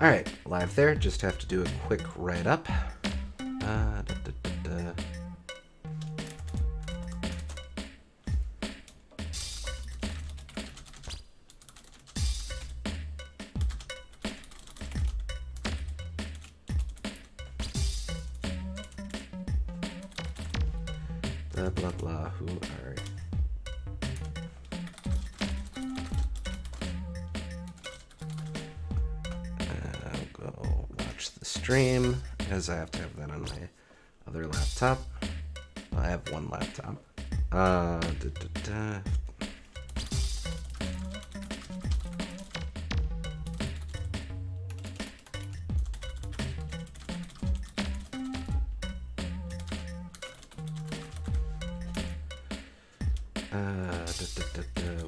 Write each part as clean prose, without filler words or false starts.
Alright, live there. Just have to do a quick write-up. Blah, blah, blah. Who are... I'll go watch the stream, as I have to have that on my other laptop. I have one laptop.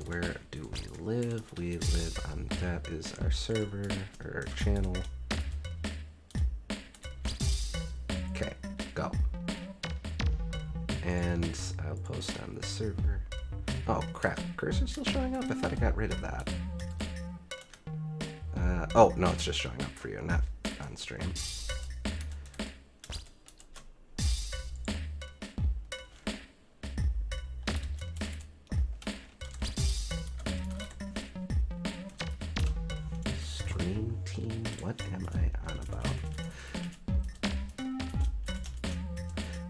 Where do we live? We live on, that is our server, or our channel. Okay, go. And I'll post on the server. Oh crap, cursor's still showing up? I thought I got rid of that. Oh, no, it's just showing up for you, not on stream. Stream team, what am I on about?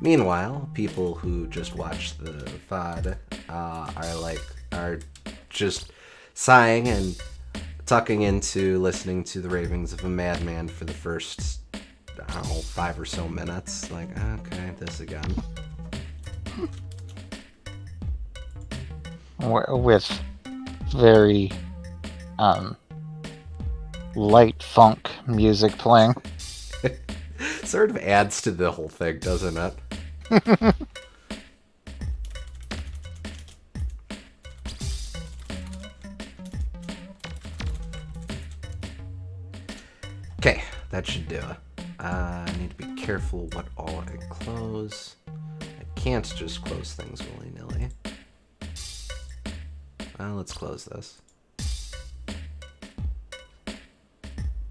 Meanwhile, people who just watch the VOD are just sighing and tucking into listening to the ravings of a madman for the first, I don't know, 5 or so minutes. Like, okay, this again. With very light funk music playing. Sort of adds to the whole thing, doesn't it? Okay, that should do it. I need to be careful what all I close. I can't just close things willy-nilly. Well, let's close this.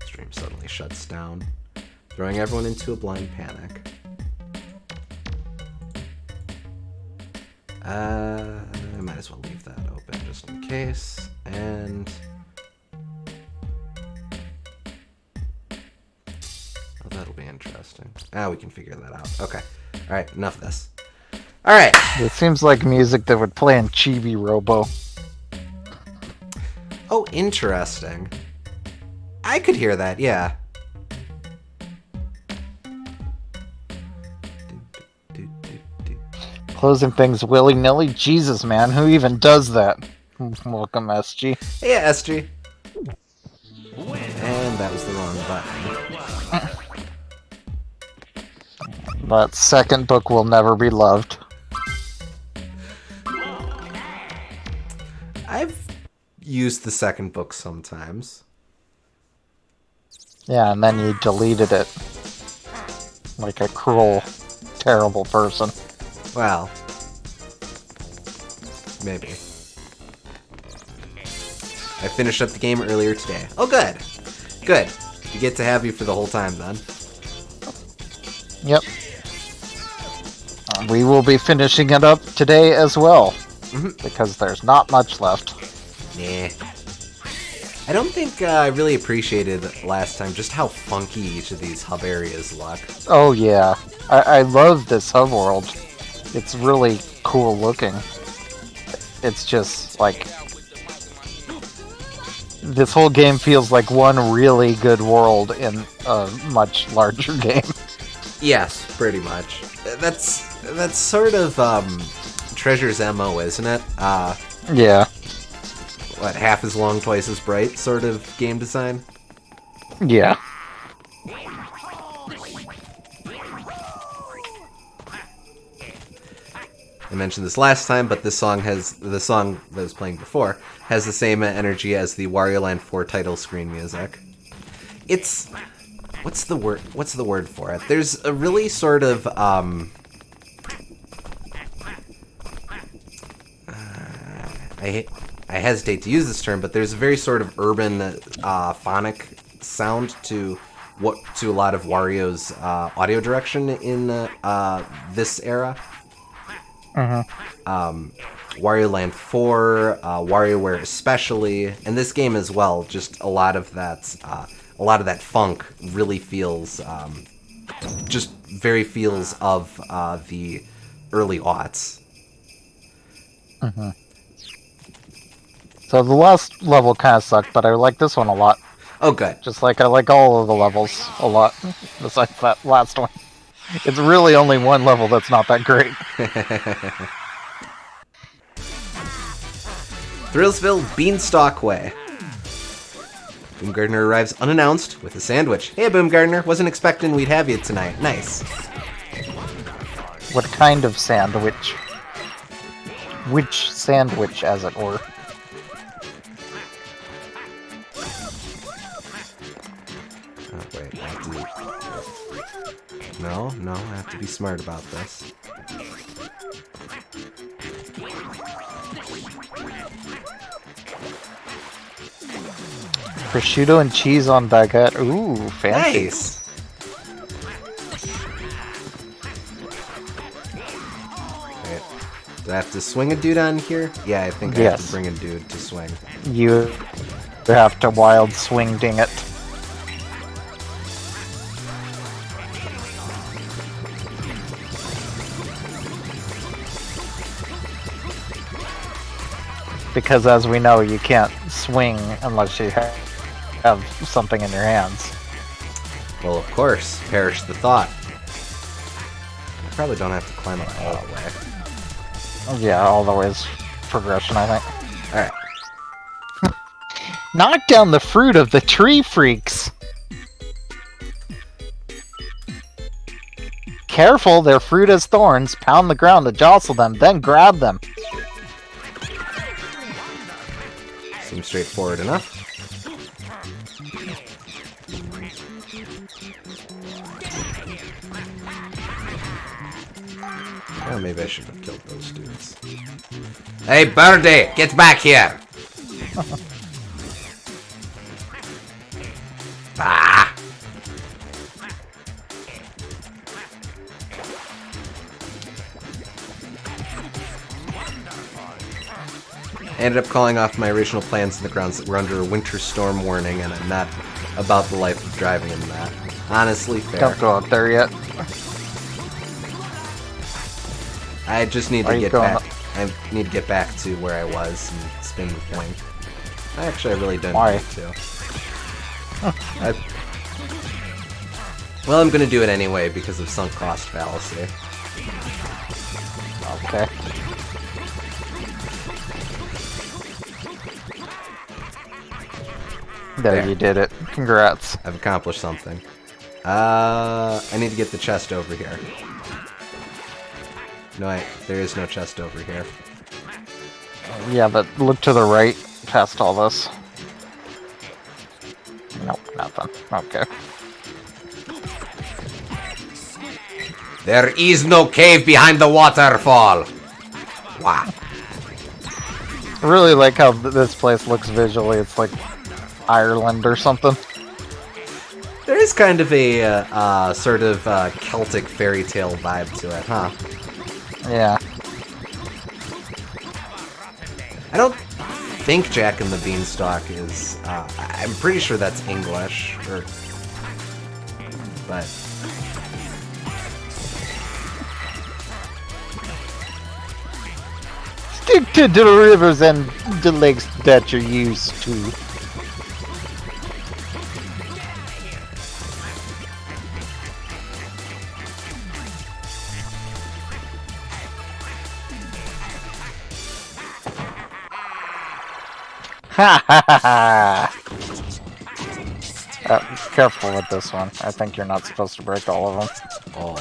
Stream suddenly shuts down, throwing everyone into a blind panic. I might as well leave that open just in case, and... oh, that'll be interesting. We can figure that out. Okay. Alright, enough of this. Alright! It seems like music that would play in Chibi Robo. Oh, interesting. I could hear that, yeah. Closing things willy-nilly? Jesus, man, who even does that? Welcome, SG. Hey, SG. And that was the wrong button. That second book will never be loved. I've used the second book sometimes. Yeah, and then you deleted it. Like a cruel, terrible person. Well, maybe. I finished up the game earlier today. Oh, good. Good. You get to have you for the whole time, then. Yep. We will be finishing it up today as well. Because there's not much left. Nah. I don't think I really appreciated last time just how funky each of these hub areas look. Oh yeah. I love this hub world. It's really cool looking. It's just like... this whole game feels like one really good world in a much larger game. Yes, pretty much. That's sort of Treasure's MO, isn't it? Yeah. What, half as long, twice as bright sort of game design? Yeah. I mentioned this last time, but the song that was playing before has the same energy as the Wario Land 4 title screen music. It's... what's the word for it? There's a really sort of I hesitate to use this term, but there's a very sort of urban phonic sound to a lot of Wario's audio direction in this era. Wario Land 4, WarioWare especially, and this game as well. Just a lot of that funk really feels, just very feels of the early aughts. So the last level kind of sucked, but I like this one a lot. Oh, good. Just like I like all of the levels a lot, besides that last one. It's really only one level that's not that great. Thrillsville Beanstalk Way. Boomgardner arrives unannounced with a sandwich. Hey, Boomgardner, wasn't expecting we'd have you tonight. Nice. What kind of sandwich? Which sandwich, as it were? Oh, wait, I have to... No, I have to be smart about this. Prosciutto and cheese on baguette. Ooh, fancy. Nice! Wait, do I have to swing a dude on here? Yeah, I think I have to bring a dude to swing. You have to wild swing ding it. Because as we know, you can't swing unless you have something in your hands. Well, of course. Perish the thought. I probably don't have to climb up all the way. Yeah, all the way is progression, I think. Alright. Knock down the fruit of the tree freaks! Careful, their fruit has thorns. Pound the ground to jostle them, then grab them. Seems straightforward enough. Oh, maybe I should have killed those dudes. Hey, Birdie! Get back here! Ah! I ended up calling off my original plans on the grounds that we're under a winter storm warning, and I'm not about the life of driving in that. Honestly, fair. Don't go out there yet. I just need to get back. I need to get back to where I was and spin the thing. Actually, I really don't need to. Well, I'm gonna do it anyway because of sunk cost fallacy. Okay. There, you did it. Congrats. I've accomplished something. I need to get the chest over here. No, there is no chest over here. Yeah, but look to the right past all this. Nope, nothing. Okay. There is no cave behind the waterfall! Wow. I really like how this place looks visually. It's like Ireland or something. There is kind of a sort of Celtic fairy tale vibe to it, huh? Yeah. I don't think Jack and the Beanstalk is... I'm pretty sure that's English, but... Stick to the rivers and the lakes that you're used to. Ha ha ha ha! Careful with this one. I think you're not supposed to break all of them. Oh.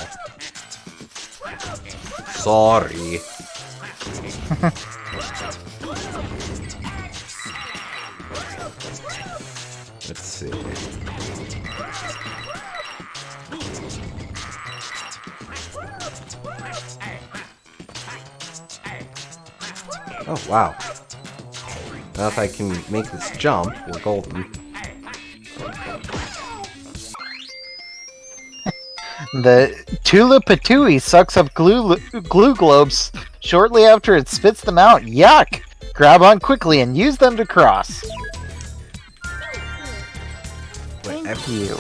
Sorry. Let's see. Oh, wow. Now if I can make this jump, we're golden. The Tulipatui sucks up glue globes shortly after it spits them out. Yuck! Grab on quickly and use them to cross. Thank you.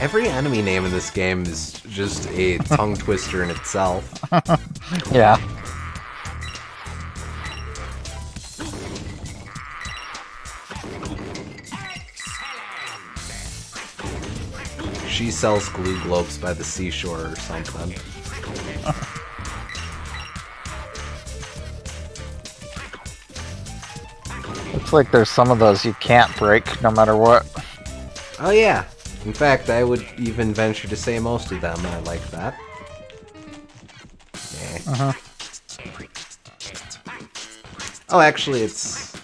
Every enemy name in this game is just a tongue twister in itself. Yeah. She sells glue globes by the seashore or something. Looks like there's some of those you can't break no matter what. Oh yeah. In fact, I would even venture to say most of them. I like that. Yeah. Oh, actually, it's...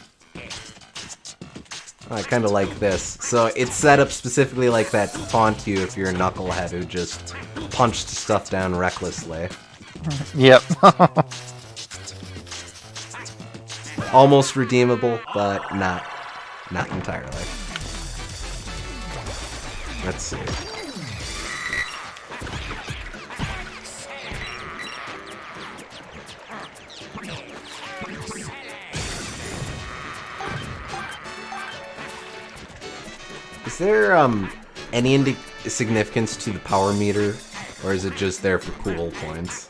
Oh, I kind of like this. So it's set up specifically like that to taunt you if you're a knucklehead who just punched stuff down recklessly. Yep. Almost redeemable, but not entirely. Let's see. Is there any significance to the power meter, or is it just there for cool points?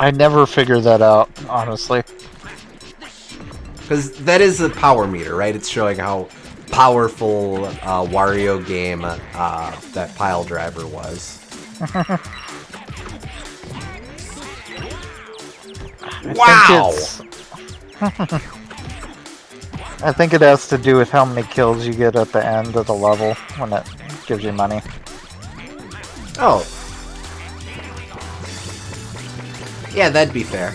I never figured that out, honestly. Because that is the power meter, right? It's showing how powerful Wario game that pile driver was. Wow! I think it has to do with how many kills you get at the end of the level when it gives you money. Oh. Yeah, that'd be fair.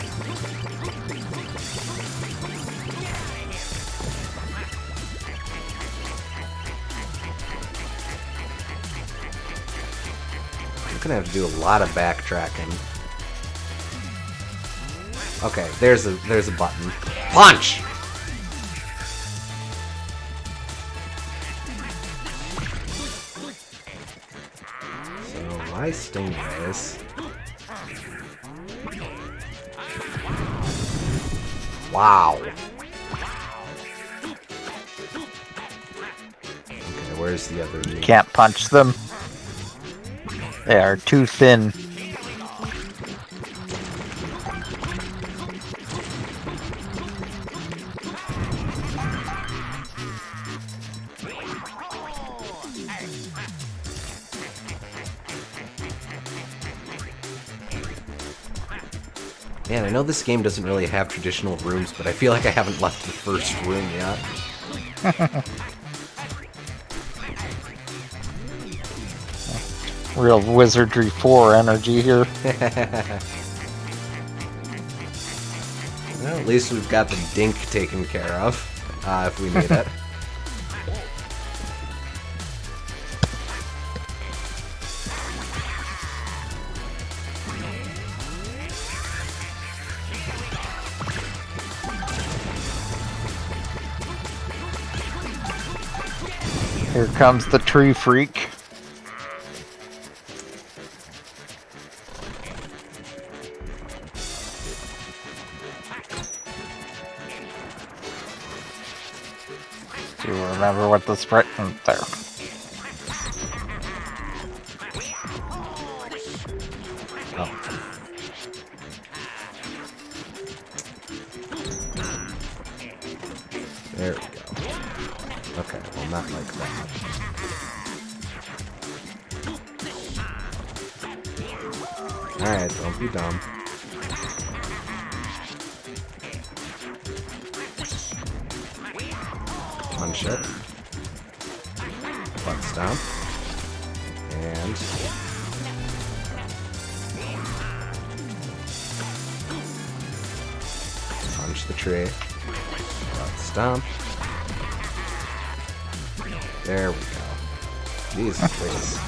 I'm gonna have to do a lot of backtracking. Okay, there's a button. Punch! So why stingrays? Wow. Okay, where's the other knee? Can't punch them. They are too thin. Man, I know this game doesn't really have traditional rooms, but I feel like I haven't left the first room yet. Real Wizardry 4 energy here. Well, at least we've got the dink taken care of, if we need it. Here comes the tree freak. Do you remember what the sprite there? Oh. There we go. Okay, well, not like that. Alright, don't be dumb. Punch it. Butt stomp. And... punch the tree. Butt stomp. There we go. Jesus, please.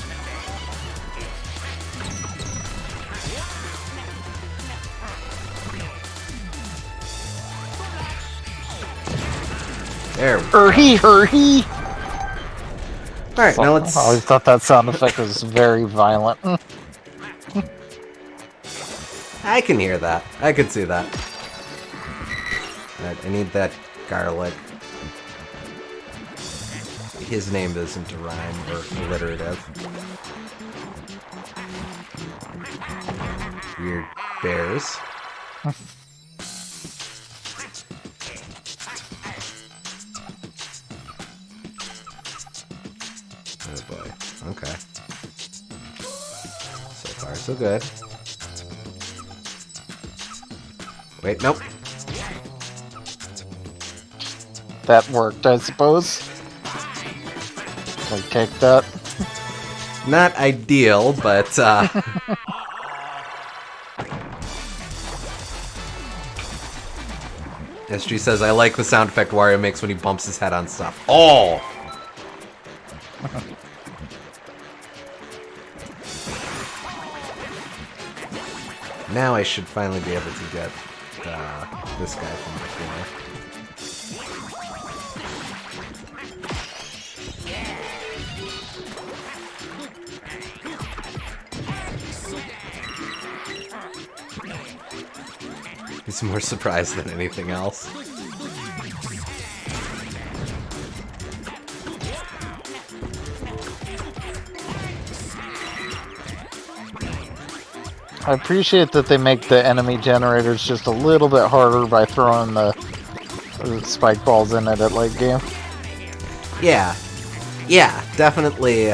There we go. Hurry! Alright, now let's... I always thought that sound effect was very violent. I can hear that. I can see that. Alright, I need that garlic. His name isn't a rhyme or alliterative. Weird bears. Oh boy. Okay. So far, so good. Wait, nope. That worked, I suppose. Like, take that. Not ideal, but, SG says, I like the sound effect Wario makes when he bumps his head on stuff. Oh! Now I should finally be able to get this guy from before. He's more surprised than anything else. I appreciate that they make the enemy generators just a little bit harder by throwing the spike balls in it at late game. Yeah. Yeah, definitely,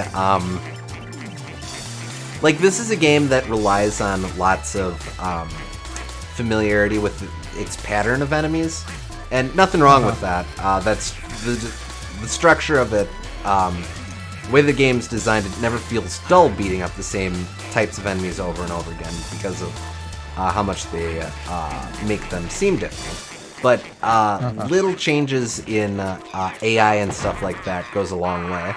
like, this is a game that relies on lots of, familiarity with its pattern of enemies, and nothing wrong with that. That's the structure of it. The way the game's designed, it never feels dull beating up the same types of enemies over and over again because of how much they make them seem different. But little changes in AI and stuff like that goes a long way.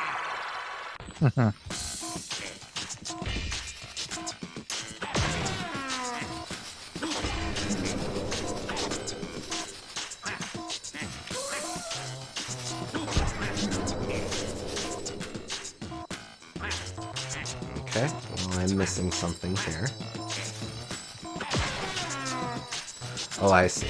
Okay, well, I'm missing something here. Oh, I see.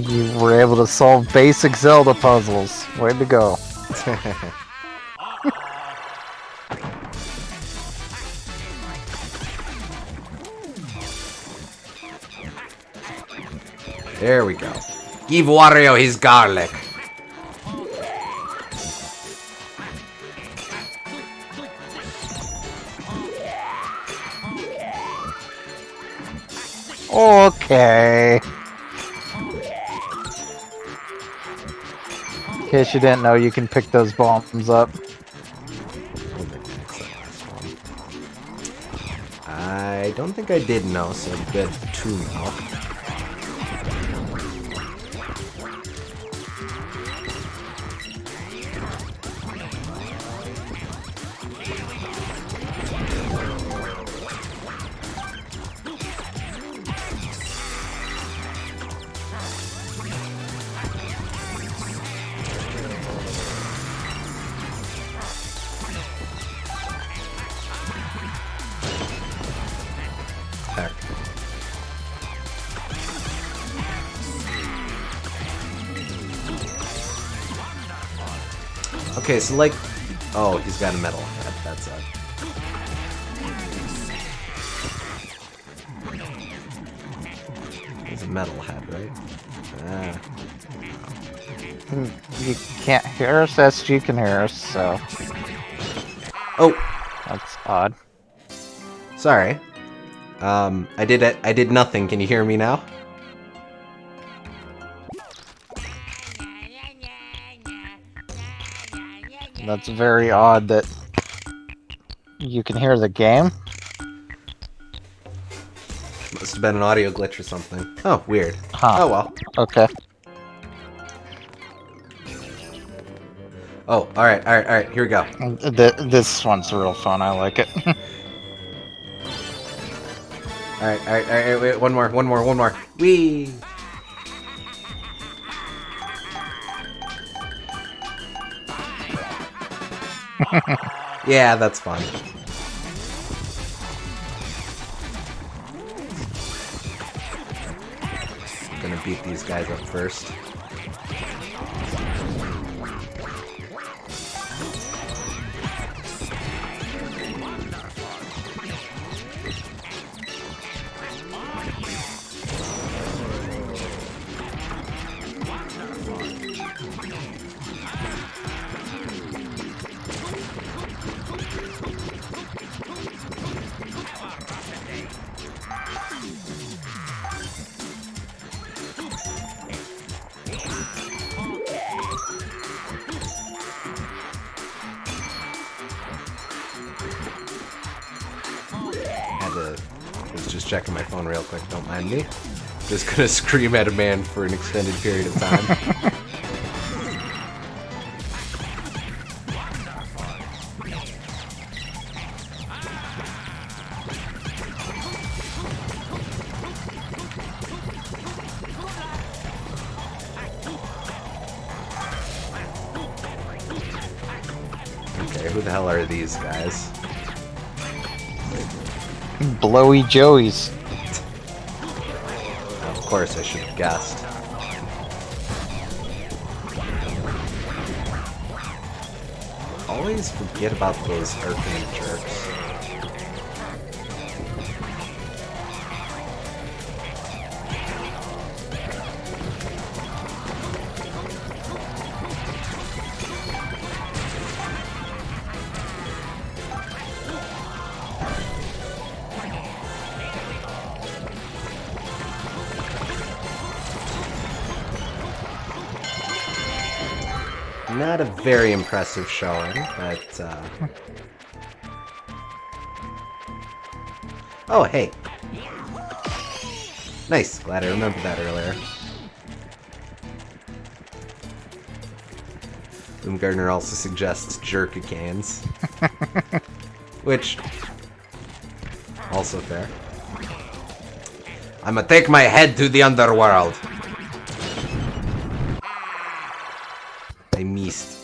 You were able to solve basic Zelda puzzles. Way to go. There we go. Give Wario his garlic. Okay. In case you didn't know, you can pick those bombs up. I don't think I did know, so good to know. Heck. Okay, so like... Oh, he's got a metal head. That's it. He's a metal head, right? Ah. You can't hear us, SG can hear us, so Oh, that's odd. sorry. I did nothing. Can you hear me now? That's very odd that you can hear the game. Must have been an audio glitch or something. Oh, weird. Huh. Oh well. Okay. Oh, alright, here we go. This one's real fun, I like it. Alright, wait, one more. Whee! Yeah, that's fun. I'm gonna beat these guys up first. Was just checking my phone real quick, don't mind me. Just gonna scream at a man for an extended period of time. Okay, who the hell are these guys? Blowy Joeys. Of course, I should have guessed. Always forget about those arcane jerks. Not a very impressive showing, but, Oh, hey! Nice! Glad I remembered that earlier. Boomgardner also suggests jerkicans. Which... also fair. I'ma take my head to the underworld! I missed.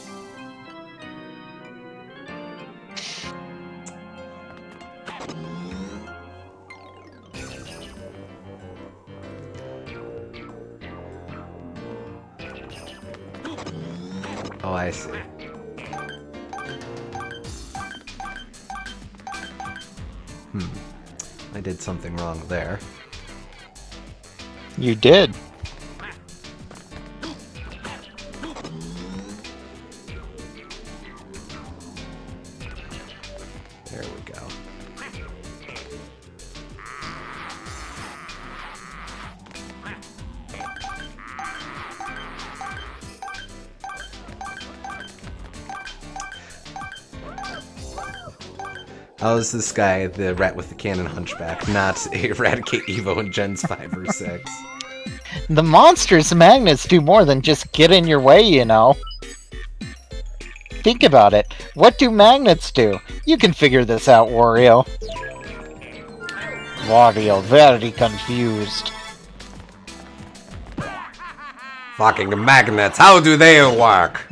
Oh, I see. I did something wrong there. You did. There we go. How is this guy the rat with the cannon hunchback, not Eradicate Evo in Gens 5 or 6? The monster's magnets do more than just get in your way, you know. Think about it. What do magnets do? You can figure this out, Wario. Wario, very confused. Fucking magnets, how do they work?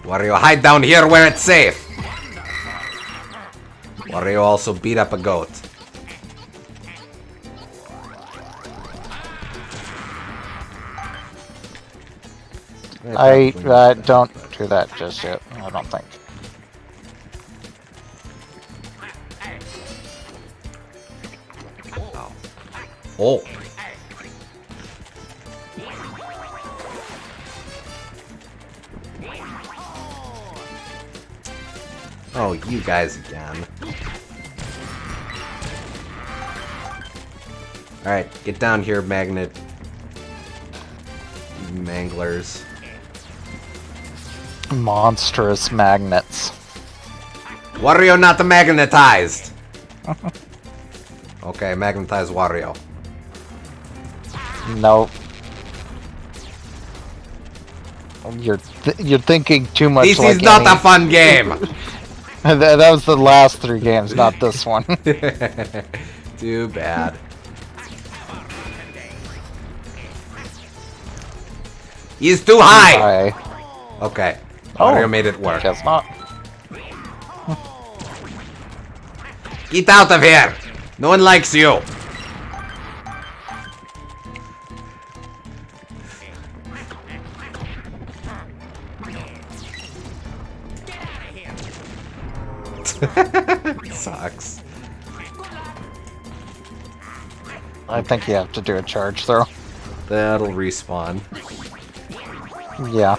Wario, hide down here where it's safe! Wario also beat up a goat. I don't do that just yet, I don't think. Oh. Oh, you guys again. Alright, get down here, magnet manglers. Monstrous magnets. Wario not magnetized! Okay, magnetize Wario. Nope. You're thinking too much. This like is not any... a fun game! that was the last 3 games, not this one. Too bad. He's too high! Okay. Wario made it work. Guess not. Get out of here! No one likes you! Sucks. I think you have to do a charge throw. That'll respawn. Yeah.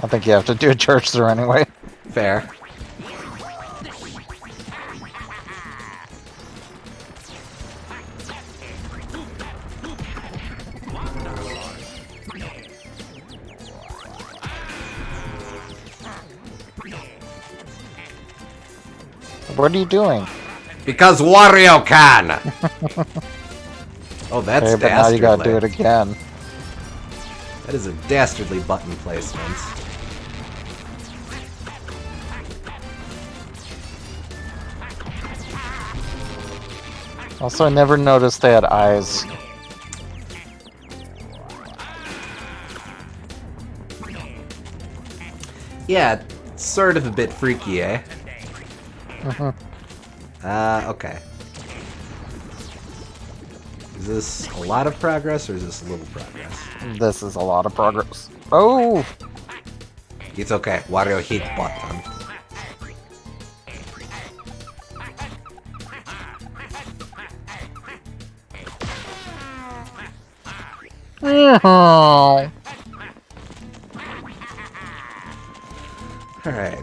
I think you have to do a charge throw anyway. Fair. What are you doing? Because Wario can! Oh, that's Okay, but now you gotta do it dastardly. again. That is a dastardly button placement. Also, I never noticed they had eyes. Yeah, it's sort of a bit freaky, eh? Okay. Is this a lot of progress, or is this a little progress? This is a lot of progress. Oh! It's okay. Wario hit button. Oh. Alright.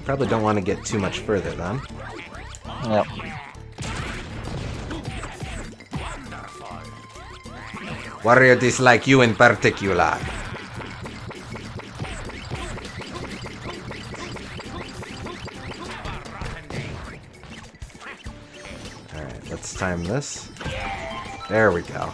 Probably don't want to get too much further then. Yep. Wario dislike you in particular. Alright, let's time this. There we go.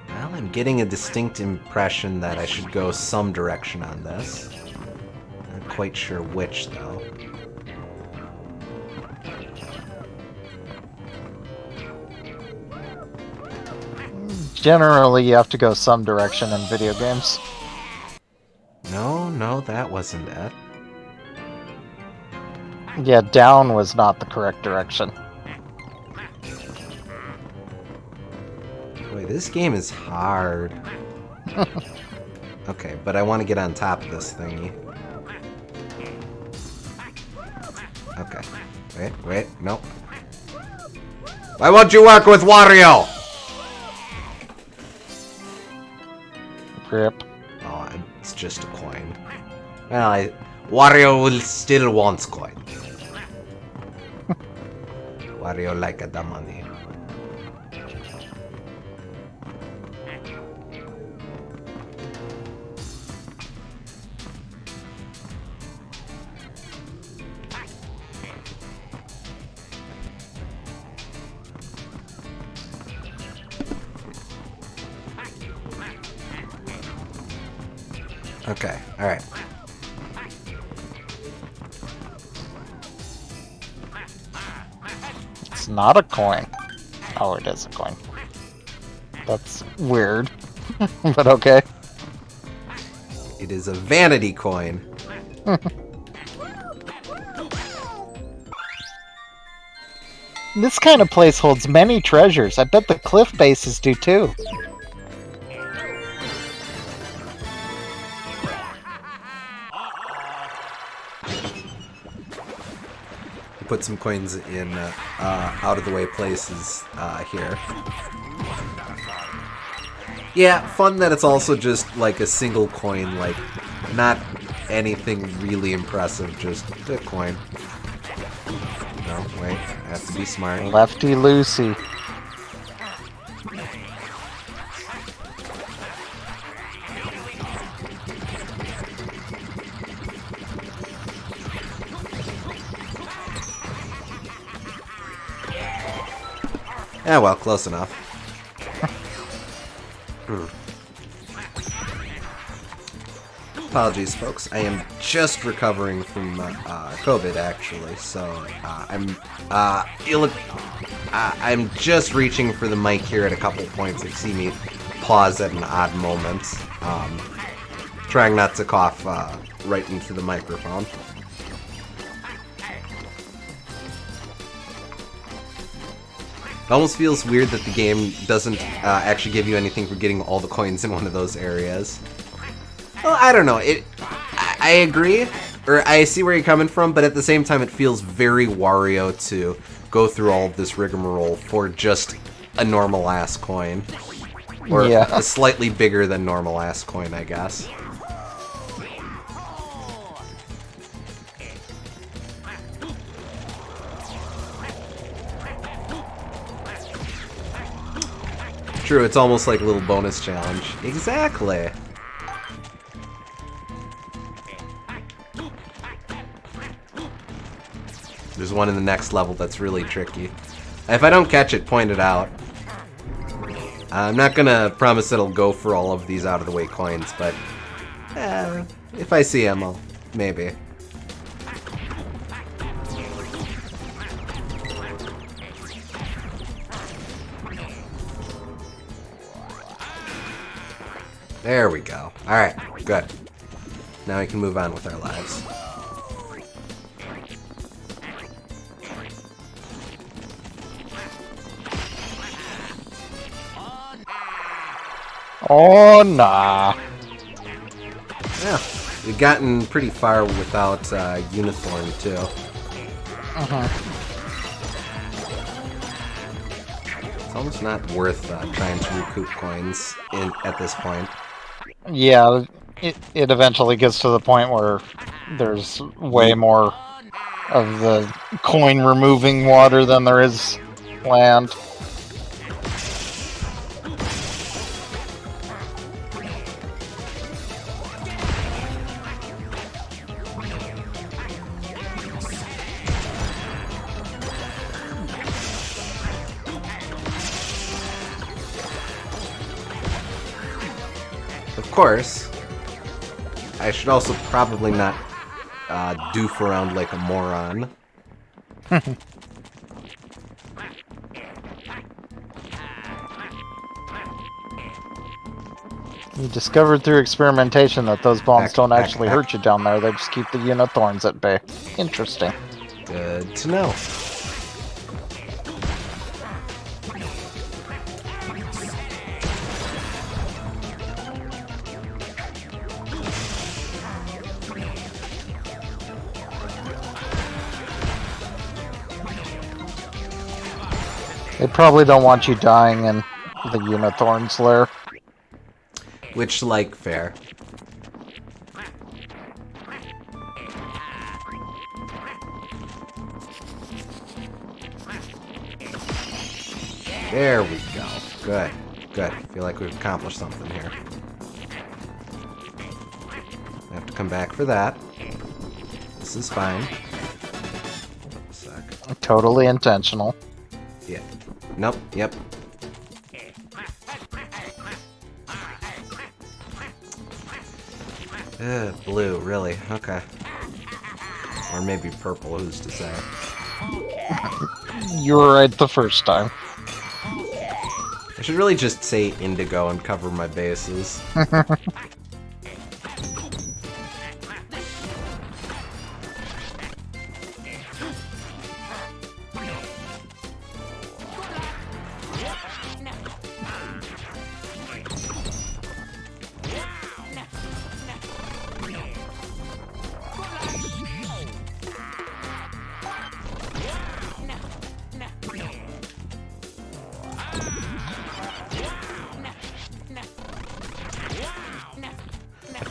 Well, I'm getting a distinct impression that I should go some direction on this. Not quite sure which, though. Generally, you have to go some direction in video games. No, that wasn't it. Yeah, down was not the correct direction. Boy, this game is hard. Okay, but I want to get on top of this thingy. Okay. Wait, nope. Why won't you work with Wario? Grip. Oh, it's just a coin. Well, Wario will still wants coin. Wario like the money. Okay, alright. It's not a coin. Oh, it is a coin. That's weird. But okay. It is a vanity coin. This kind of place holds many treasures. I bet the cliff bases do too. put some coins in out-of-the-way places here. Yeah, fun that it's also just like a single coin, like not anything really impressive, just a coin. No, wait, I have to be smart. Lefty loosey. Yeah, well, close enough. Apologies, folks. I am just recovering from COVID, actually. So I'm just reaching for the mic here at a couple points. You see me pause at an odd moment, trying not to cough right into the microphone. It almost feels weird that the game doesn't actually give you anything for getting all the coins in one of those areas. Well, I don't know. I agree, or I see where you're coming from, but at the same time, it feels very Wario to go through all of this rigmarole for just a normal-ass coin. Or a slightly bigger than normal-ass coin, I guess. True, it's almost like a little bonus challenge. Exactly. There's one in the next level that's really tricky. If I don't catch it, point it out. I'm not gonna promise it'll go for all of these out-of-the-way coins, but if I see them, I'll maybe. There we go. Alright, good. Now we can move on with our lives. Oh, nah. Yeah, we've gotten pretty far without Unicorn, too. It's almost not worth trying to recoup coins at this point. Yeah, it eventually gets to the point where there's way more of the coin removing water than there is land. Of course, I should also probably not doof around like a moron. You discovered through experimentation that those bombs don't actually hurt you down there, they just keep the Unithorns at bay. Interesting. Good to know. They probably don't want you dying in the Unithorn's lair. Which, like, fair. There we go. Good. Good. Feel like we've accomplished something here. I have to come back for that. This is fine. A sec. Totally intentional. Yeah. Nope. Yep. Blue, really? Okay. Or maybe purple, who's to say? You were right the first time. I should really just say indigo and cover my bases.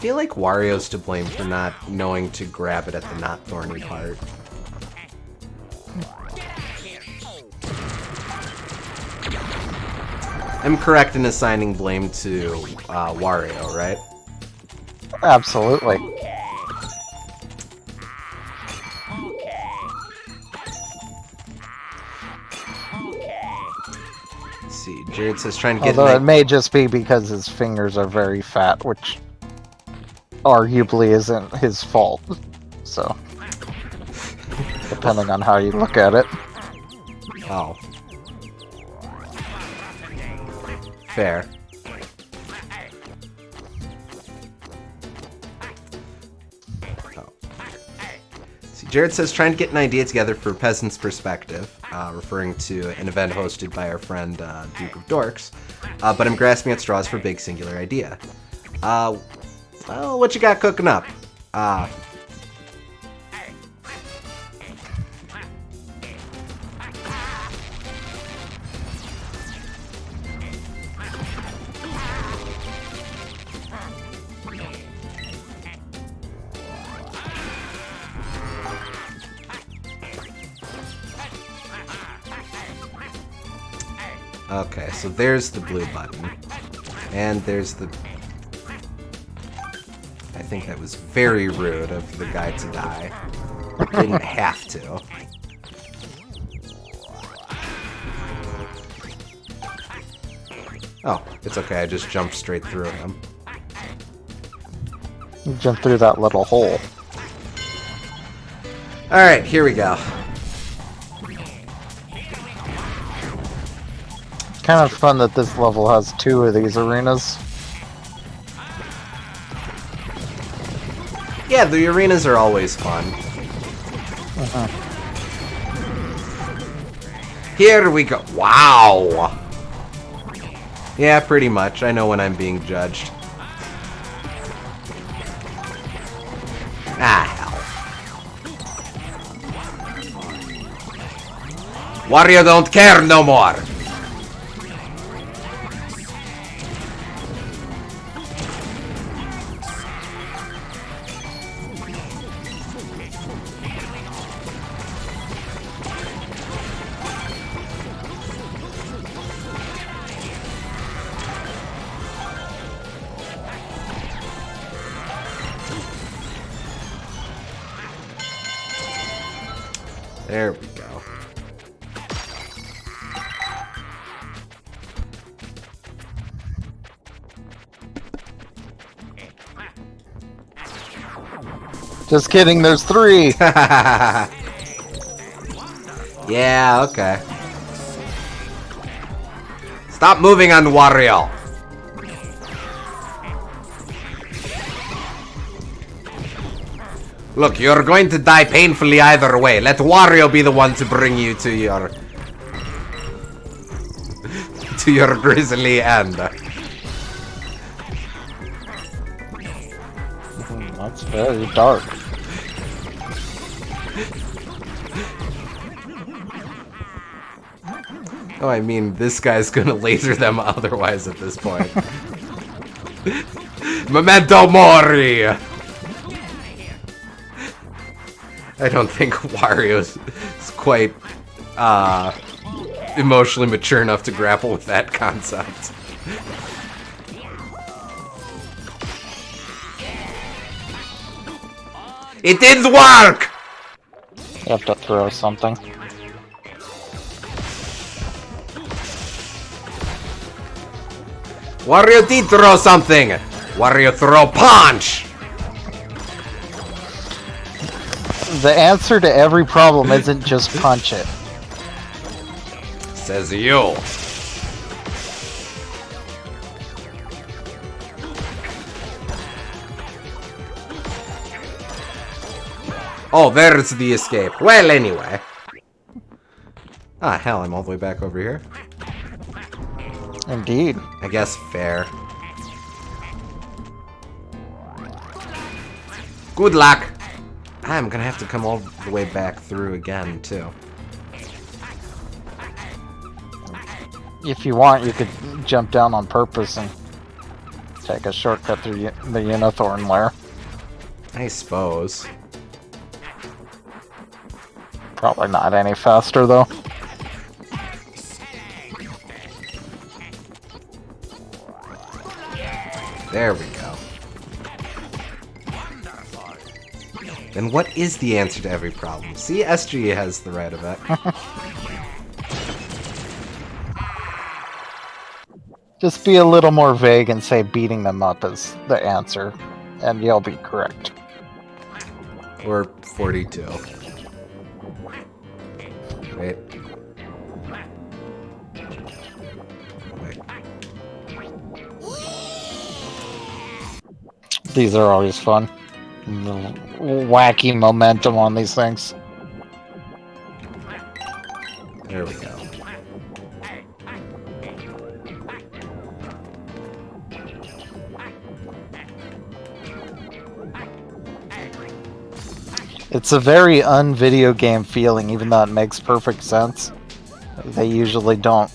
feel like Wario's to blame for not knowing to grab it at the not thorny part. I'm correct in assigning blame to Wario, right? Absolutely. Let's see, Jared says trying to get... Although it may just be because his fingers are very fat, which arguably isn't his fault. So, depending on how you look at it. Oh. Fair. Oh. See, Jared says trying to get an idea together for Peasant's Perspective, referring to an event hosted by our friend Duke of Dorks, but I'm grasping at straws for a big singular idea. Well, what you got cooking up? Okay, so there's the blue button. And there's the... I think that was very rude of the guy to die. Didn't have to. Oh, it's okay, I just jumped straight through him. You jump through that little hole. Alright, here we go. Kind of fun that this level has 2 of these arenas. Yeah, the arenas are always fun. Here we go. Wow! Yeah, pretty much. I know when I'm being judged. Ah, hell. Wario don't care no more! There we go. Just kidding, there's 3! Yeah, okay. Stop moving on Wario! Look, you're going to die painfully either way. Let Wario be the one to bring you to your... to your grisly end. That's very dark. Oh, I mean, this guy's gonna laser them otherwise at this point. Memento Mori! I don't think Wario's is quite emotionally mature enough to grapple with that concept. It didn't work! You have to throw something. Wario did throw something! Wario throw punch! The answer to every problem isn't just punch it. Says you. Oh, there's the escape. Well, anyway. Ah, hell, I'm all the way back over here. Indeed. I guess fair. Good luck. I'm gonna have to come all the way back through again, too. If you want, you could jump down on purpose and Take a shortcut through the Unithorn lair. I suppose. Probably not any faster, though. There we go. Then what is the answer to every problem? See, SG has the right of it. Just be a little more vague and say beating them up is the answer, and you'll be correct. Or 42. Wait. These are always fun. Wacky momentum on these things. There we go. It's a very un-video game feeling, even though it makes perfect sense. They usually don't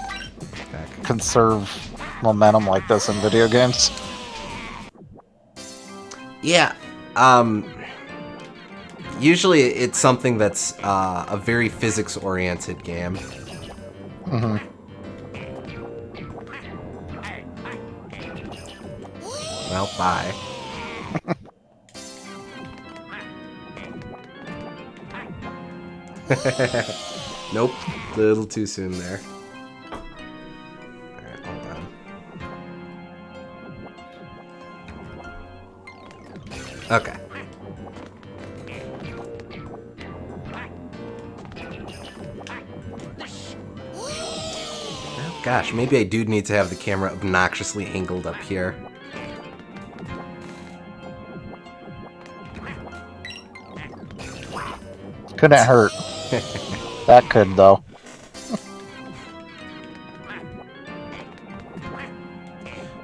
conserve momentum like this in video games. Yeah. Usually it's something that's a very physics-oriented game. Mm-hmm. Well, bye. Nope, a little too soon there. Alright, hold on. Okay. Oh, gosh, maybe I do need to have the camera obnoxiously angled up here. Couldn't hurt. That could, though.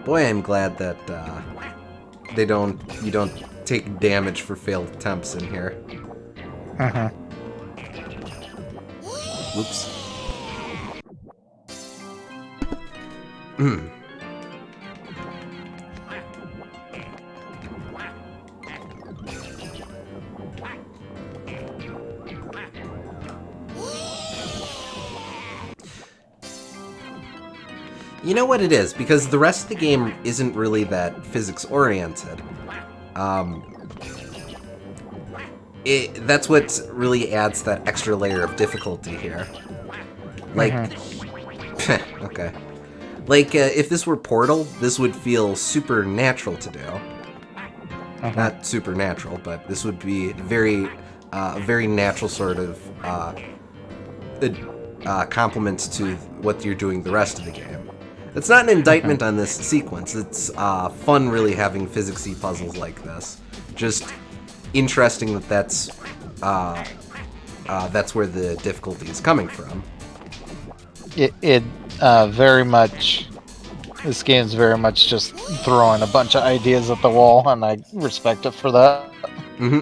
Boy, I'm glad that you don't take damage for failed attempts in here. Mm-hmm. Whoops. You know what it is? Because the rest of the game isn't really that physics-oriented. That's what really adds that extra layer of difficulty here. Like, okay. Like, if this were Portal, this would feel supernatural to do. Not supernatural, but this would be very natural sort of complement to what you're doing the rest of the game. It's not an indictment on this sequence. It's fun really having physicsy puzzles like this. Just interesting that that's where the difficulty is coming from. It very much... This game's very much just throwing a bunch of ideas at the wall, and I respect it for that. Mm-hmm.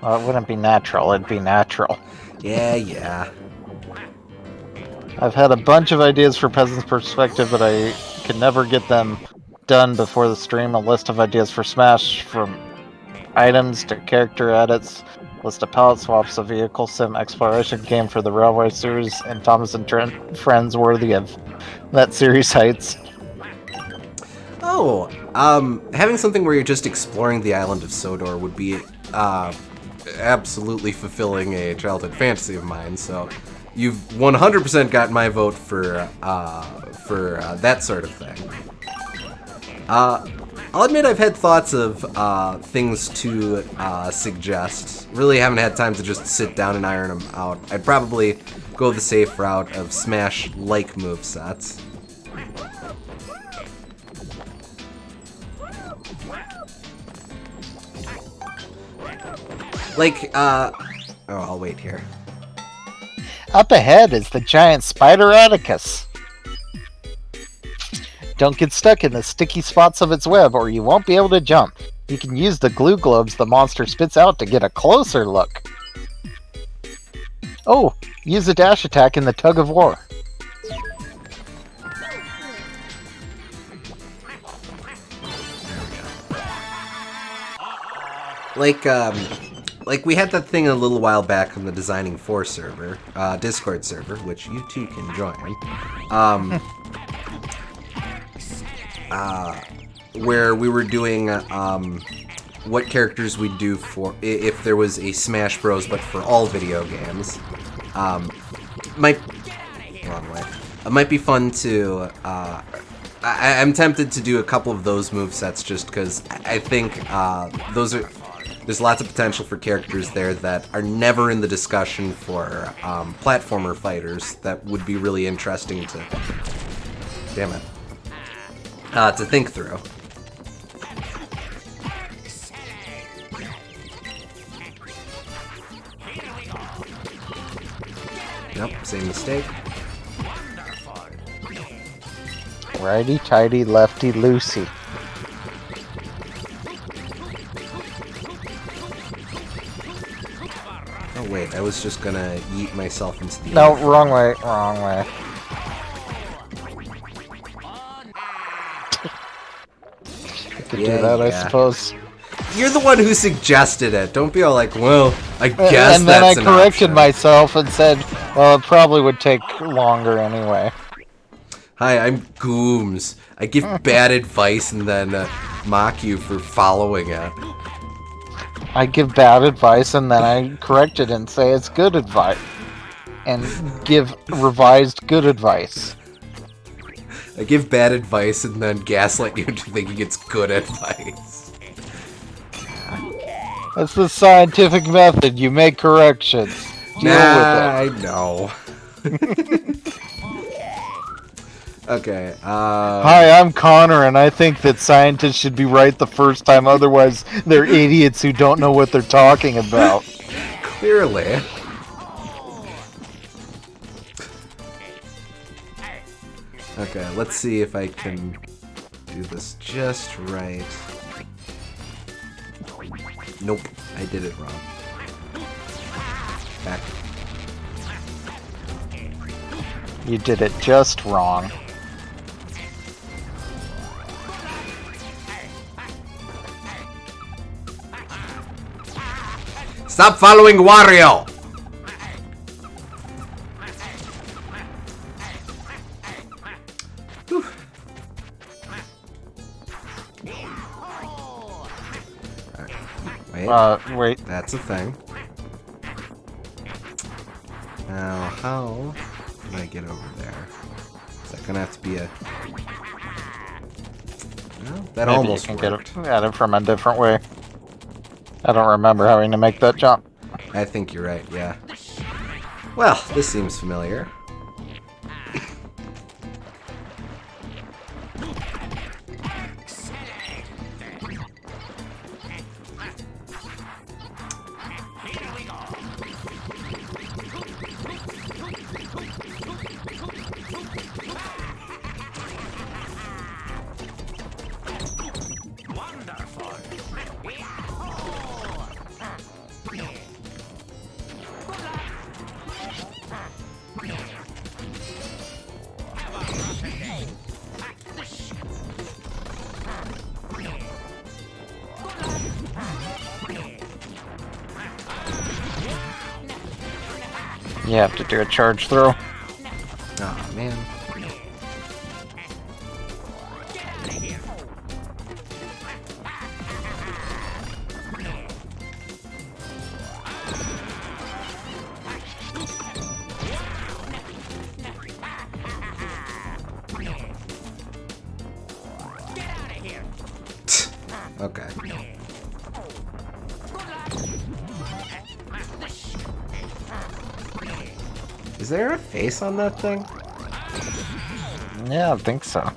Well, it wouldn't be natural, it'd be natural. Yeah. I've had a bunch of ideas for Peasant's Perspective, but I can never get them done before the stream. A list of ideas for Smash, from items to character edits, list of palette swaps, a vehicle sim exploration game for the Railway series, and Thomas and Trent friends worthy of that series heights. Oh, having something where you're just exploring the island of Sodor would be absolutely fulfilling a childhood fantasy of mine, so you've 100% got my vote for that sort of thing. I'll admit I've had thoughts of things to suggest. Really haven't had time to just sit down and iron them out. I'd probably go the safe route of Smash-like movesets. Like, oh, I'll wait here. Up ahead is the giant spider Atticus. Don't get stuck in the sticky spots of its web or you won't be able to jump. You can use the glue globes the monster spits out to get a closer look. Oh, use a dash attack in the tug of war. like we had that thing a little while back on the Designing 4 server, Discord server, which you too can join. Where we were doing what characters we'd do for if there was a Smash Bros, but for all video games. It might be fun to. I'm tempted to do a couple of those movesets just because I think there's lots of potential for characters there that are never in the discussion for platformer fighters that would be really interesting to. Damn it. To think through. Nope, same mistake. Righty tighty, lefty loosey. Oh wait, I was just gonna yeet myself into the... No, wrong way, wrong way. You could do that, I suppose. You're the one who suggested it. Don't be all like, well, I guess and then that's I an corrected option. myself and said, well, it probably would take longer anyway. Hi, I'm Gooms. I give bad advice and then mock you for following it. I give bad advice and then I correct it and say it's good advice. And give revised good advice. I give bad advice and then gaslight you into thinking it's good advice. That's the scientific method. You make corrections. Deal with I know. Okay, Hi, I'm Connor, and I think that scientists should be right the first time, otherwise they're idiots who don't know what they're talking about. Clearly. Okay, let's see if I can do this just right. Nope, I did it wrong. Back. You did it just wrong. Stop following Wario! Whew. Wait. Wait. That's a thing. Now, how do I get over there? Is that gonna have to be a... Well, that Maybe almost you can worked. get it at it from a different way. I don't remember having to make that jump. I think you're right, yeah. Well, this seems familiar. You have to do a charge throw. Oh man. Okay. Is there a face on that thing? Yeah, I think so.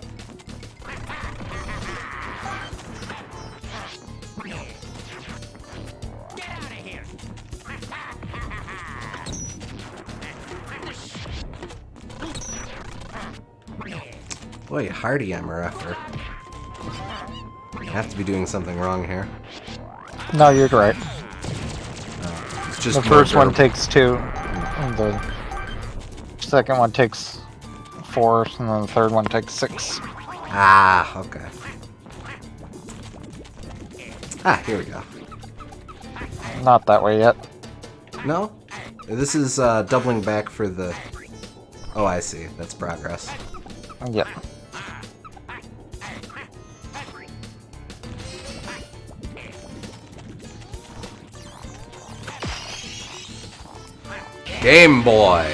Boy, hardy MRFer. I have to be doing something wrong here. No, you're right. It's just The first one more takes 2. And the second one takes 4, and then the third one takes 6. Ah, okay. Ah, here we go. Not that way yet. No? This is doubling back for the... Oh, I see. That's progress. Yep. Game Boy!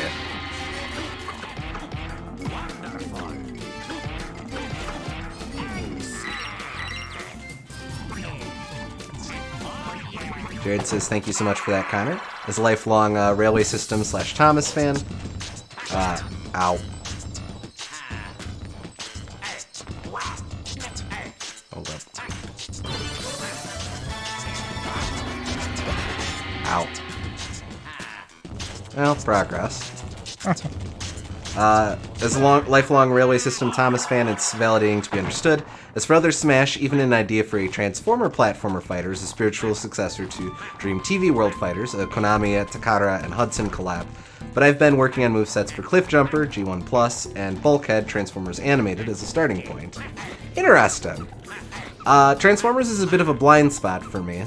Jared says, thank you so much for that, Connor. As a lifelong railway system / Thomas fan. Ow. Hold up. Ow. Well, progress. As a lifelong railway system Thomas fan, it's validating to be understood. As for other Smash, even an idea for a Transformer platformer fighter is a spiritual successor to Dream TV World Fighters, a Konami, Takara, and Hudson collab. But I've been working on movesets for Cliff Jumper, G1 Plus, and Bulkhead Transformers Animated as a starting point. Interesting. Transformers is a bit of a blind spot for me.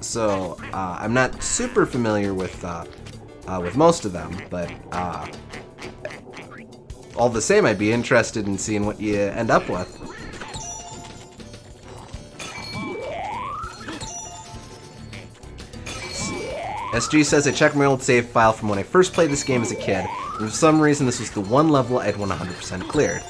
So I'm not super familiar with most of them, but all the same, I'd be interested in seeing what you end up with. SG says, I checked my old save file from when I first played this game as a kid, and for some reason this was the one level I'd 100% cleared.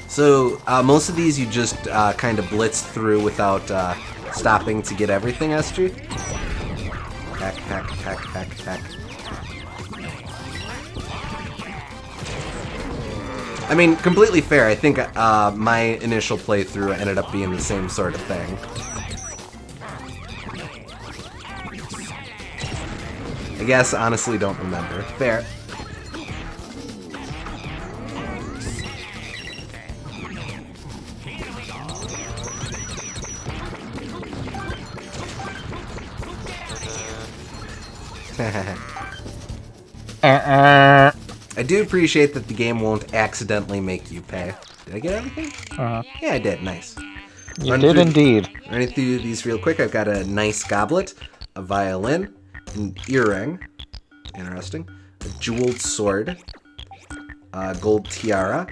So, most of these you just kind of blitz through without stopping to get everything, SG? Hack, hack, hack, hack, hack. I mean, completely fair. I think my initial playthrough ended up being the same sort of thing. I guess, honestly, don't remember. Fair. I do appreciate that the game won't accidentally make you pay. Did I get everything? Yeah, I did. Nice. You did indeed. Running through these real quick, I've got a nice goblet, a violin, an earring, interesting, a jeweled sword, a gold tiara,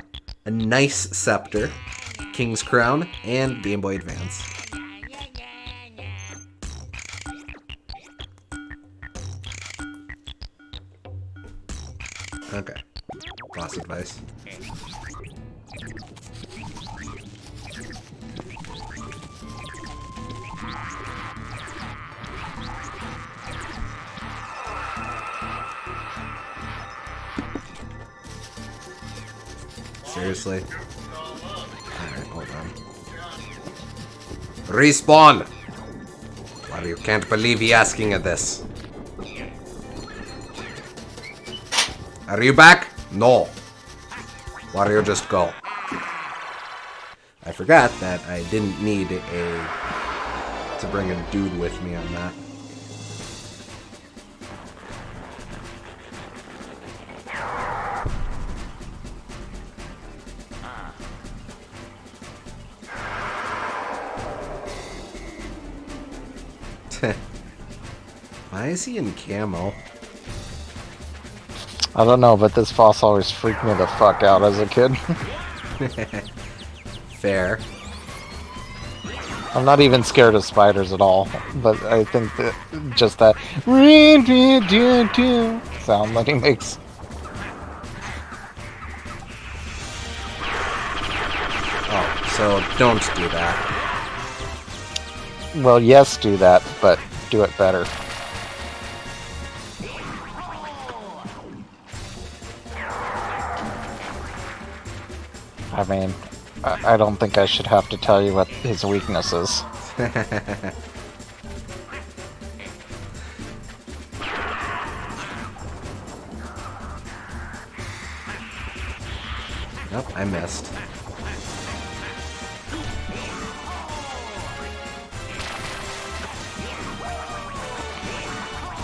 a nice scepter, king's crown, and Game Boy Advance. Okay. Boss advice. Seriously? Alright, hold on. Respawn! Wario can't believe he asking at this. Are you back? No. Wario, just go. I forgot that I didn't need to bring a dude with me on that. Why is he in camo? I don't know, but this boss always freaked me the fuck out as a kid. Fair. I'm not even scared of spiders at all, but I think that just that sound that he makes. Oh, so don't do that. Well, yes, do that, but do it better. I mean, I don't think I should have to tell you what his weakness is. Nope, I missed.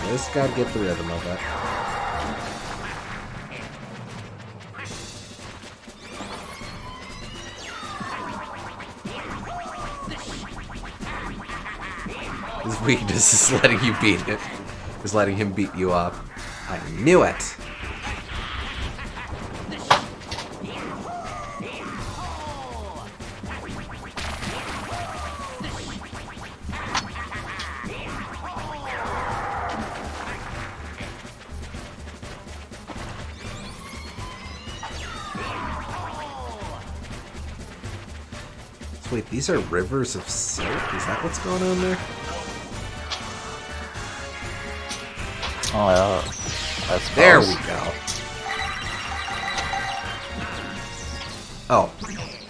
Just gotta get the rhythm of it. His weakness is letting you beat it. Is letting him beat you up. I knew it. So wait, these are rivers of silk? Is that what's going on there? Oh, yeah. I suppose. There we go. Oh.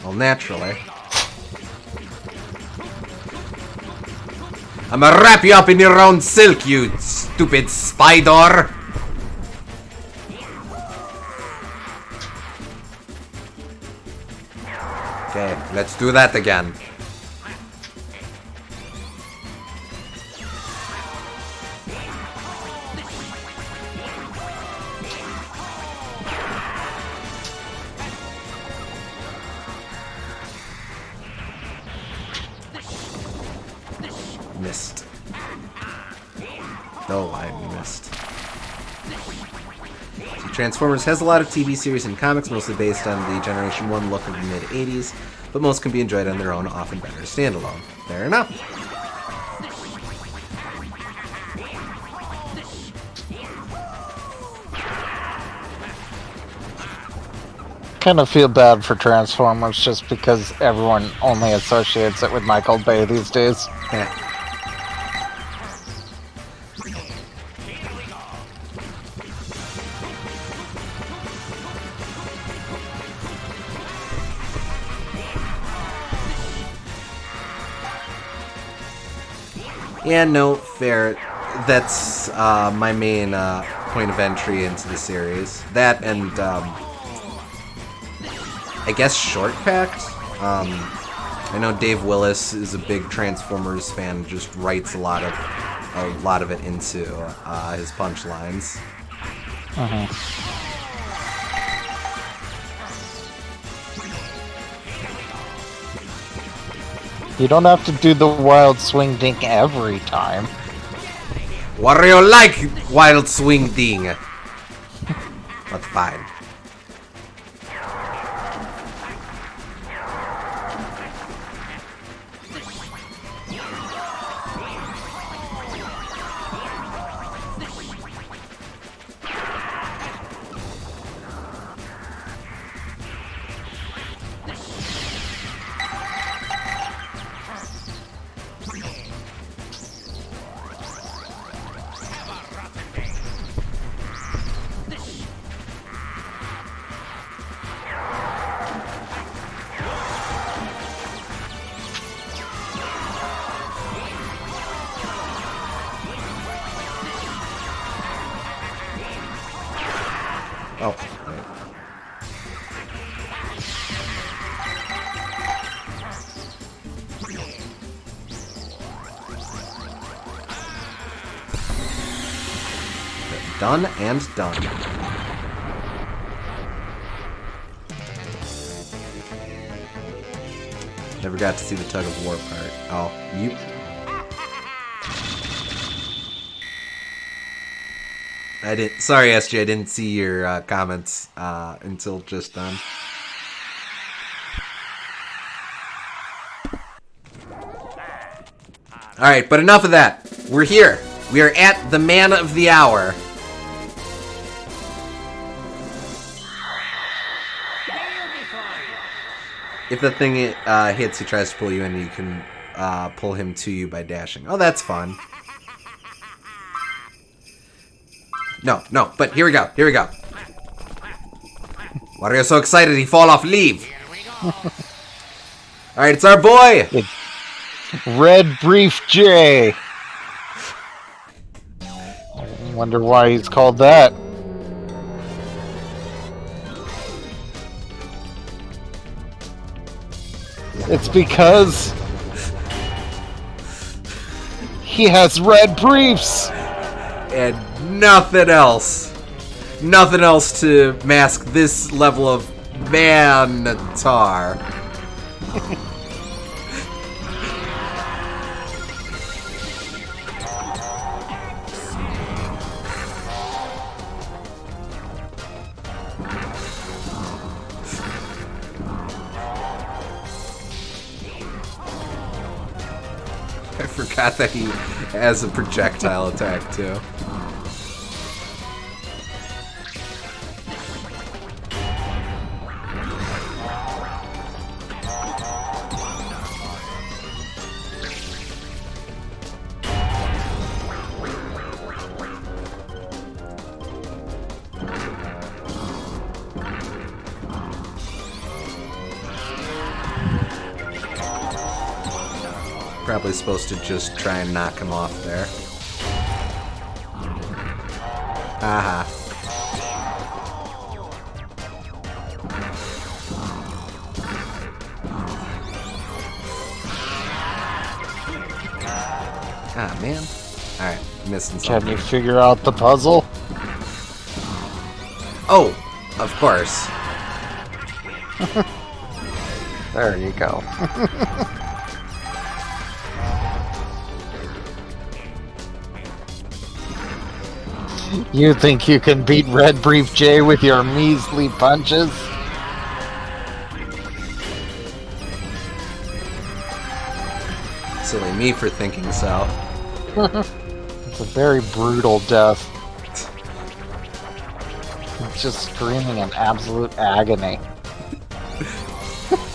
Well, naturally. I'ma wrap you up in your own silk, you stupid spider! Okay, let's do that again. Missed. No, I missed. See, Transformers has a lot of TV series and comics, mostly based on the Generation 1 look of the mid-'80s, but most can be enjoyed on their own, often better standalone. Fair enough. Kind of feel bad for Transformers just because everyone only associates it with Michael Bay these days. Yeah. Yeah, no, fair. That's my main point of entry into the series. That and I guess Short Pact. I know Dave Willis is a big Transformers fan. And just writes a lot of it into his punchlines. You don't have to do the wild swing dink every time. Wario like wild swing ding. But fine. Oh. Done and done. Never got to see the tug of war part. Oh, you... I didn't... Sorry, SJ, I didn't see your comments until just then. Alright, but enough of that. We're here. We are at the man of the hour. If the thing hits, he tries to pull you in, you can pull him to you by dashing. Oh, that's fun. No, but here we go. Wario's so excited he fall off leave. Alright, it's our boy! Red Brief J. I wonder why he's called that. It's because he has red briefs! And nothing else. Nothing else to mask this level of man-tar. forgot that he has a projectile attack, too. Probably supposed to just try and knock him off there. Aha. Ah, man. Alright, missing something. Can you figure out the puzzle? Oh, of course. There you go. You think you can beat Red Brief J with your measly punches? Silly me for thinking so. It's a very brutal death. Just screaming in absolute agony.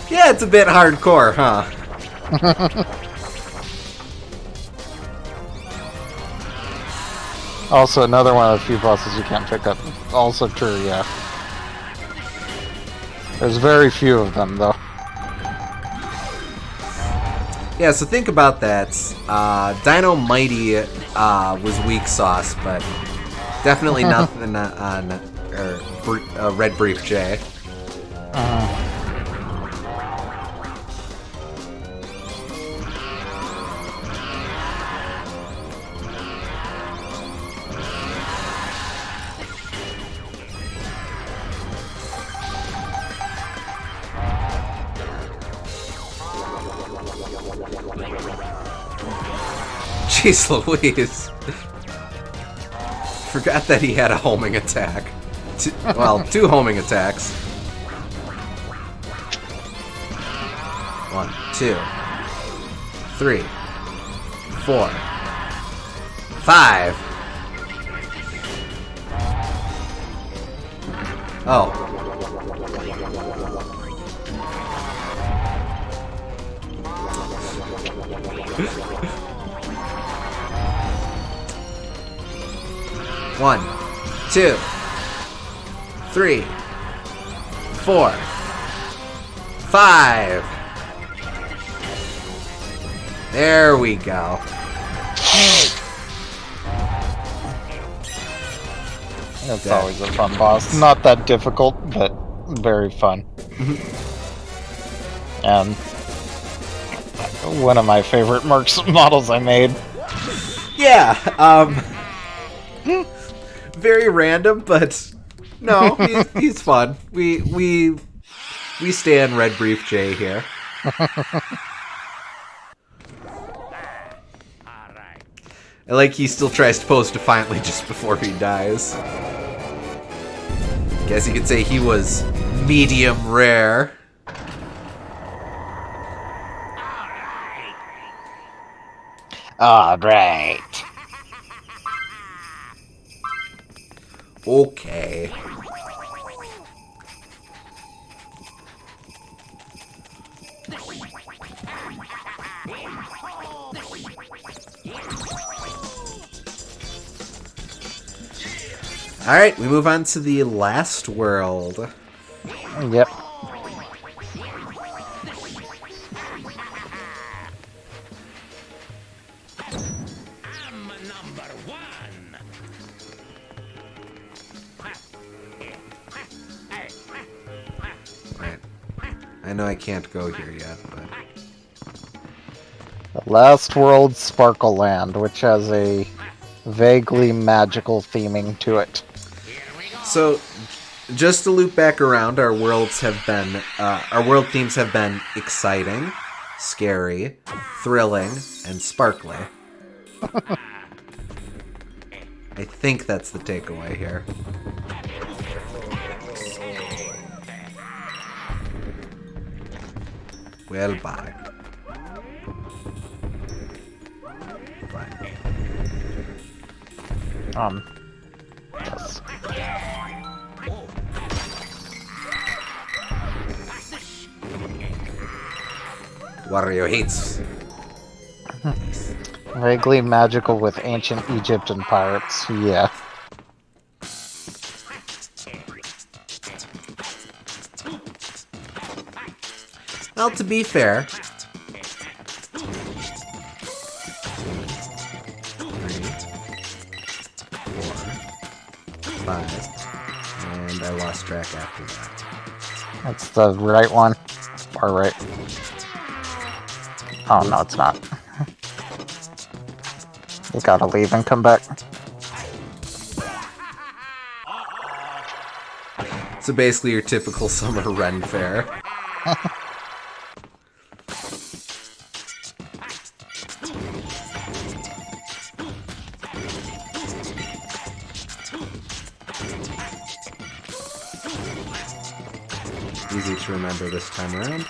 Yeah, it's a bit hardcore, huh? Also, another one of the few bosses you can't pick up. Also true, yeah. There's very few of them, though. Yeah, so think about that. Dino Mighty was weak sauce, but definitely nothing on Red Brief J. Jeez Louise. Forgot that he had a homing attack. Two homing attacks. 1, 2, 3, 4, 5. Oh. One, 2, 3, 4, 5. There we go. It's always a fun boss. Not that difficult, but very fun. And one of my favorite Mercs models I made. Yeah, very random, but no, he's fun. We stand Red Brief J here. I like he still tries to pose defiantly just before he dies. Guess you could say he was medium rare. Alright. Okay. Alright, we move on to the last world. Yep. Right. I know I can't go here yet, but... The last world, Sparkle Land, which has a vaguely magical theming to it. So, just to loop back around, our world themes have been exciting, scary, thrilling, and sparkly. I think that's the takeaway here. Well, bye. Fine. Yes. Wario hates. Vaguely magical with ancient Egyptian pirates. Yeah. Well, to be fair, 3, 4, 5, and I lost track after that. That's the right one. Far right. Oh, no, it's not. You gotta leave and come back. So basically your typical summer Ren fair. Easy to remember this time around.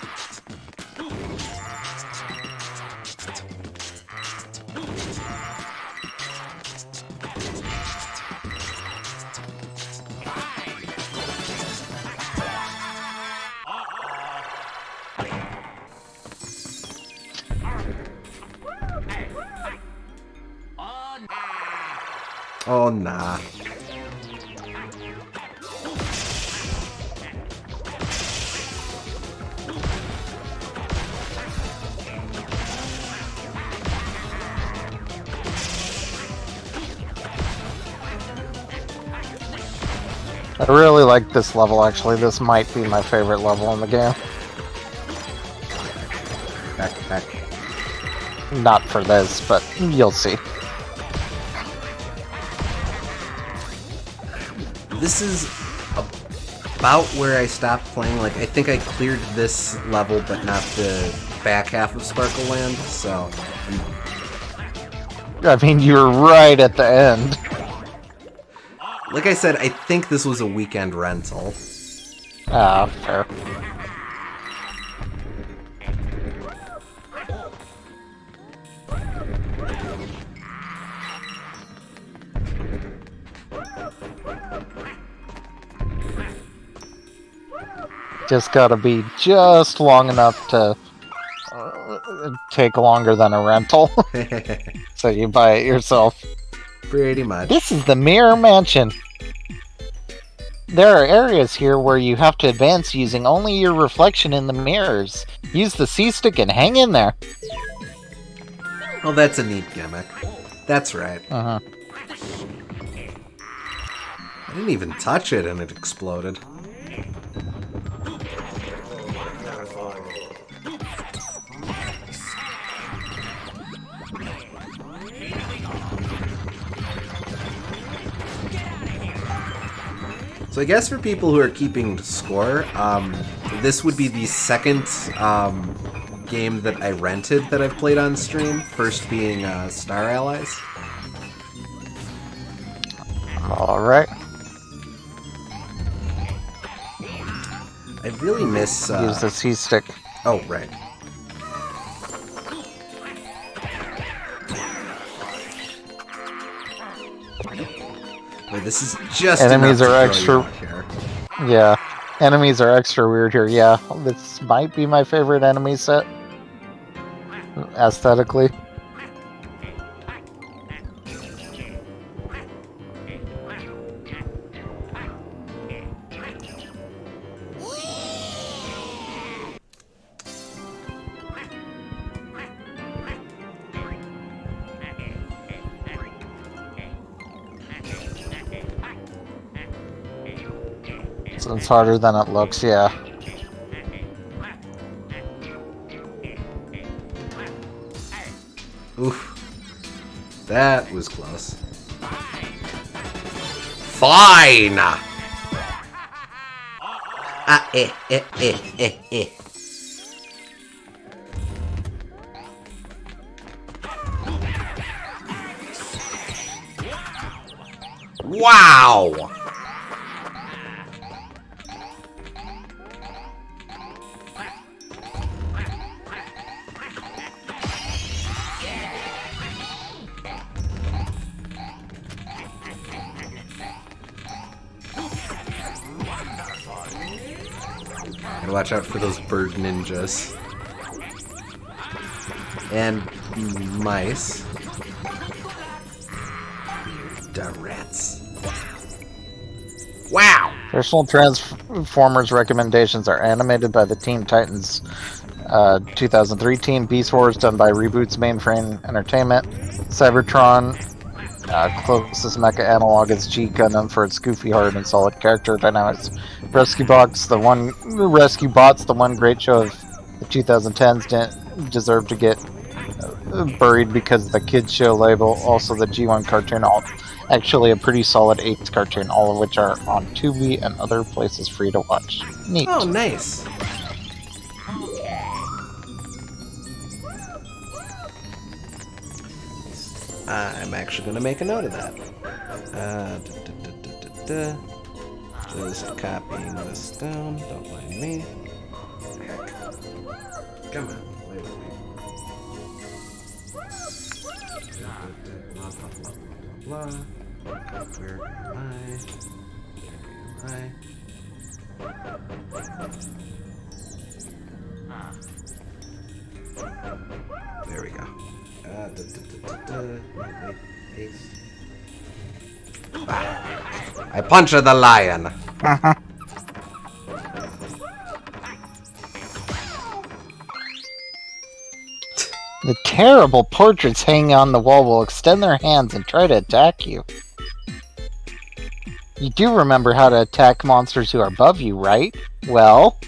Oh, nah. I really like this level, actually. This might be my favorite level in the game. Back. Not for this, but you'll see. This is about where I stopped playing. Like, I think I cleared this level, but not the back half of Sparkle Land, so... I mean, you're right at the end. Like I said, I think this was a weekend rental. Ah, fair. Just gotta be just long enough to take longer than a rental. So you buy it yourself. Pretty much. This is the Mirror Mansion. There are areas here where you have to advance using only your reflection in the mirrors. Use the C-stick and hang in there. Oh, that's a neat gimmick. That's right. Uh-huh. I didn't even touch it and it exploded. So I guess for people who are keeping score, this would be the second game that I rented that I've played on stream. First being Star Allies. Alright. I really miss... Use the C-stick. Oh, right. Wait, this is just enemies are extra. Here. Yeah, enemies are extra weird here. Yeah, this might be my favorite enemy set aesthetically. So it's harder than it looks, yeah. Oof. That was close. Fine! Wow! Watch out for those bird ninjas. And mice. The rats. Wow! Personal Transformers recommendations are animated by the Teen Titans 2003 Team Beast Wars, done by Reboot's Mainframe Entertainment. Cybertron, closest mecha analog is G Gundam for its goofy, hard, and solid character dynamics. Rescue Bots, the one great show of the 2010s, didn't deserve to get buried because of the kids show label. Also, the G1 cartoon, actually a pretty solid 8's cartoon, all of which are on Tubi and other places free to watch. Neat. Oh, nice. I'm actually going to make a note of that. Just copying this down. Don't mind me. Come on, wait with me. Blah, blah, blah, blah. Where am I? There we go. Paste. I punched the lion. The terrible portraits hanging on the wall will extend their hands and try to attack you. You do remember how to attack monsters who are above you, right? Well...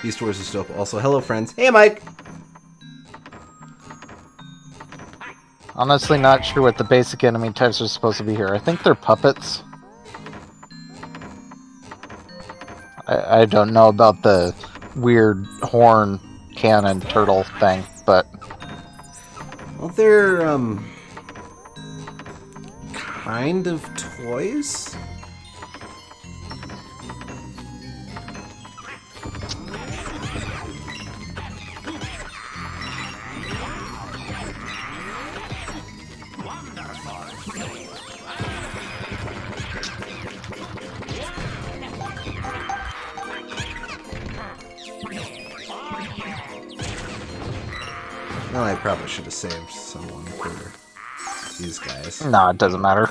Beast Wars is dope. Also, hello friends. Hey Mike! Honestly, not sure what the basic enemy types are supposed to be here. I think they're puppets. I don't know about the weird horn cannon turtle thing, but... Well, they're, kind of toys? Well, I probably should have saved someone for these guys. No, it doesn't matter.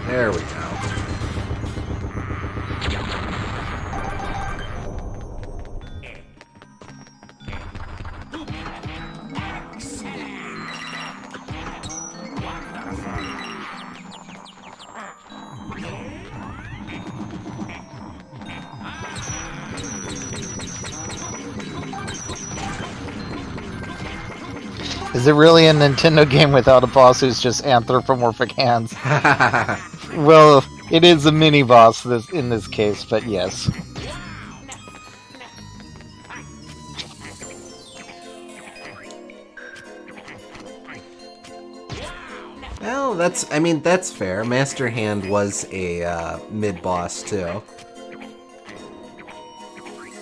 There we go. Is it really a Nintendo game without a boss who's just anthropomorphic hands? Well, it is a mini boss in this case, but yes. Well, that's fair. Master Hand was a mid-boss too.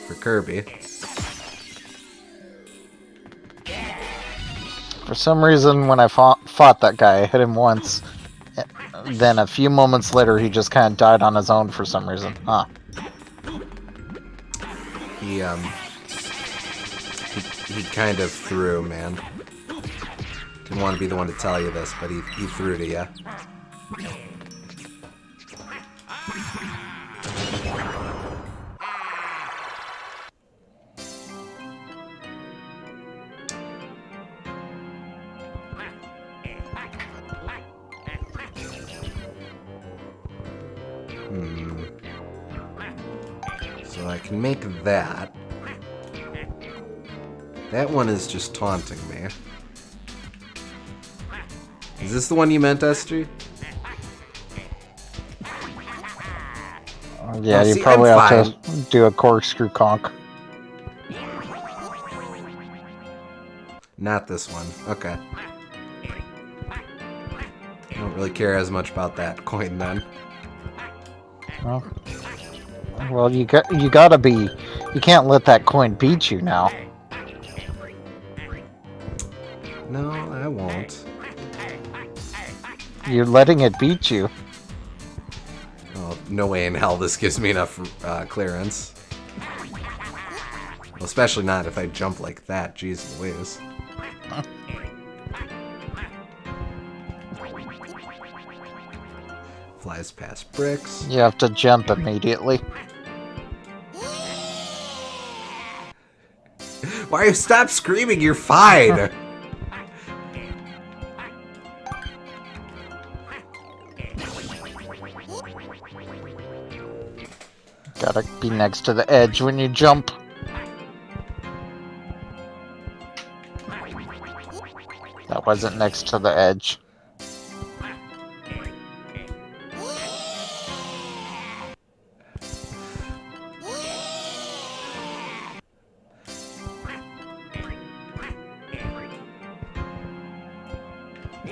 For Kirby. For some reason, when I fought that guy, I hit him once. Then a few moments later, he just kind of died on his own for some reason. Huh. He kind of threw, man. Didn't want to be the one to tell you this, but he threw to you. So I can make that. That one is just taunting me. Is this the one you meant, SG? Yeah, Oh, you see, probably I'm have to do a corkscrew conk. Not this one. Okay. I don't really care as much about that coin then. Well, you gotta be. You can't let that coin beat you now. No, I won't. You're letting it beat you. Oh, no way in hell this gives me enough clearance. Well, especially not if I jump like that. Jeez Louise. Flies past bricks. You have to jump immediately. Wario, stop screaming! You're fine! Gotta be next to the edge when you jump. That wasn't next to the edge.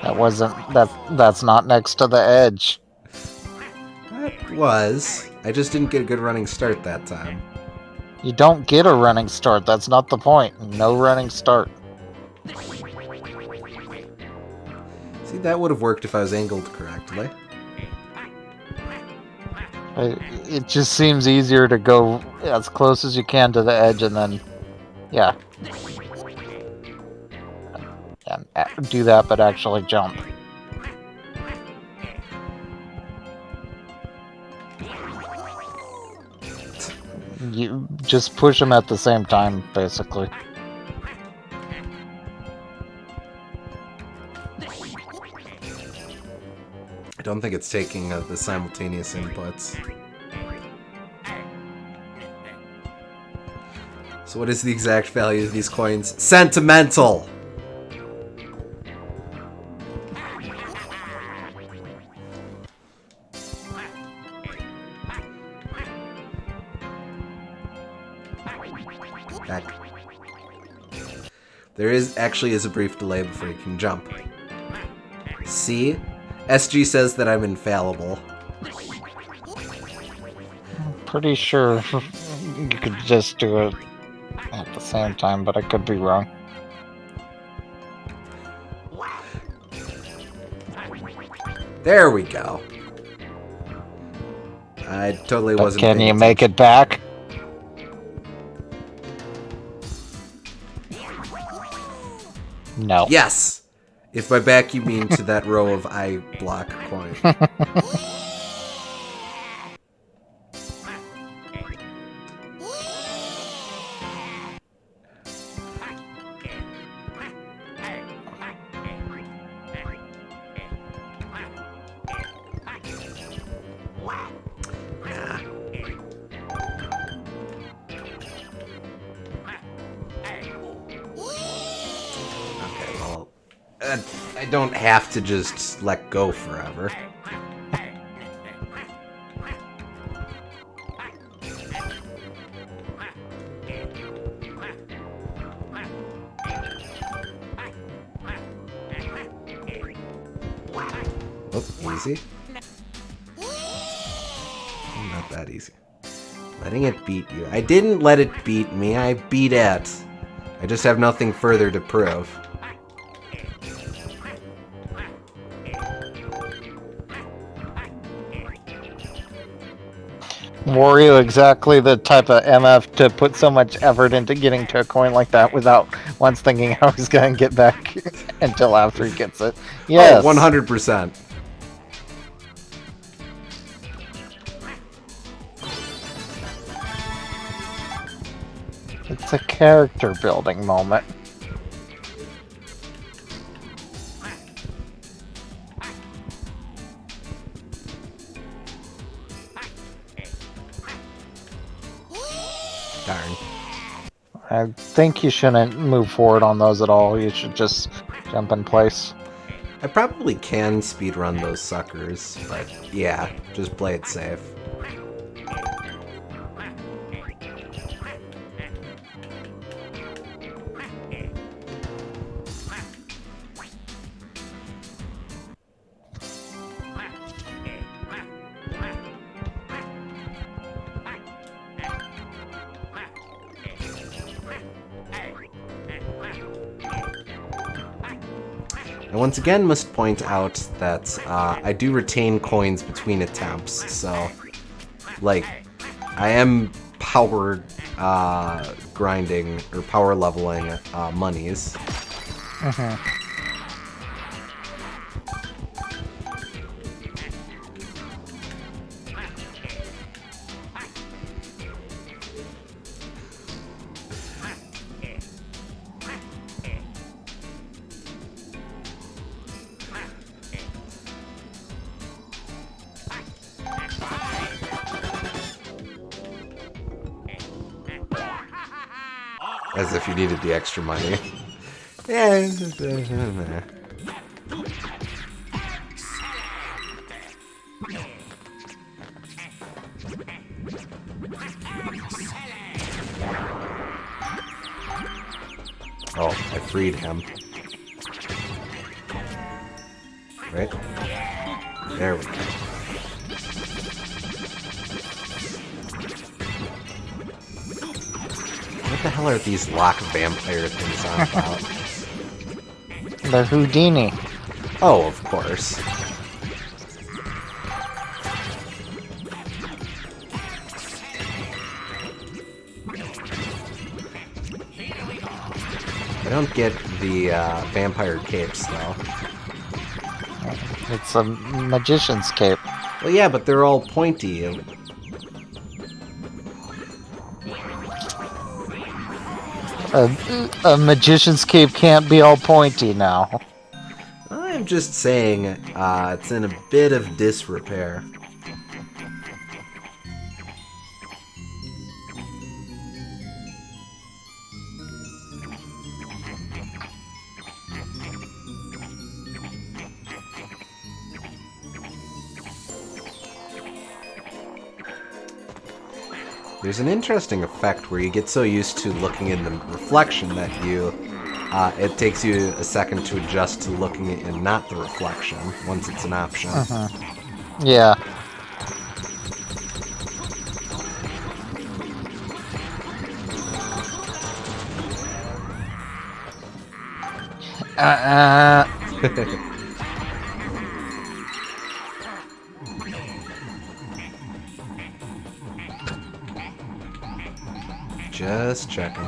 That wasn't. That's not next to the edge. That was. I just didn't get a good running start that time. You don't get a running start. That's not the point. No running start. See, that would have worked if I was angled correctly. It just seems easier to go as close as you can to the edge and then, yeah. And do that, but actually jump. You just push them at the same time, basically. I don't think it's taking the simultaneous inputs. So what is the exact value of these coins? Sentimental! Back. There actually is a brief delay before you can jump. See? SG says that I'm infallible. I'm pretty sure you could just do it at the same time, but I could be wrong. There we go. I totally wasn't. Can you make it back? No. Yes! If by back you mean to that row of I block coin. I don't have to just let go forever. Oh, easy. Not that easy. Letting it beat you. I didn't let it beat me, I beat it. I just have nothing further to prove. Wario exactly the type of MF to put so much effort into getting to a coin like that without once thinking how he's going to get back until after he gets it. Yes. Oh, 100%. It's a character building moment. Darn. I think you shouldn't move forward on those at all. You should just jump in place. I probably can speedrun those suckers, but yeah, just play it safe. I once again must point out that I do retain coins between attempts, so, like, I am power grinding, or power leveling monies. As if you needed the extra money. Yeah. Oh, I freed him. Right? There we go. What the hell are these lock vampire things on about? They're Houdini. Oh, of course. I don't get the vampire capes, though. It's a magician's cape. Well, yeah, but they're all pointy. A magician's cape can't be all pointy now. I'm just saying it's in a bit of disrepair. There's an interesting effect where you get so used to looking in the reflection that it takes you a second to adjust to looking in not the reflection once it's an option. Yeah. Just checking.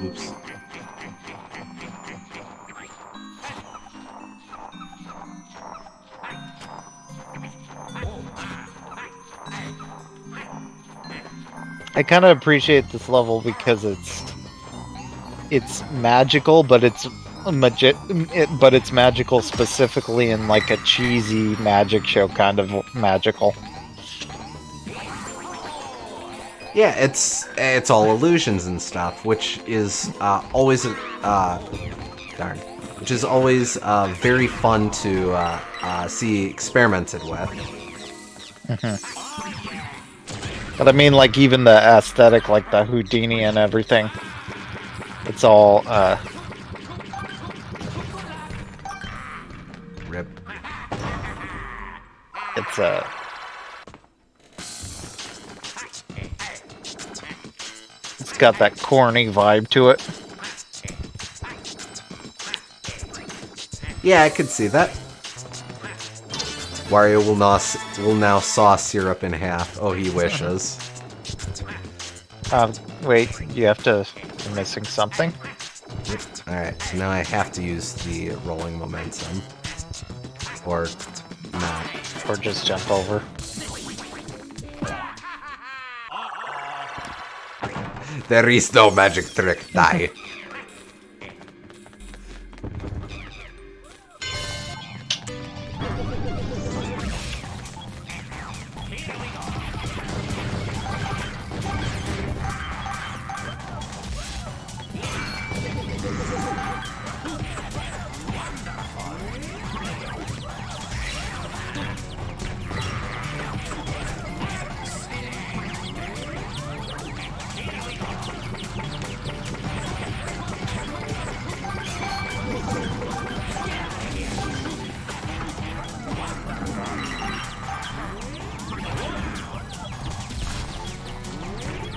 Oops. I kind of appreciate this level because it's magical, but it's it's magical specifically in like a cheesy magic show kind of magical. Yeah, it's all illusions and stuff, which is always which is always very fun to see experimented with. But I mean, like, even the aesthetic, like the Houdini and everything, it's all Rip. It's got that corny vibe to it. Yeah, I could see that. Wario will now saw syrup in half. Oh, he wishes. Wait, you have to... You're missing something? Yep. Alright, so now I have to use the rolling momentum. Or not. Or just jump over. There is no magic trick, die.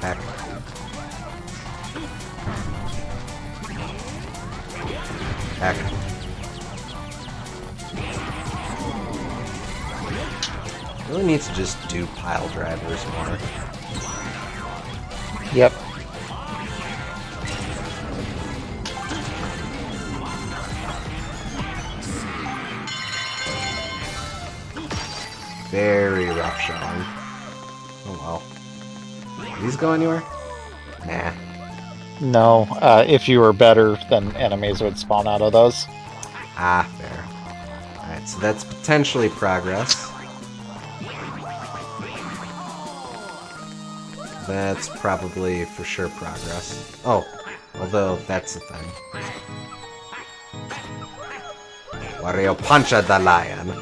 Heck. Heck. Really need to just do pile drivers more. Yep. Very rough showing. Oh well. These go anywhere? Nah. No, if you were better, then enemies would spawn out of those. Ah, fair. Alright, so that's potentially progress. That's probably for sure progress. Oh, although that's the thing. Wario Puncha the Lion.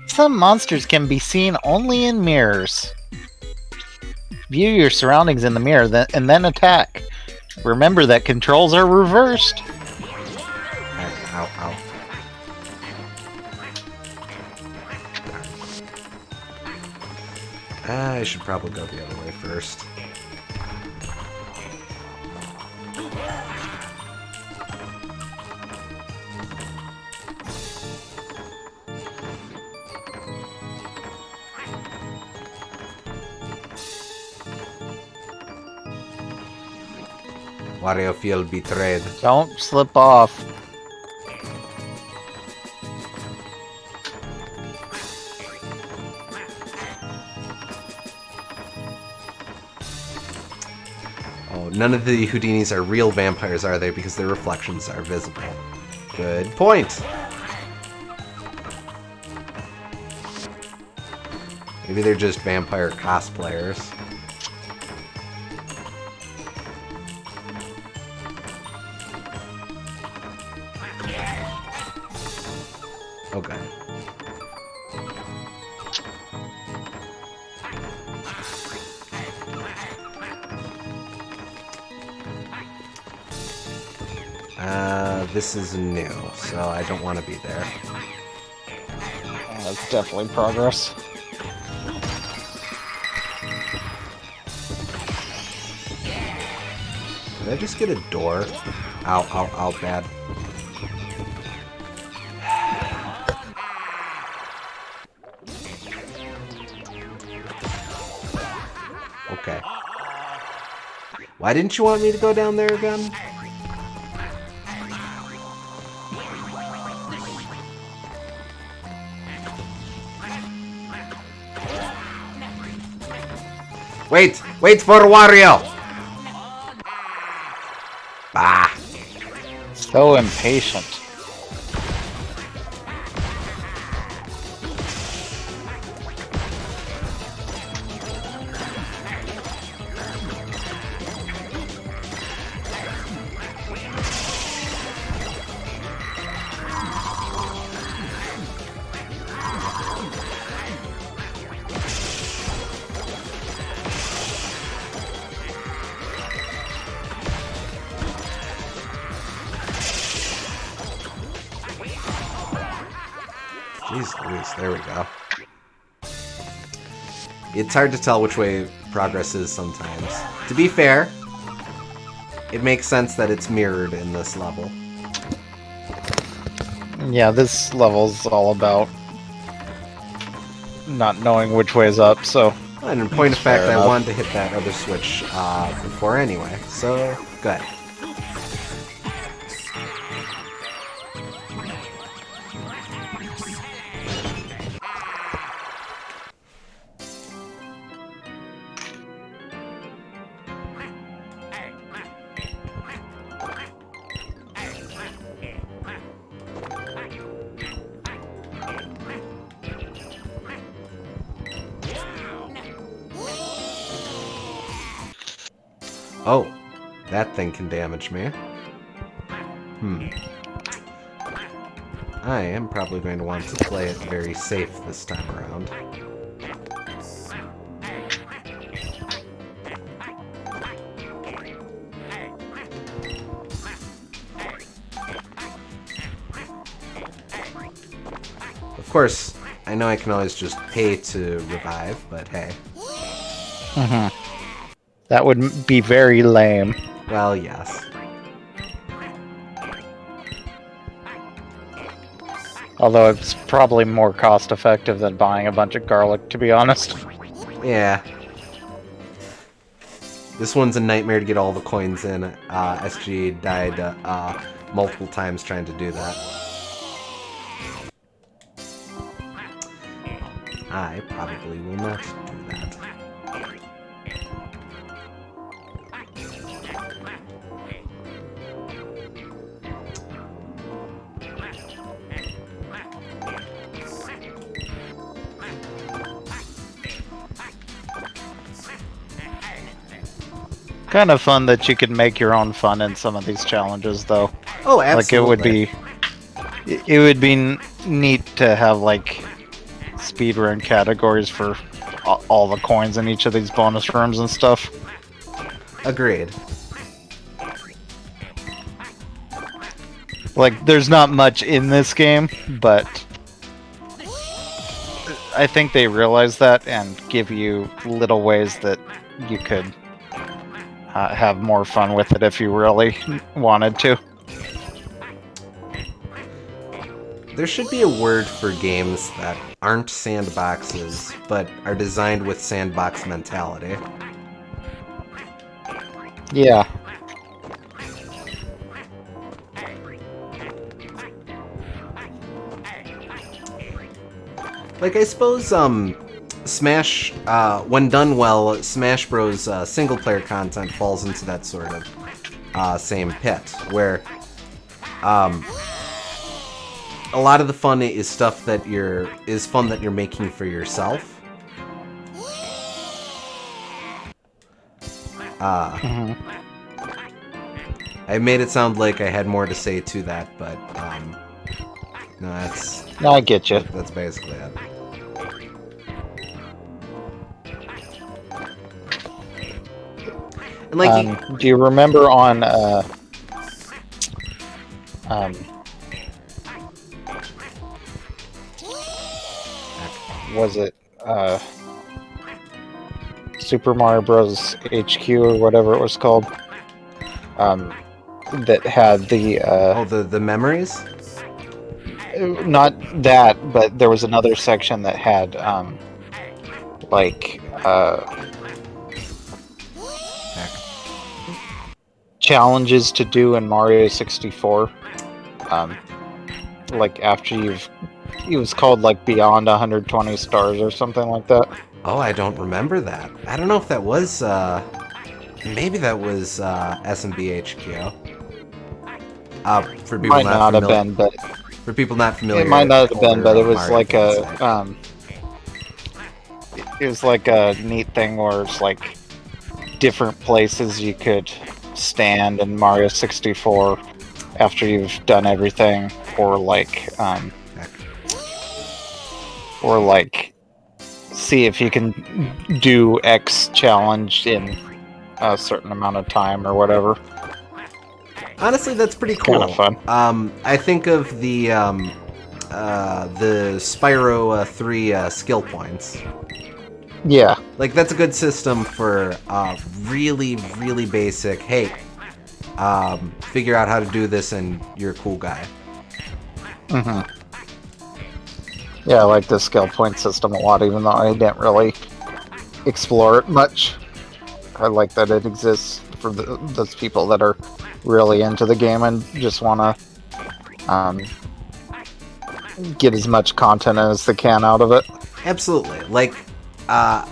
Some monsters can be seen only in mirrors. View your surroundings in the mirror and then attack. Remember that controls are reversed. Ow, ow. I should probably go the other way first. Wario feel betrayed. Don't slip off. Oh, none of the Houdinis are real vampires, are they? Because their reflections are visible. Good point. Maybe they're just vampire cosplayers. Okay. This is new, so I don't want to be there. That's definitely progress. Did I just get a door? Ow, ow, ow, bad. Okay. Why didn't you want me to go down there again? Wait! Wait for Wario! Bah! So impatient. Jeez Louise, there we go. It's hard to tell which way progress is sometimes. To be fair, it makes sense that it's mirrored in this level. Yeah, this level's all about not knowing which way's up, so... And in point of fact, fair I enough. wanted to hit that other switch before anyway, so good. Oh, that thing can damage me. I am probably going to want to play it very safe this time around. Of course, I know I can always just pay to revive, but hey. That would be very lame. Well, yes. Although it's probably more cost-effective than buying a bunch of garlic, to be honest. Yeah. This one's a nightmare to get all the coins in. SG died multiple times trying to do that. I probably will not do that. Kind of fun that you could make your own fun in some of these challenges, though. Oh, absolutely. It would be neat to have like speedrun categories for all the coins in each of these bonus rooms and stuff. Agreed. Like, there's not much in this game, but I think they realize that and give you little ways that you could have more fun with it if you really wanted to. There should be a word for games that aren't sandboxes, but are designed with sandbox mentality. Yeah. Like, I suppose, Smash, when done well, Smash Bros. Single-player content falls into that sort of same pit, where a lot of the fun is stuff that you're making for yourself. I made it sound like I had more to say to that, but no, I get you. That's basically it. And like, do you remember on was it Super Mario Bros. HQ or whatever it was called? That had the the memories? Not that, but there was another section that had challenges to do in Mario 64. Like after it was called like Beyond 120 Stars or something like that. Oh, I don't remember that. I don't know if that was maybe that was SMBHQ. For people might not have been, but for people not familiar, it might not have been, but it was Mario like it was like a neat thing where it's like different places you could stand in Mario 64 after you've done everything, or like see if you can do X challenge in a certain amount of time or whatever. Honestly, that's pretty cool. Kind of fun. I think of the Spyro 3 skill points. Yeah. Like, that's a good system for really, really basic, hey, figure out how to do this and you're a cool guy. Mm-hmm. Yeah, I like the skill point system a lot, even though I didn't really explore it much. I like that it exists for those people that are really into the game and just want to get as much content as they can out of it. Absolutely. Like, I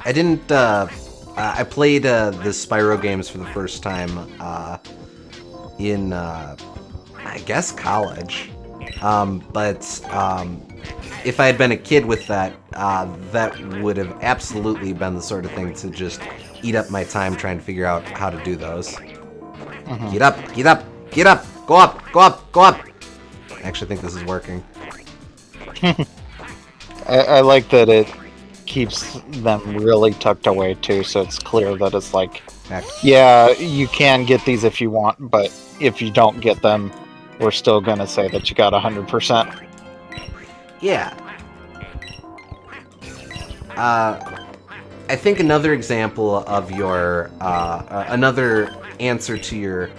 didn't. I played the Spyro games for the first time in, I guess, college. But if I had been a kid with that, that would have absolutely been the sort of thing to just eat up my time trying to figure out how to do those. Mm-hmm. Get up, get up, get up, go up, go up, go up. I actually think this is working. I like that it keeps them really tucked away too, so it's clear that it's like, Heck. yeah, you can get these if you want, but if you don't get them, we're still gonna say that you got 100%. Yeah. I think another example of your, another answer to your,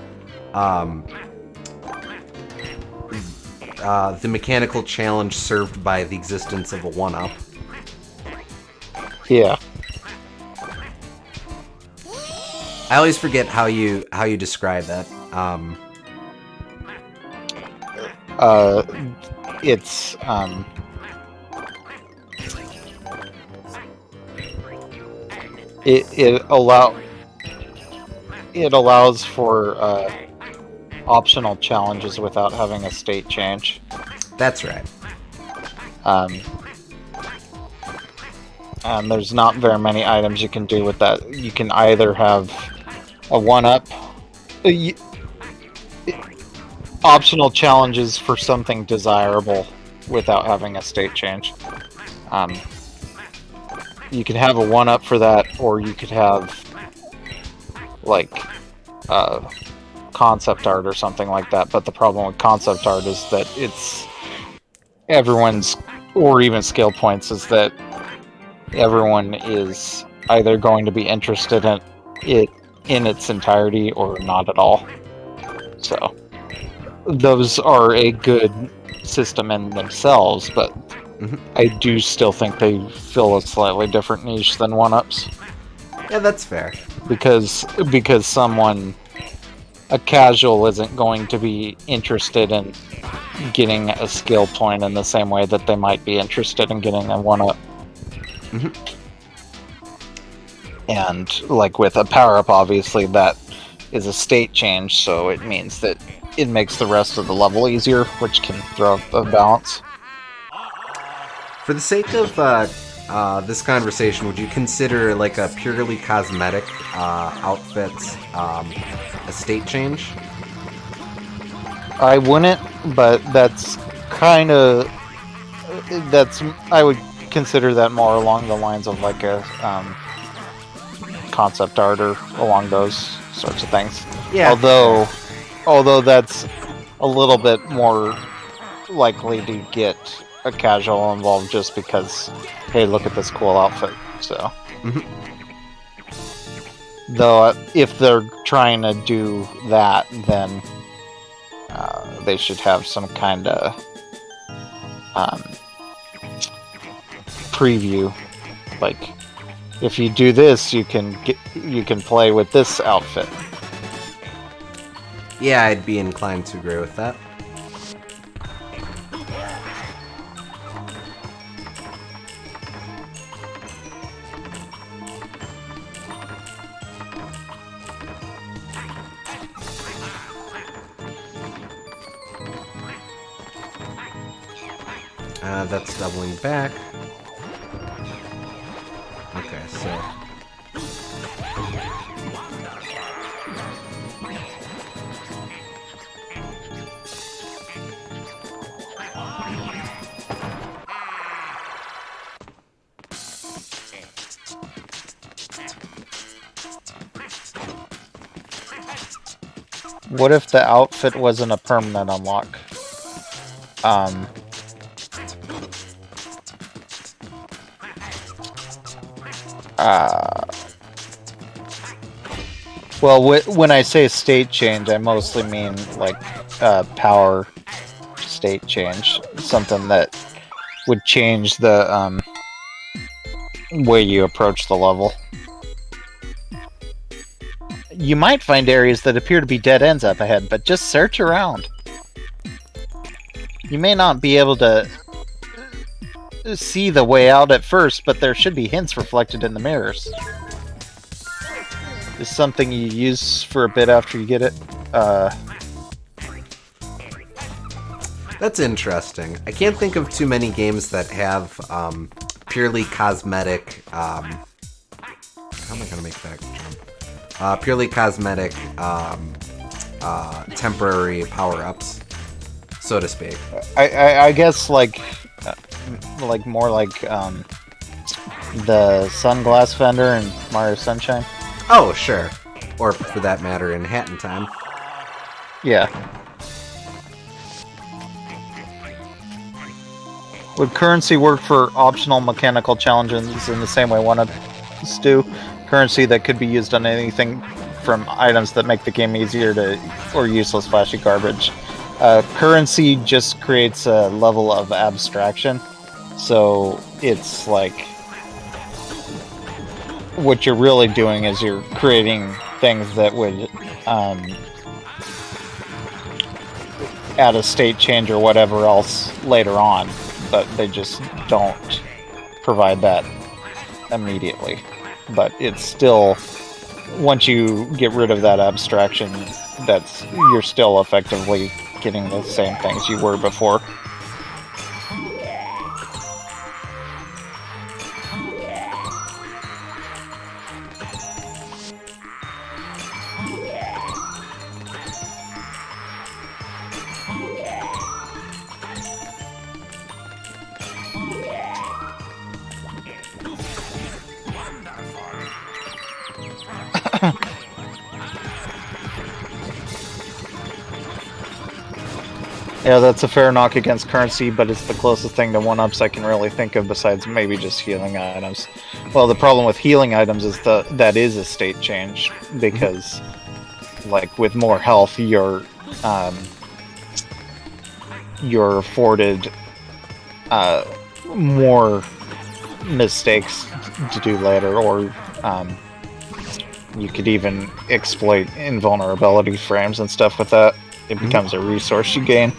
the mechanical challenge served by the existence of a 1-up. Yeah. I always forget how you describe that. It's it allows for optional challenges without having a state change. That's right. And there's not very many items you can do with that. You can either have a 1-up, optional challenges for something desirable without having a state change. You could have a 1-up for that, or you could have like concept art or something like that. But the problem with concept art is that it's everyone's, or even skill points, is that everyone is either going to be interested in it in its entirety or not at all. So those are a good system in themselves, but I do still think they fill a slightly different niche than 1-ups. Yeah, that's fair. Because someone, a casual, isn't going to be interested in getting a skill point in the same way that they might be interested in getting a 1-up. And like with a power-up, obviously that is a state change, so it means that it makes the rest of the level easier, which can throw up the balance. For the sake of this conversation, would you consider like a purely cosmetic outfit a state change? I wouldn't, but that's kind of I would consider that more along the lines of like a concept art or along those sorts of things. Yeah. Although that's a little bit more likely to get a casual involved just because, hey, look at this cool outfit. So, though, if they're trying to do that, then they should have some kind of preview. Like, if you do this, you can play with this outfit. Yeah, I'd be inclined to agree with that. That's doubling back. Okay, so... What if the outfit wasn't a permanent unlock? Well, when I say state change, I mostly mean like power state change, something that would change the way you approach the level. You might find areas that appear to be dead ends up ahead, but just search around. You may not be able to see the way out at first, but there should be hints reflected in the mirrors. Is something you use for a bit after you get it. That's interesting. I can't think of too many games that have purely cosmetic. How am I gonna make that jump? Purely cosmetic, temporary power-ups, so to speak. I guess like more like the sunglass vendor in Mario Sunshine. Oh, sure. Or for that matter, in Hat in Time. Yeah. Would currency work for optional mechanical challenges in the same way one-ups do? Currency that could be used on anything from items that make the game easier to or useless flashy garbage. Currency just creates a level of abstraction, so it's like what you're really doing is you're creating things that would add a state change or whatever else later on, but they just don't provide that immediately. But it's still, once you get rid of that abstraction, you're still effectively getting the same things you were before. Yeah, that's a fair knock against currency, but it's the closest thing to one-ups I can really think of besides maybe just healing items. Well, the problem with healing items is that is a state change, because like with more health, you're afforded more mistakes to do later, or you could even exploit invulnerability frames and stuff with that. It becomes a resource you gain.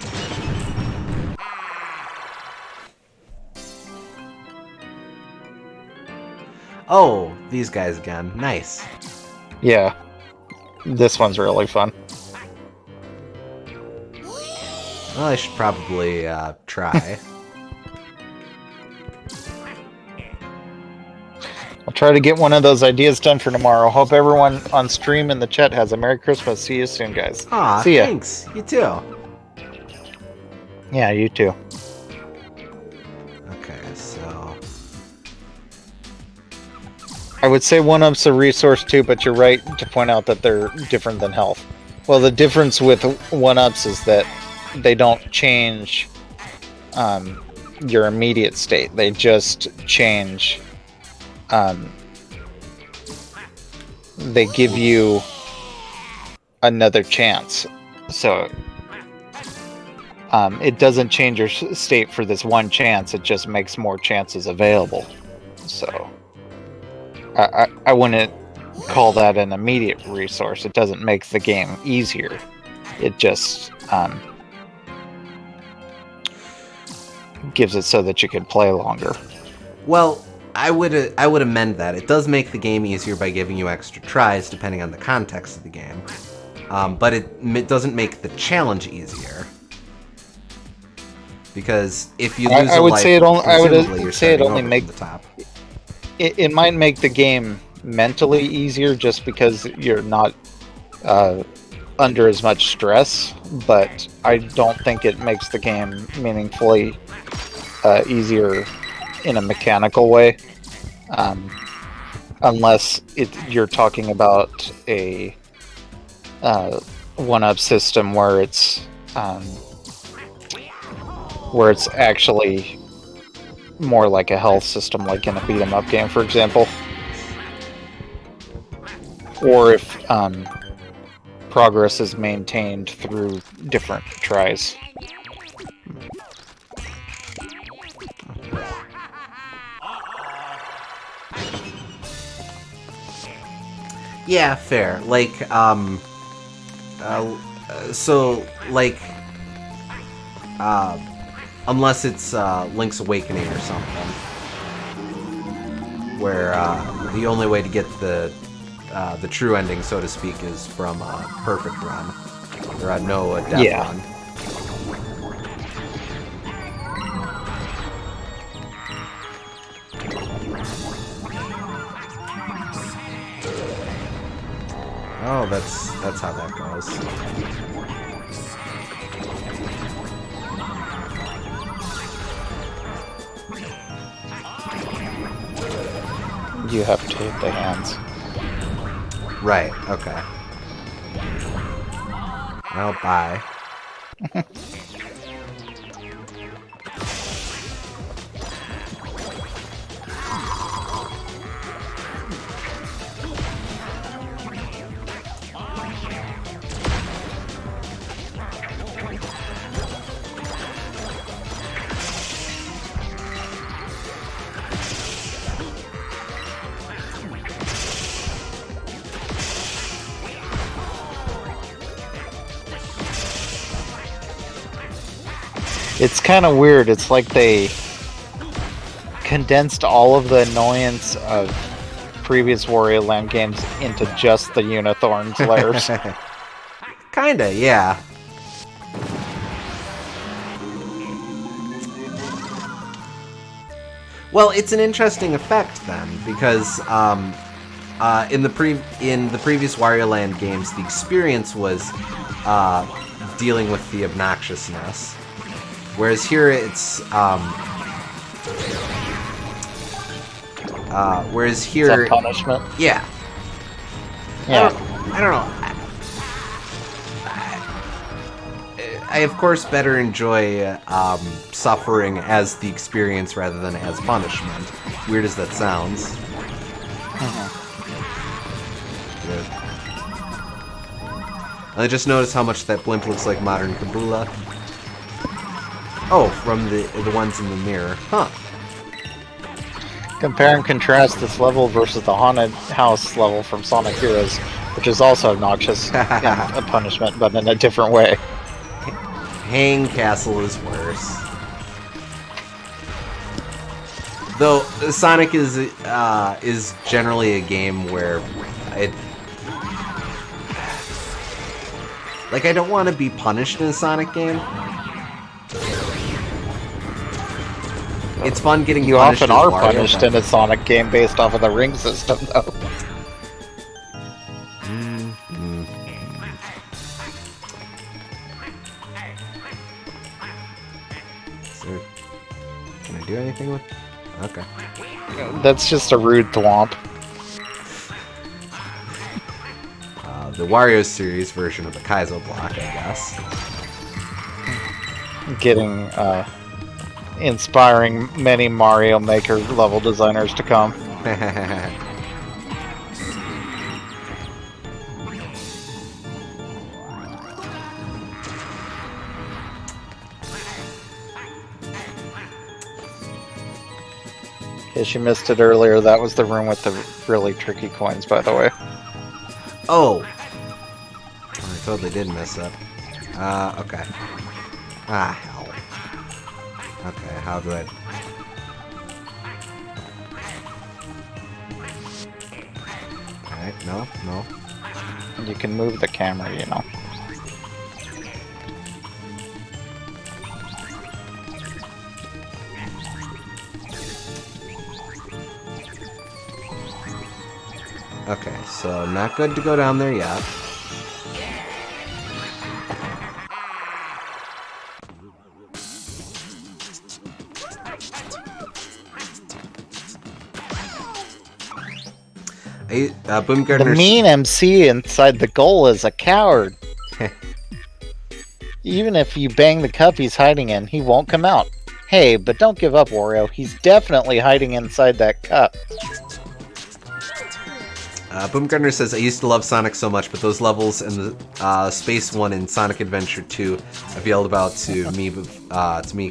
Oh, these guys again. Nice. Yeah. This one's really fun. Well, I should probably try. I'll try to get one of those ideas done for tomorrow. Hope everyone on stream in the chat has a Merry Christmas. See you soon, guys. Aw, see ya. Thanks. You too. Yeah, you too. Okay, so... I would say one-up's a resource too, but you're right to point out that they're different than health. Well, the difference with one-ups is that they don't change your immediate state. They just change... they give you another chance. So it doesn't change your state for this one chance, it just makes more chances available. So I wouldn't call that an immediate resource. It doesn't make the game easier. It just gives it so that you can play longer. Well, I would amend that. It does make the game easier by giving you extra tries, depending on the context of the game. But it doesn't make the challenge easier. Because if you lose I would a life, say it only. I presumably would you're say it starting only over make from the top. It might make the game mentally easier just because you're not under as much stress, but I don't think it makes the game meaningfully easier in a mechanical way, unless you're talking about a one-up system where it's actually more like a health system, like in a beat-em-up game, for example. Or if progress is maintained through different tries. Yeah, fair. Like, so, like, unless it's Link's Awakening or something, where the only way to get the true ending, so to speak, is from a perfect run, or a no death run. Oh, that's how that goes. You have to hit the hands. Right, okay. Well, bye. It's kind of weird. It's like they condensed all of the annoyance of previous Wario Land games into just the Unithorn's lairs. Kinda, yeah. Well, it's an interesting effect then, because in the previous Wario Land games, the experience was dealing with the obnoxiousness, whereas here it's Some punishment. Yeah. I don't know. I of course better enjoy suffering as the experience rather than as punishment. Weird as that sounds. I just noticed how much that blimp looks like modern Kabula. Oh, from the ones in the mirror. Huh. Compare and contrast this level versus the haunted house level from Sonic Heroes, which is also obnoxious and a punishment, but in a different way. Hang Castle is worse. Though Sonic is generally a game where I don't want to be punished in a Sonic game. It's fun getting You punished often as are Wario, punished in a Sonic game based off of the ring system, though. Can I do anything with? Okay. That's just a rude thwomp. The Wario series version of the Kaizo block, I guess. Getting inspiring many Mario Maker level designers to come. In case you missed it earlier, that was the room with the really tricky coins, by the way. Oh! I totally did mess up. Okay. Ah, hell. Okay, how do I... Alright, no. And you can move the camera, you know. Okay, so not good to go down there yet. The mean MC inside the goal is a coward. Even if you bang the cup he's hiding in, he won't come out. Hey, but don't give up, Wario. He's definitely hiding inside that cup. Boomgardner says, I used to love Sonic so much, but those levels in the Space one in Sonic Adventure 2 I've yelled about to me,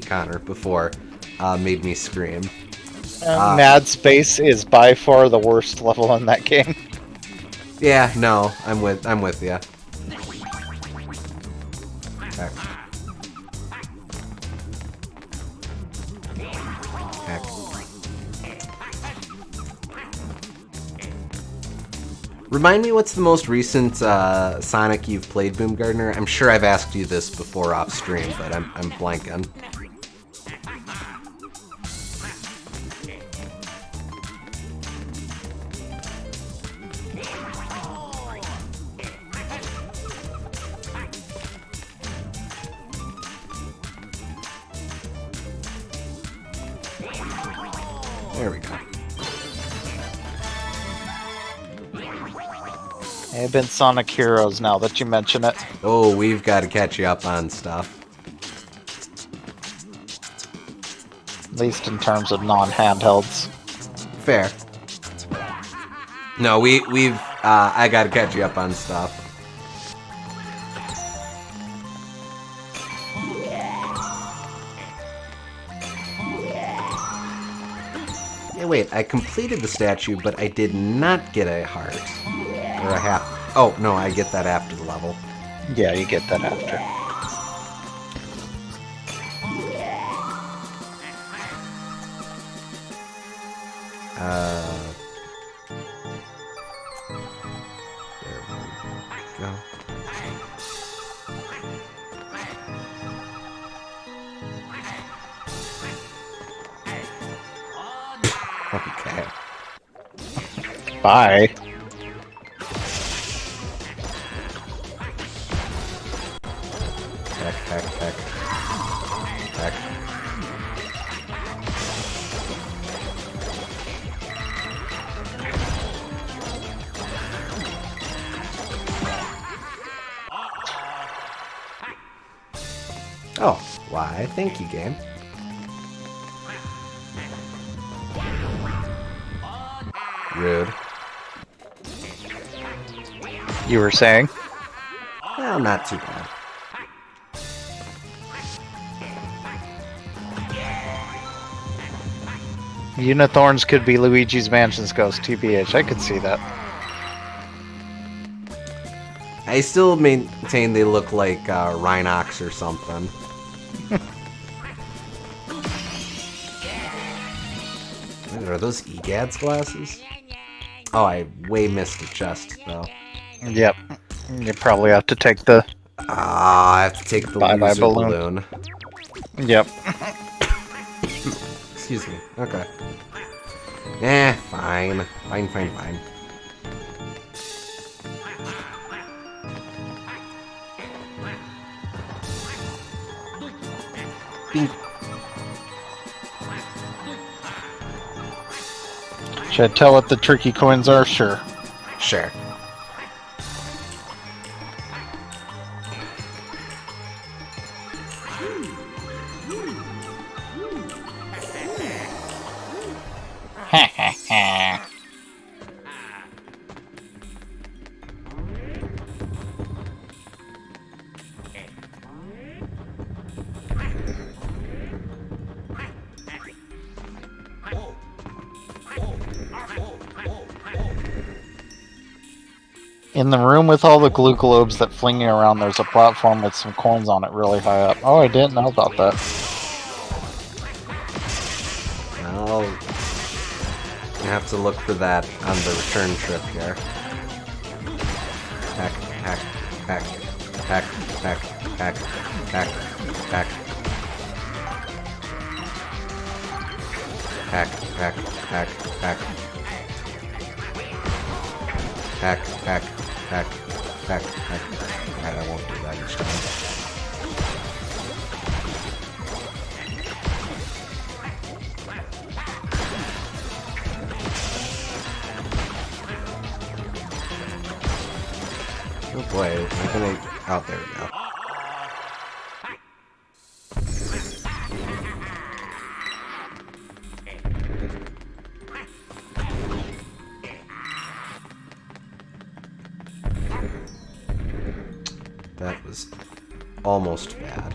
Connor, before, made me scream. Mad Space is by far the worst level in that game. Yeah, no, I'm with you. Heck. Heck. Remind me, what's the most recent Sonic you've played, Boom Gardener? I'm sure I've asked you this before off stream, but I'm blanking. There we go. I've been Sonic Heroes now that you mention it. Oh, we've got to catch you up on stuff. At least in terms of non-handhelds. Fair. No, we've I got to catch you up on stuff. Yeah, wait, I completed the statue, but I did not get a heart. Or a half. Oh, no, I get that after the level. Yeah, you get that after. There we go. Okay. Bye. Heck, heck, heck. Heck. Oh, why, thank you, game. Rude. You were saying? Well, not too bad. Unithorns could be Luigi's Mansion's ghost, TBH. I could see that. I still maintain they look like Rhinox or something. Are those EGAD's glasses? Oh, I way missed the chest, though. Yep. You probably have to take the... Ah, I have to take the Bye-bye loser balloon. Yep. Excuse me. Okay. Eh, fine. Fine, fine, fine. Bing. Should I tell what the tricky coins are? Sure. Sure. In the room with all the glue globes that fling you around, there's a platform with some coins on it really high up. Oh, I didn't know about that. Well, I have to look for that on the return trip here. Heck, heck, heck, heck, heck, heck, heck, heck. Heck, heck, heck, heck. Heck, heck, heck, heck, heck. Alright, I won't do that each time. Oh boy, I'm gonna... Oh, there we go. That was almost bad.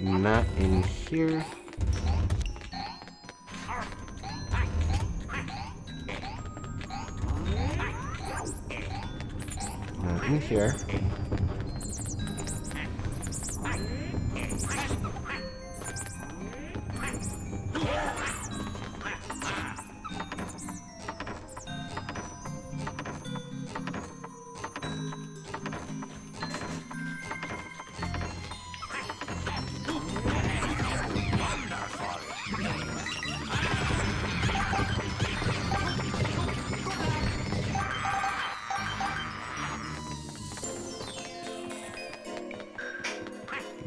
Not in here. Not in here.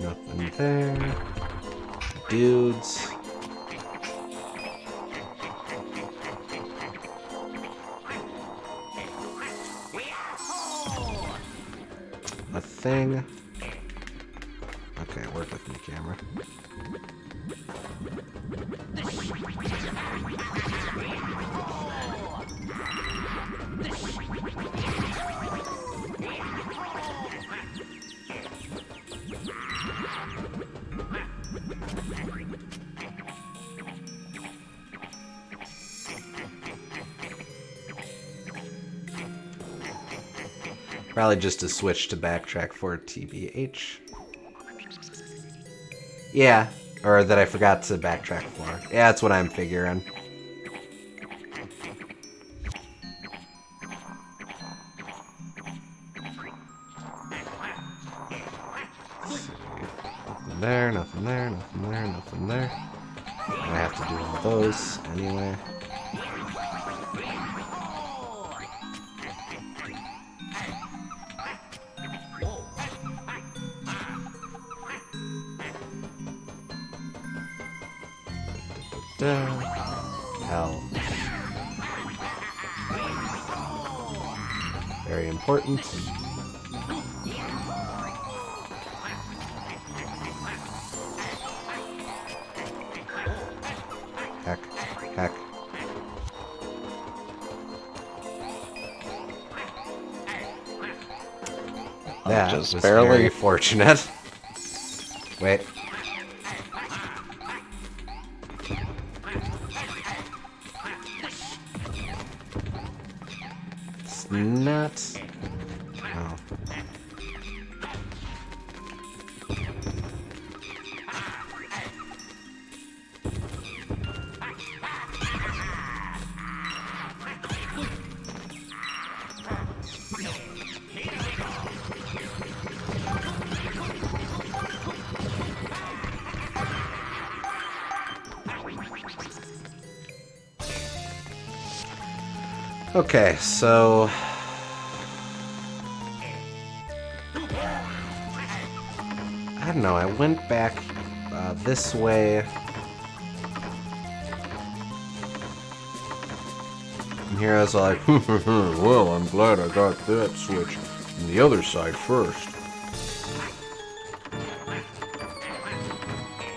Nothing there. Dudes. A thing. Okay, work with me, camera. Probably just a switch to backtrack for TBH. Yeah, or that I forgot to backtrack for. Yeah, that's what I'm figuring. Nothing there, nothing there, nothing there, nothing there. I have to do all those anyway. Hell. Very important. Heck. Heck. That Just was barely. very fortunate. Wait. It's not. Oh. Okay, so I don't know, I went back this way. And here I was like, well, I'm glad I got that switch from the other side first.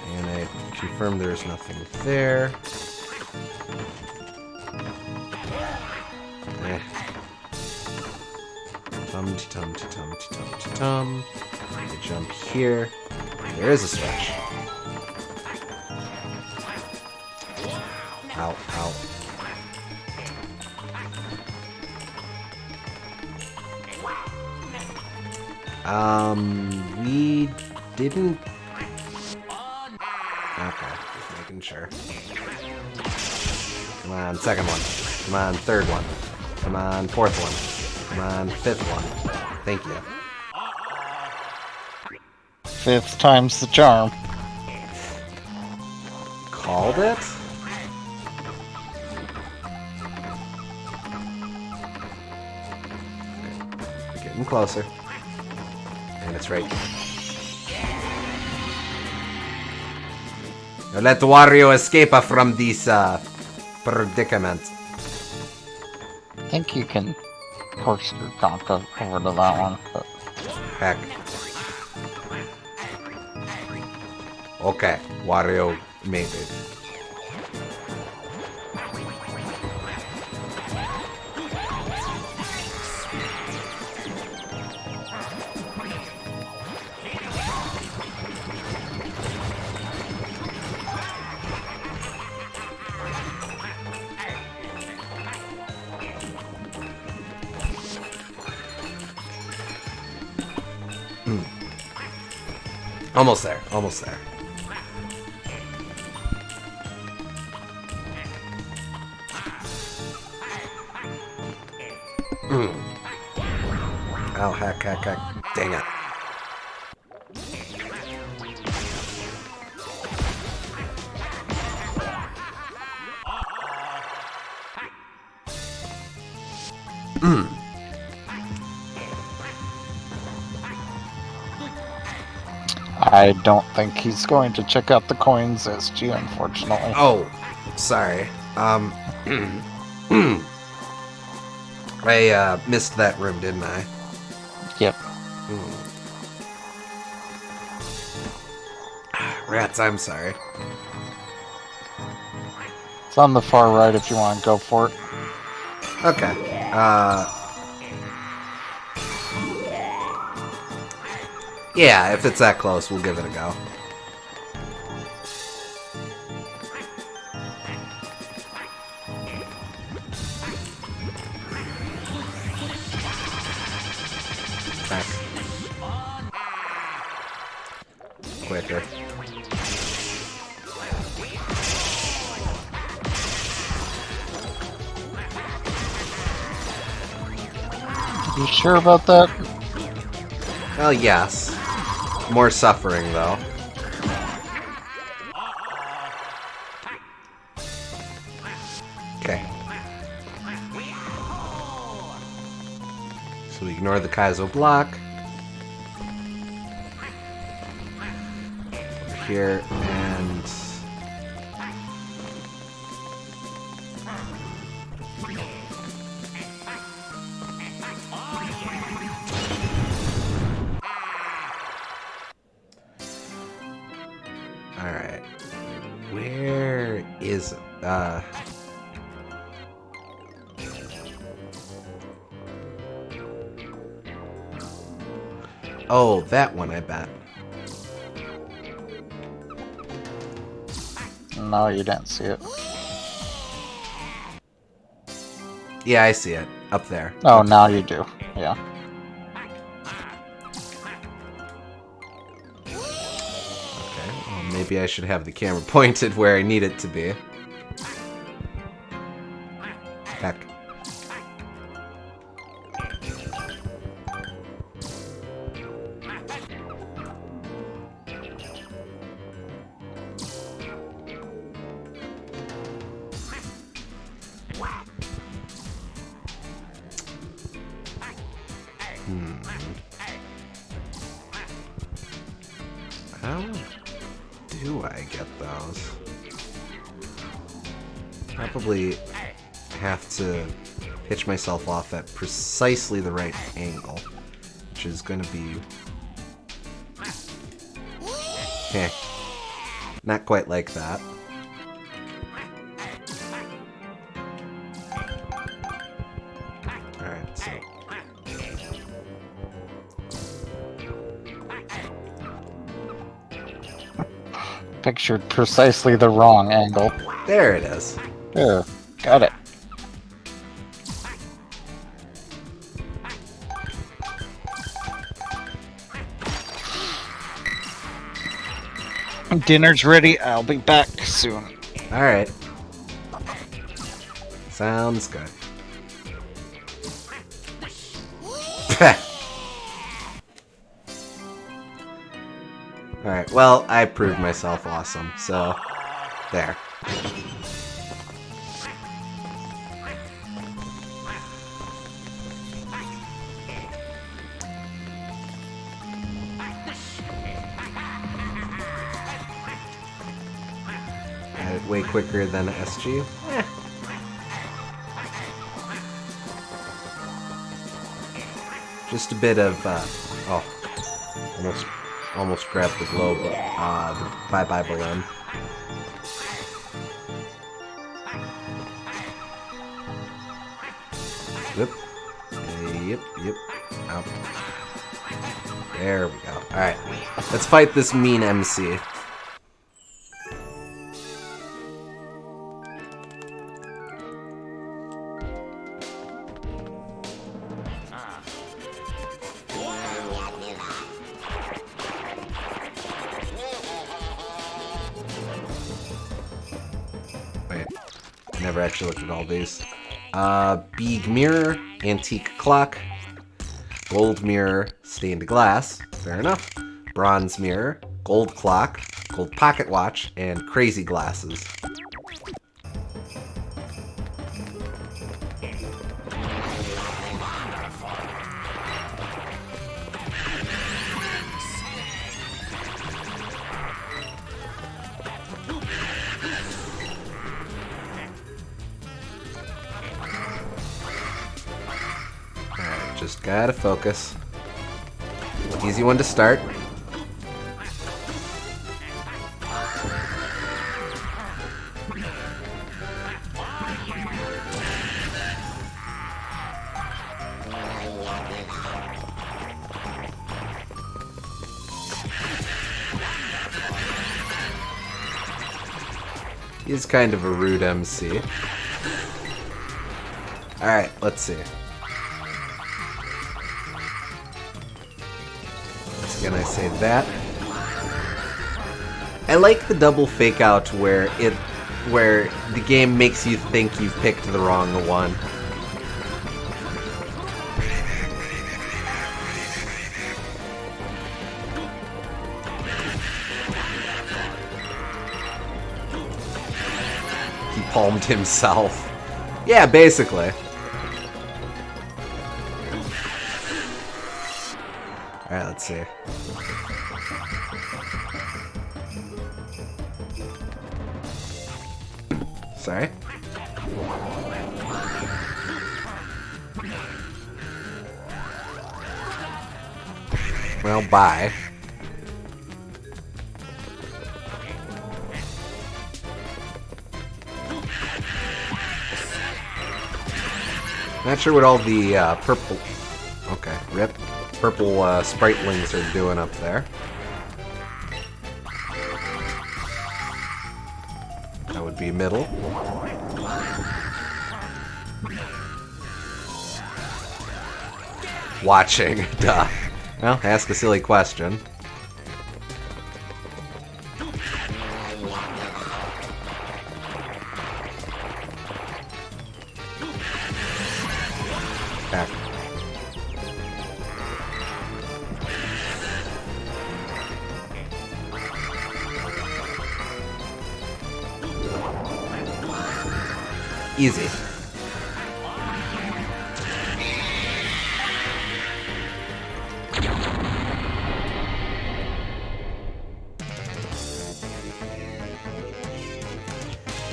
And I confirmed there's nothing there. Tum. I jump here. There is a switch. Ow, ow. We didn't. Okay, just making sure. Come on, second one. Come on, third one. Come on, fourth one. Come on, fifth one. Thank you. Fifth time's the charm. Called it? We're getting closer. And it's right here. Now let Wario escape from this predicament. I think you can horse your Gonka over to that one, but Heck. Okay, Wario made it. Almost there. Almost there. Oh, heck. Dang it. I don't think he's going to check out the coins, SG, unfortunately. Oh, sorry. I missed that room, didn't I? Yep. Rats, I'm sorry. It's on the far right if you want to go for it. Okay. Yeah, if it's that close, we'll give it a go. Back. Quicker. You sure about that? Well, yes. More suffering, though. Okay. So we ignore the Kaizo block. Over here, and... Alright. Where is it? Oh, that one, I bet. No, you didn't see it. Yeah, I see it. Up there. Oh, now you do. Yeah. Okay, well, maybe I should have the camera pointed where I need it to be. Heck. How do I get those? Probably have to pitch myself off at precisely the right angle, which is going to be... not quite like that. Alright, so... Pictured precisely the wrong angle. There it is. There. Got it. Dinner's ready. I'll be back soon. Alright. Sounds good. Alright, well, I proved myself awesome, so... there. Got it way quicker than SG. Just a bit of, oh, almost grabbed the globe, the bye-bye balloon. Yep. Out. There we go. Alright, let's fight this mean MC. Never actually looked at all these. Beeg mirror, antique clock, gold mirror, stained glass. Fair enough. Bronze mirror, gold clock, gold pocket watch, and crazy glasses. Alright, just gotta focus. Easy one to start. He's kind of a rude MC. Alright, let's see. Once again, I say that. I like the double fake out where the game makes you think you've picked the wrong one. He palmed himself. Yeah, basically. Alright, let's see. Sorry. Well, bye. Not sure what all the purple... Okay, rip. Purple spritelings are doing up there. That would be middle. Watching. Duh. Well, ask a silly question. Back. Easy.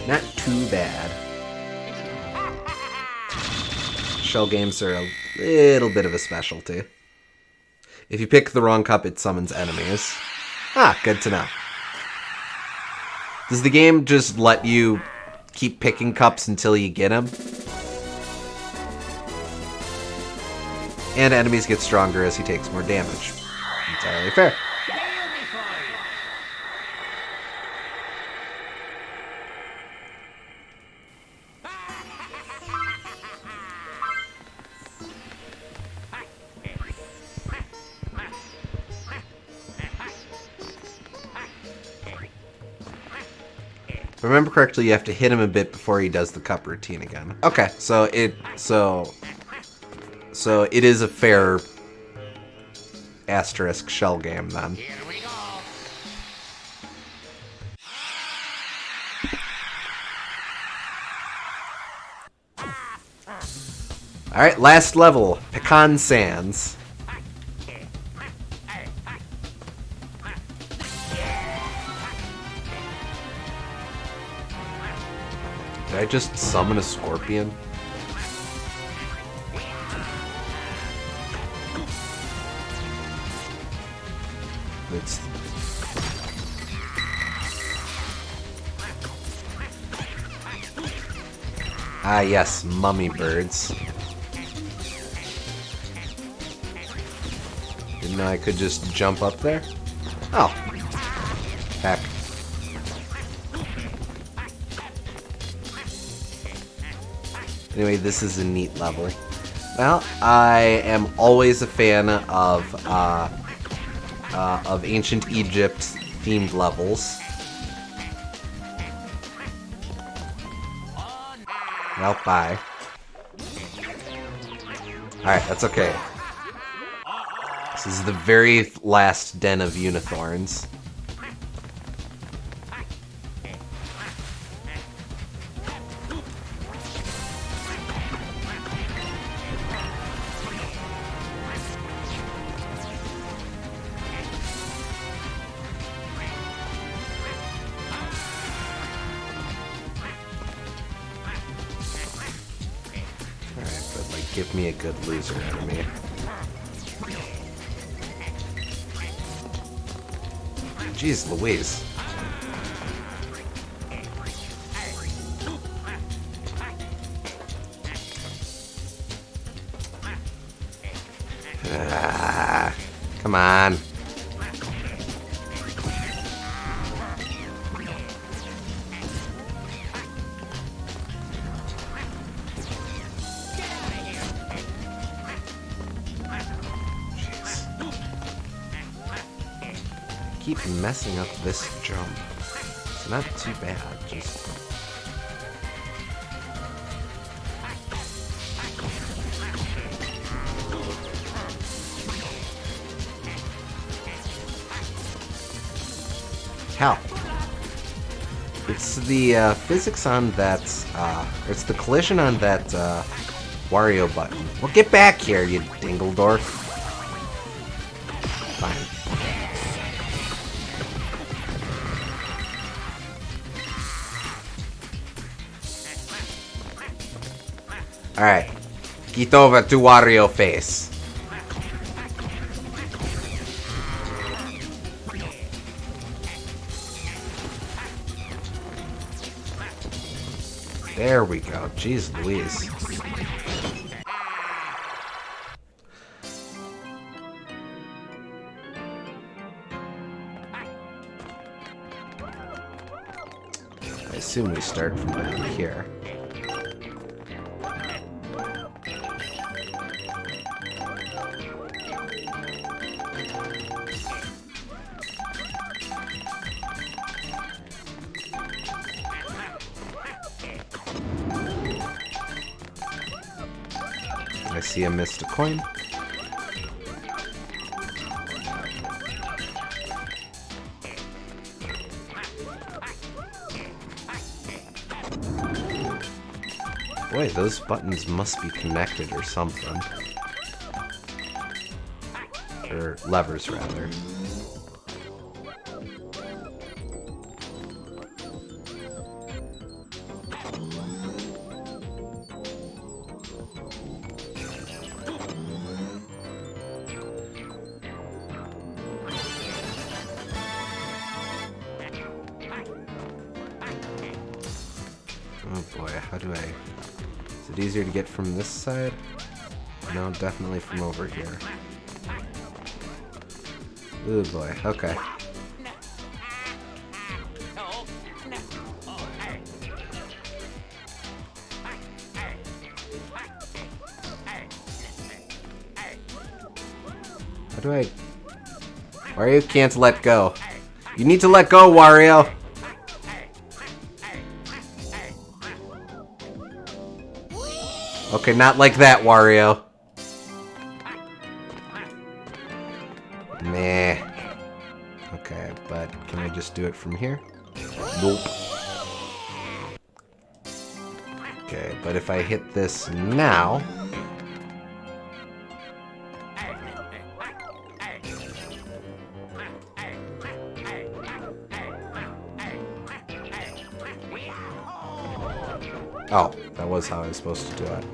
Not too bad. Shell games are a little bit of a specialty. If you pick the wrong cup, it summons enemies. Ah, good to know. Does the game just let you keep picking cups until you get them? And enemies get stronger as he takes more damage. Entirely fair. If I remember correctly, you have to hit him a bit before he does the cup routine again. Okay, so it is a fair asterisk shell game then. Here we go. Alright, last level. Pecan Sands. Did I just summon a scorpion? It's... Ah yes, mummy birds. Didn't know I could just jump up there? Oh. Heck. Anyway, this is a neat level. Well, I am always a fan of ancient Egypt themed levels. Well, bye. Alright, that's okay. This is the very last den of Unithorns. Alright, but like, give me a good loser enemy. Jeez Louise. Ah, come on. Keep messing up this jump. It's not too bad, just... How? It's the physics on that, it's the collision on that Wario button. Well, get back here, you dingledorf. Fine. Alright. Get over to Wario face. There we go. Jeez Louise. I assume we start from around here. I see I missed a coin. Boy, those buttons must be connected or something. Or levers, rather. Oh boy, how do I... Is it easier to get from this side? No, definitely from over here. Oh boy, okay. How do I... Wario can't let go. You need to let go, Wario! Okay, not like that, Wario. Meh. Okay, but can I just do it from here? Nope. Okay, but if I hit this now... Oh, that was how I was supposed to do it.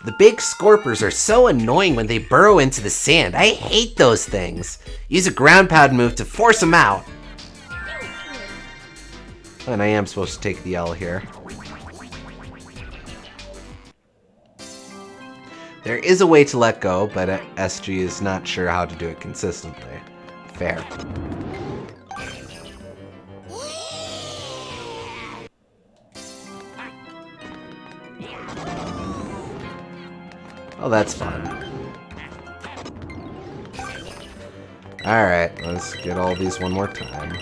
The big scorpers are so annoying when they burrow into the sand. I hate those things. Use a ground pound move to force them out. And I am supposed to take the L here. There is a way to let go, but SG is not sure how to do it consistently. Fair. Oh, that's fun. Alright, let's get all these one more time.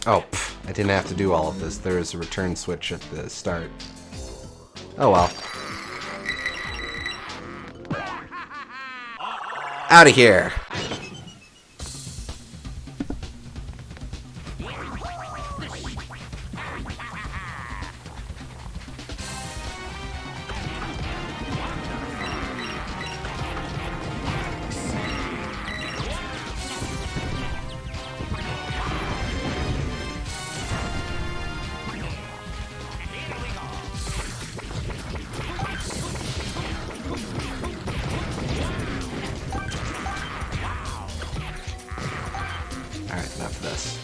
Oh, I didn't have to do all of this. There is a return switch at the start. Oh well. Out of here! Alright, enough of this.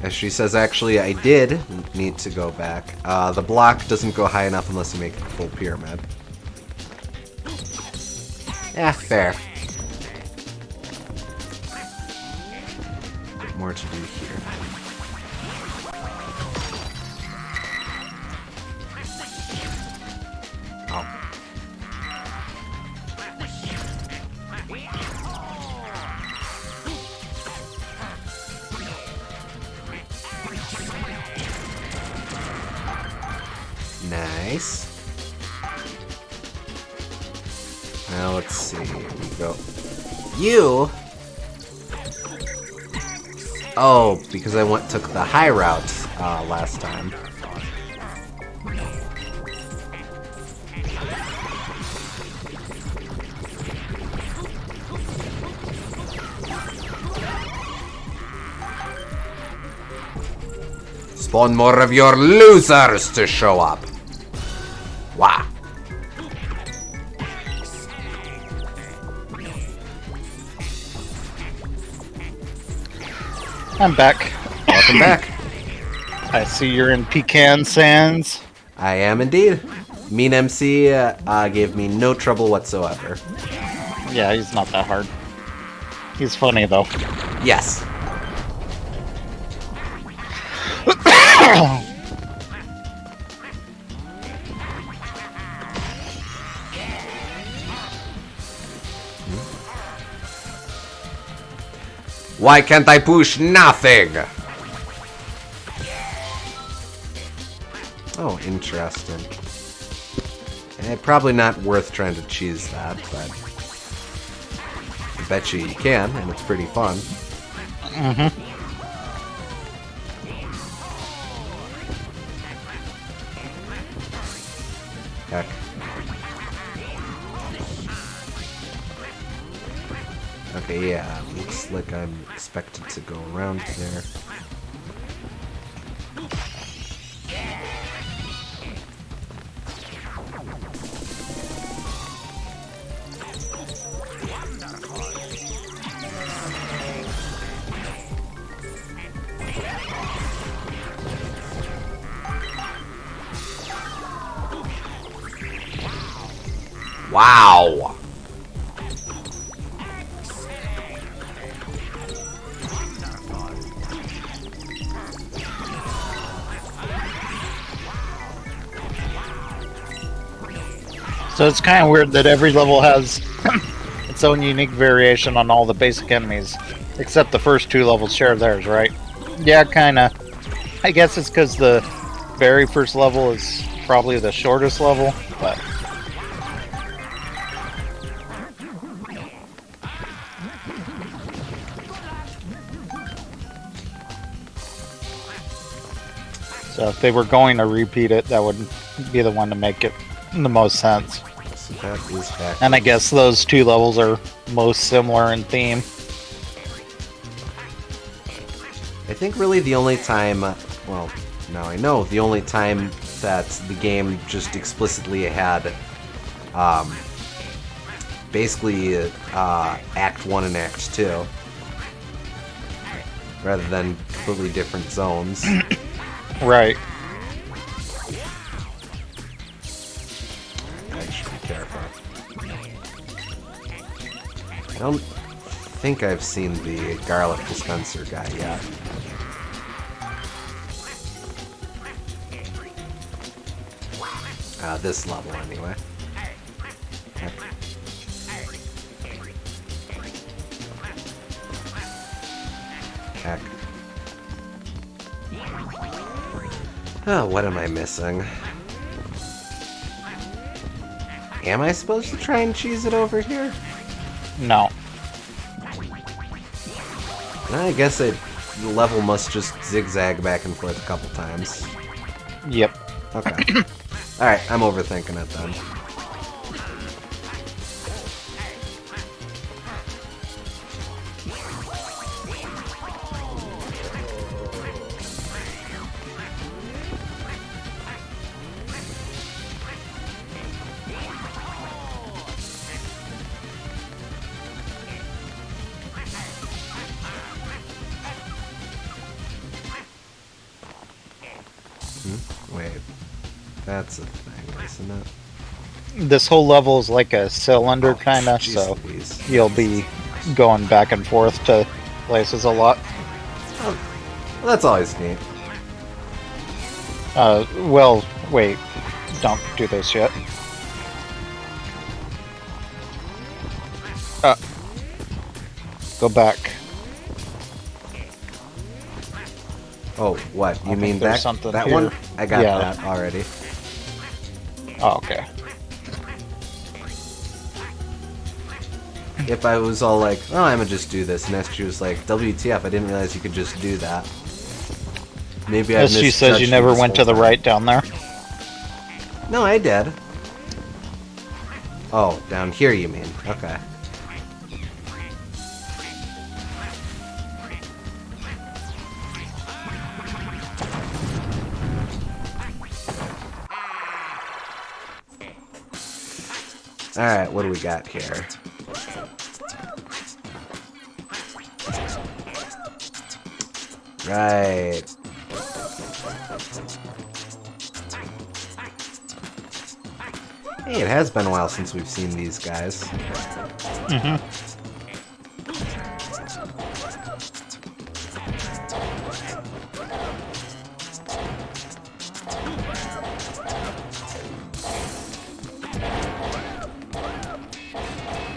As she says, actually, I did need to go back. The block doesn't go high enough unless you make it a full pyramid. Yeah, fair. Bit more to do here. Oh. Nice. Now let's see. Here we go. You. Oh, because I took the high route last time. Spawn more of your losers to show up. Wow. I'm back. Welcome back. I see you're in Pecan Sands. I am indeed. Mean MC gave me no trouble whatsoever. Yeah, he's not that hard. He's funny, though. Yes. Why can't I push nothing? Oh, interesting. Probably not worth trying to cheese that, but I bet you can, and it's pretty fun. Mm-hmm. Heck. Okay, yeah, looks like I'm expected to go around there. Wow! So it's kind of weird that every level has its own unique variation on all the basic enemies, except the first two levels share theirs, right? Yeah, kind of. I guess it's because the very first level is probably the shortest level, but... So if they were going to repeat it, that would be the one to make it the most sense. So that is back. And I guess those two levels are most similar in theme. I think really the only time, well, now I know, the only time that the game just explicitly had basically Act 1 and Act 2 rather than completely different zones. Right. I should be careful. I don't think I've seen the garlic dispenser guy yet. This level, anyway. Heck. Heck. Oh, what am I missing? Am I supposed to try and cheese it over here? No. I guess the level must just zigzag back and forth a couple times. Yep. Okay. Alright, I'm overthinking it then. Wait. That's a thing, isn't it? This whole level is like a cylinder, kinda, Jeez so Louise. you'll be going back and forth to places a lot. Oh, well, that's always neat. Well, wait. Don't do this yet. Go back. Oh, what? You think mean there's that, something that here. one? I got Yeah. that already. Oh, okay. If I was all like, oh, I'm gonna just do this, and SG was like, WTF, I didn't realize you could just do that. Maybe I SG says you never went to the right down there. No, I did. Oh, down here you mean. Okay. Alright, what do we got here? Right. Hey, it has been a while since we've seen these guys. Mm-hmm.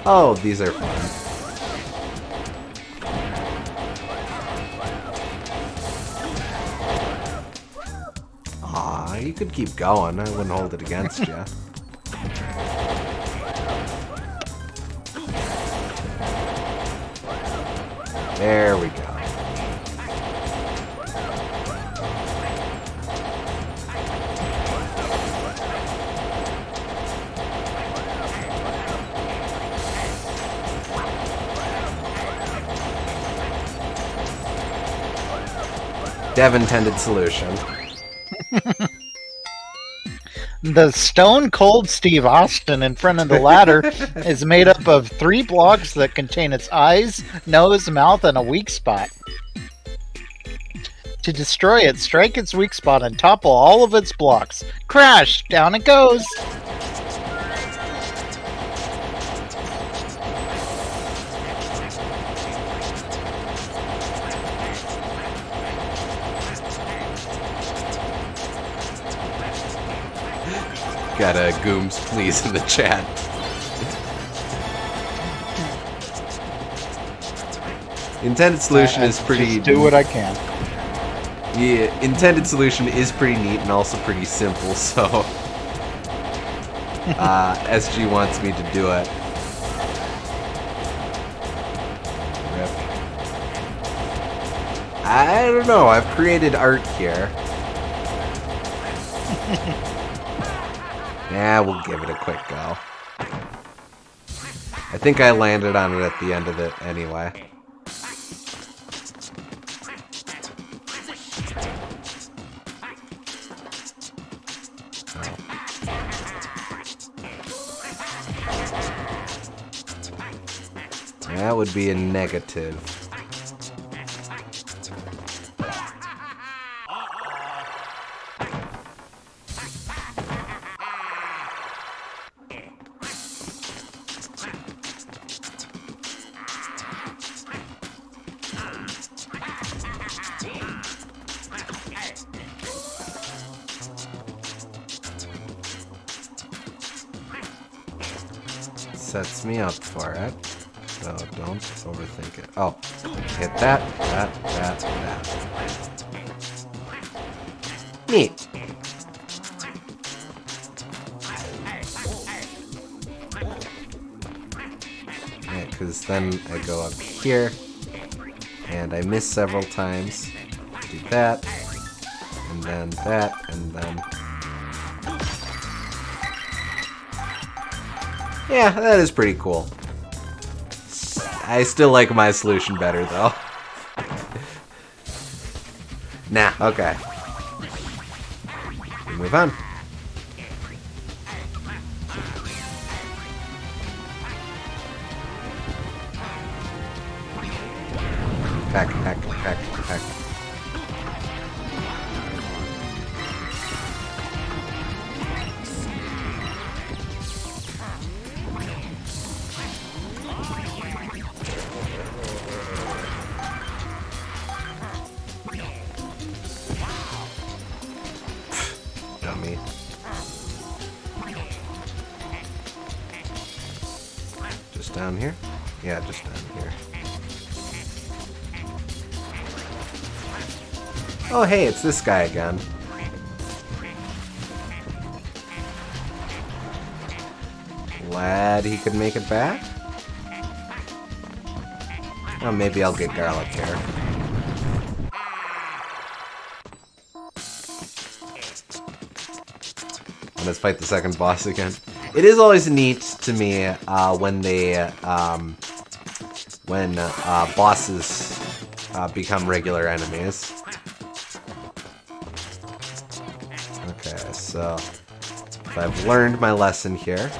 Oh, these are fun. Aw, you could keep going. I wouldn't hold it against you. There we go. Dev intended solution. The Stone Cold Steve Austin in front of the ladder is made up of 3 blocks that contain its eyes, nose, mouth, and a weak spot. To destroy it, strike its weak spot and topple all of its blocks. Crash! Down it goes! Got a Gooms please in the chat. Intended solution is pretty. Just do what I can. Yeah, intended solution is pretty neat and also pretty simple. So, SG wants me to do it. Rip. I don't know. I've created art here. Yeah, we'll give it a quick go. I think I landed on it at the end of it anyway. Oh. That would be a negative. Sets me up for it, so don't overthink it. Oh, hit that. Neat. because then I go up here, and I miss several times. Do that, and then that, and then... Yeah, that is pretty cool. I still like my solution better, though. Nah, okay. We move on. Heck, heck, heck, heck. Dummy. Just down here? Yeah, just down here. Oh, hey, it's this guy again. Glad he could make it back. Oh, maybe I'll get garlic here. Let's fight the second boss again. It is always neat to me when they bosses become regular enemies. Okay, so if I've learned my lesson here.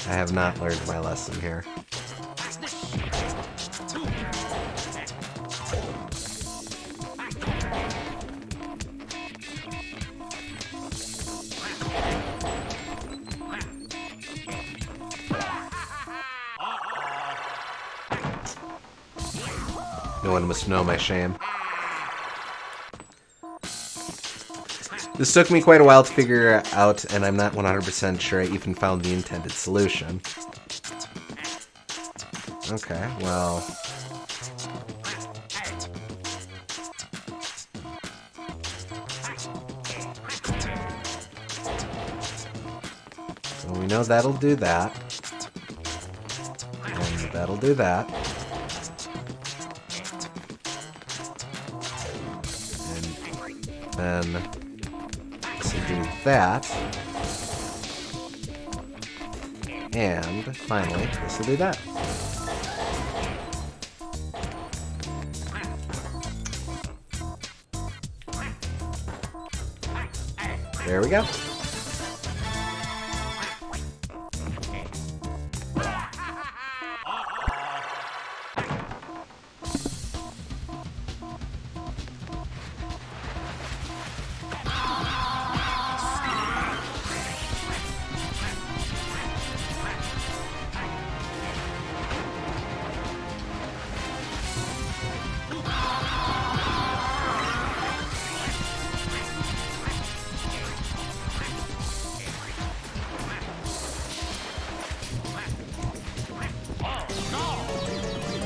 I have not learned my lesson here. No one must know my shame. This took me quite a while to figure out, and I'm not 100% sure I even found the intended solution. Okay, well... So we know that'll do that. And that'll do that. And then... do that, and finally, this will do that. There we go.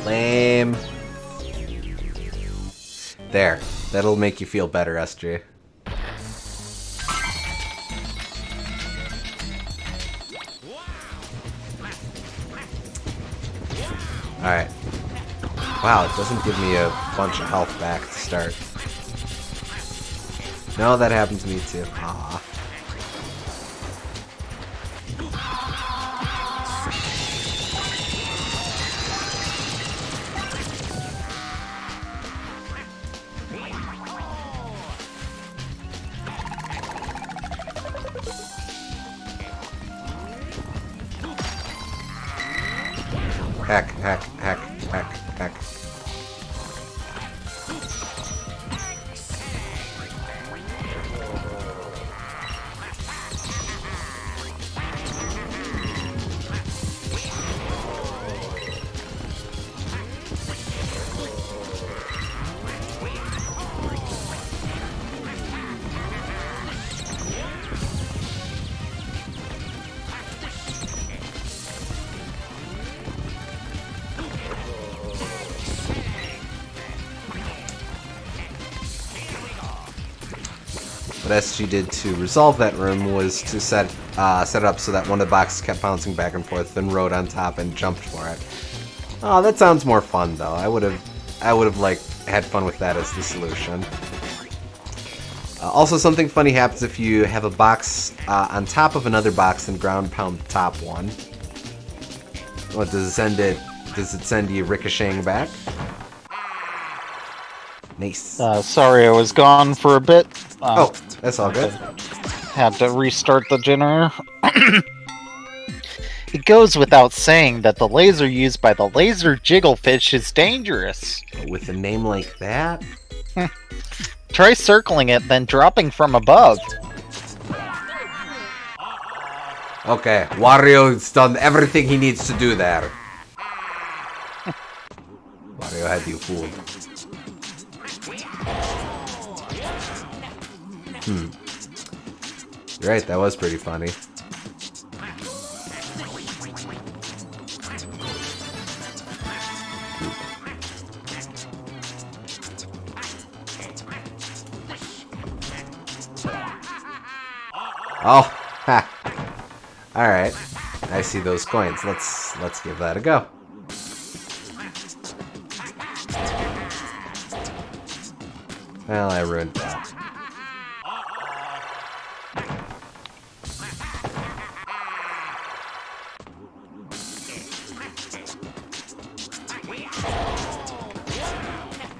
Lame. There. That'll make you feel better, SJ. Alright. Wow, it doesn't give me a bunch of health back to start. No, that happened to me too. Aww. Heck, heck, heck, heck, heck. what SG did to resolve that room was to set it up so that one of the boxes kept bouncing back and forth, then rode on top and jumped for it. Oh, that sounds more fun though. I would have like had fun with that as the solution. Also, something funny happens if you have a box on top of another box and ground pound the top one. What does it send it? Does it send you ricocheting back? Nice. Sorry, I was gone for a bit. Oh, that's all good. Had to restart the generator. It goes without saying that the laser used by the laser jigglefish is dangerous. With a name like that? Try circling it, then dropping from above. Okay, Wario's done everything he needs to do there. Wario had you fooled. You're right, that was pretty funny. Oh, ha. Alright. I see those coins. Let's give that a go. Well, I ruined that.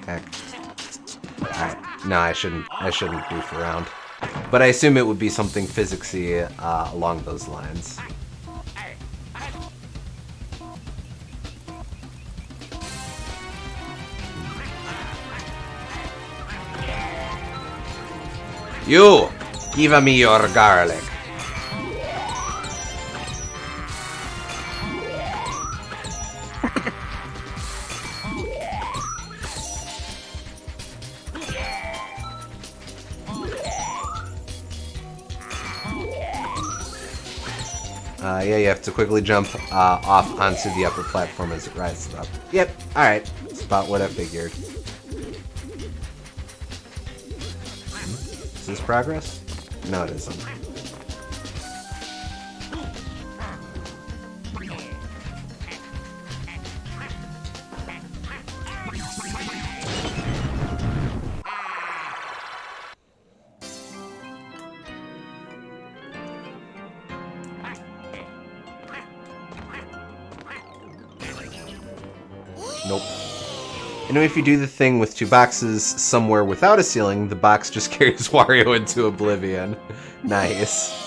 Heck. Alright. No, I shouldn't goof around. But I assume it would be something physicsy along those lines. You! Give me your garlic. Yeah, you have to quickly jump off onto the upper platform as it rises up. Yep, alright. That's about what I figured. Is this progress? No, it isn't. Nope. You know, if you do the thing with two boxes somewhere without a ceiling, the box just carries Wario into oblivion. Nice.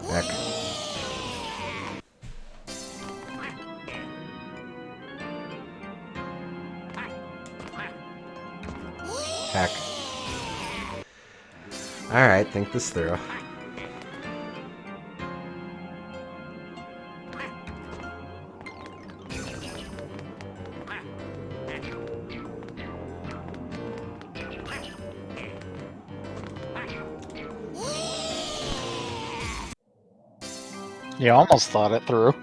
Heck. Heck. Alright, think this through. You almost thought it through.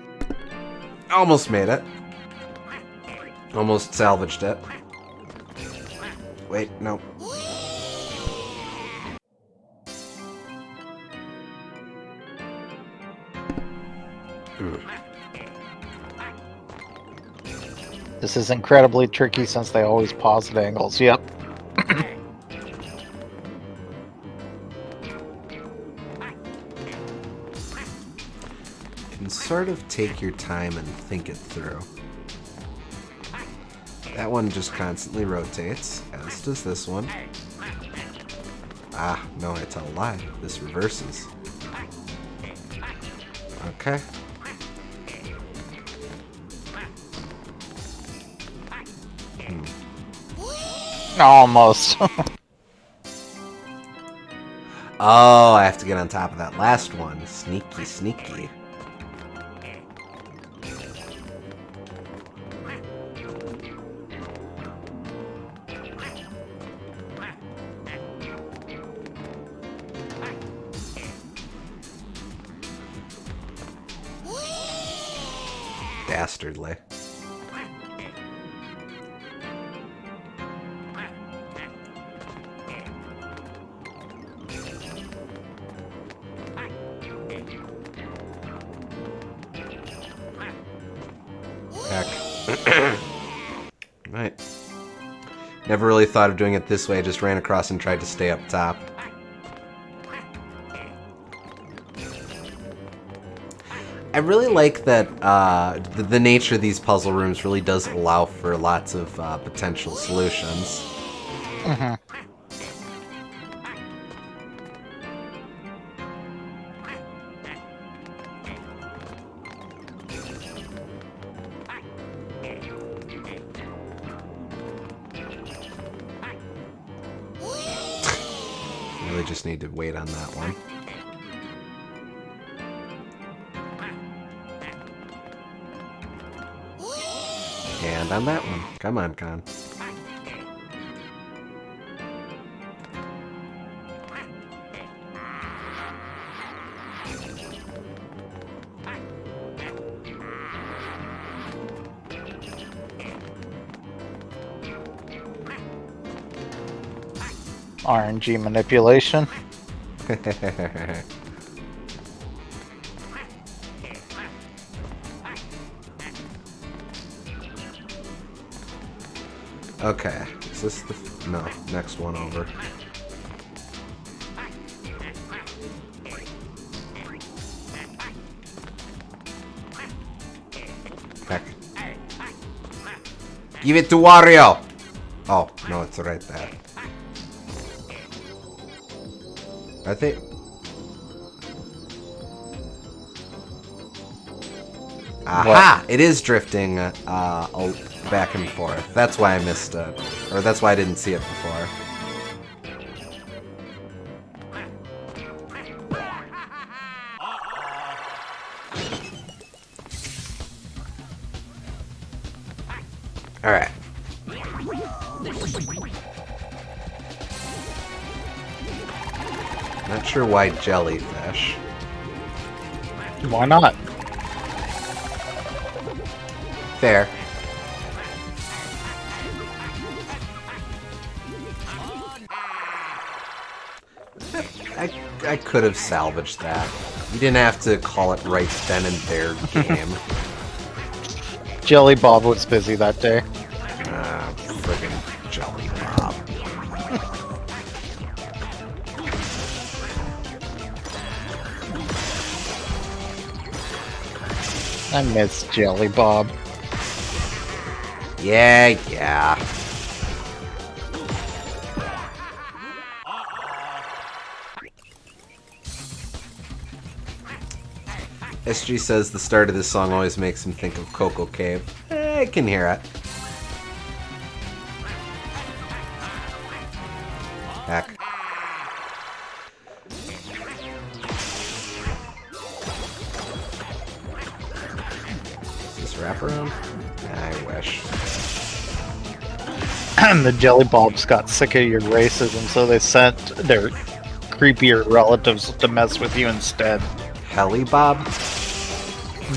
Almost made it. Almost salvaged it. Wait, no. This is incredibly tricky since they always pause at angles. Yep. You can sort of take your time and think it through. That one just constantly rotates, as does this one. Ah, no, I tell a lie. This reverses. Okay. Almost. Oh, I have to get on top of that last one. Sneaky, sneaky. Dastardly. Heck. Right. Never really thought of doing it this way, just ran across and tried to stay up top. I really like that the nature of these puzzle rooms really does allow for lots of potential solutions. Mm-hmm. Really just need to wait on that one. And on that one. Come on, Con. RNG manipulation. Okay, is this the... no, next one over. Heck. Give it to Wario! Oh, no, it's right there. I think... aha! What? It is drifting back and forth. That's why I missed it. Or that's why I didn't see it before. Alright. Not sure why jellyfish. Why not? Fair. I could have salvaged that. You didn't have to call it right then and there, game. Jelly Bob was busy that day. Friggin' Jelly Bob. I miss Jelly Bob. Yeah. SG says the start of this song always makes him think of Coco Cave. I can hear it. Heck. Is this wraparound? I wish. The Jelly Bobs got sick of your racism, so they sent their creepier relatives to mess with you instead. Helly Bob?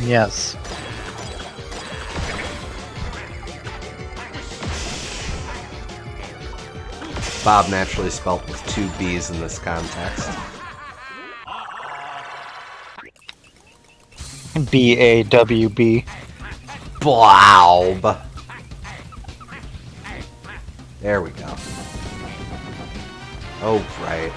Yes. Bob naturally spelt with 2 B's in this context. B-A-W-B. Blob. There we go. Oh, right.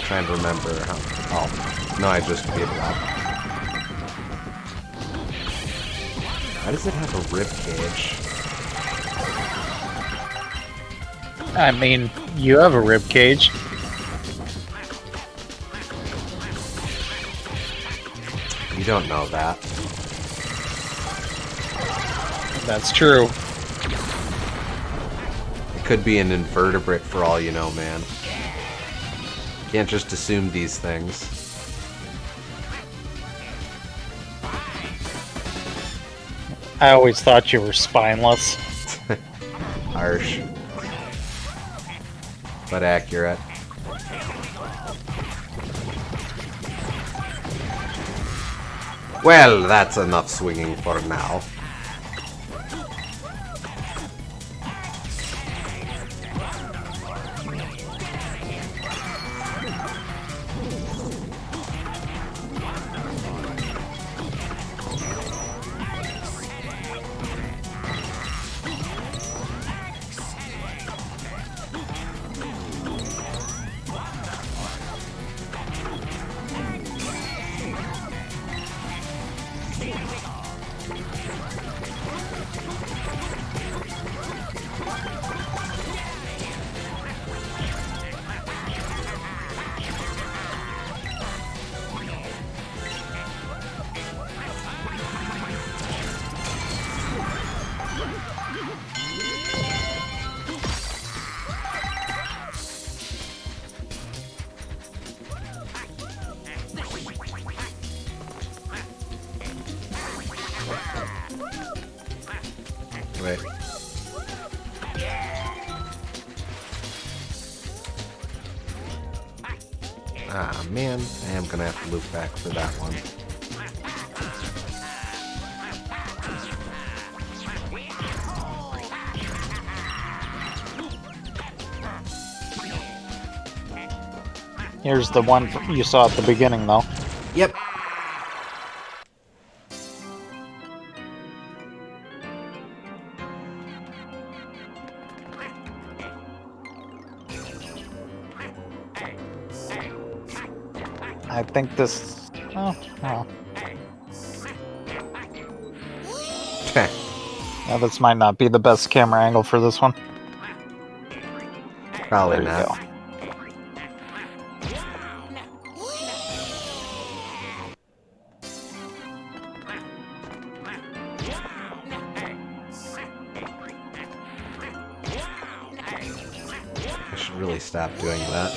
Trying to remember how... oh, no, I just gave it up. Why does it have a rib cage? I mean, you have a rib cage. You don't know that. That's true. It could be an invertebrate for all you know, man. Can't just assume these things. I always thought you were spineless. Harsh. But accurate. Well, that's enough swinging for now. Wait. Ah, man. I am gonna have to loop back for that one. Here's the one you saw at the beginning, though. Yep. I think this... Oh, well. Yeah, this might not be the best camera angle for this one. Probably There you not. go. I should really stop doing that.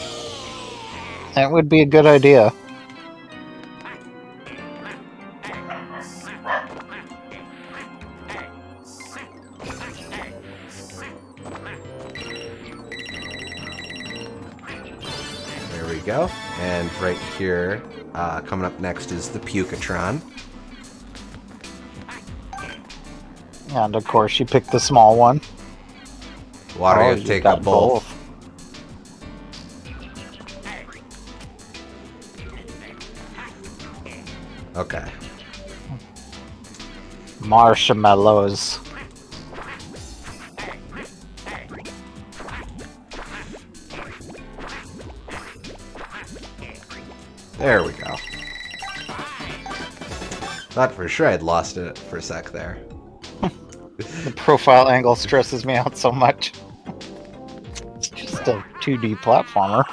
That would be a good idea. There we go. And right here, coming up next is the Pukatron. And of course, you picked the small one. Wario you take got up both. Okay. Marshmallows. There we go. Thought for sure I'd lost it for a sec there. The profile angle stresses me out so much. It's just a 2D platformer.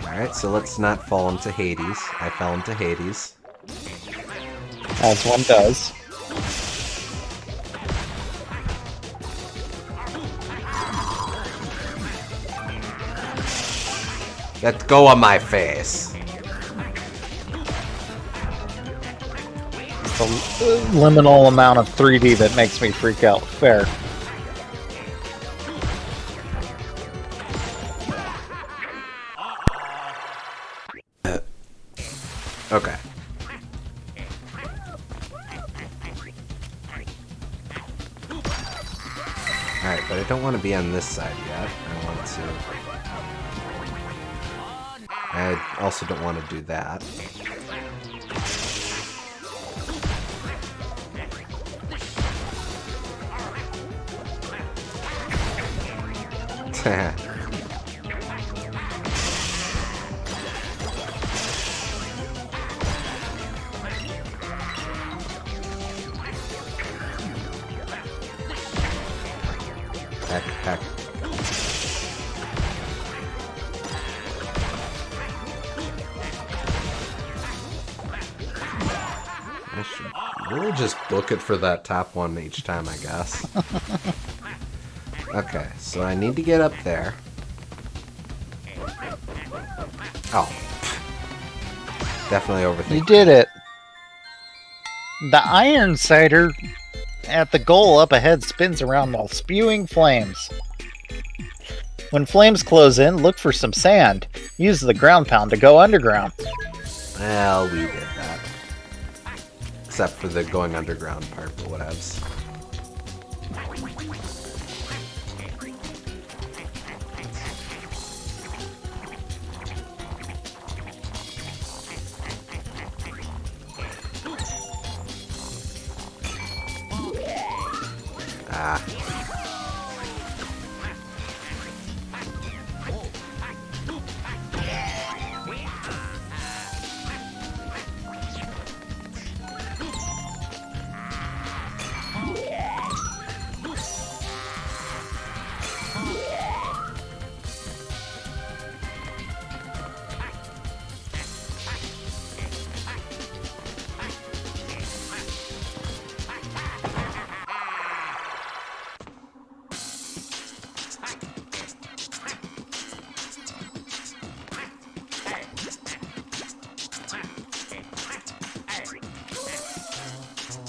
Alright, so let's not fall into Hades. I fell into Hades. As one does. Let go of my face. It's the liminal amount of 3D that makes me freak out. Fair. Okay. Alright, but I don't want to be on this side yet. I want to... I also don't want to do that. Heck. I should really just book it for that top one each time, I guess. Okay, so I need to get up there. Oh. Definitely overthinking. You did it. The iron cider at the goal up ahead spins around while spewing flames. When flames close in, look for some sand. Use the ground pound to go underground. Well, we did that. Except for the going underground part, but whatevs. Ah.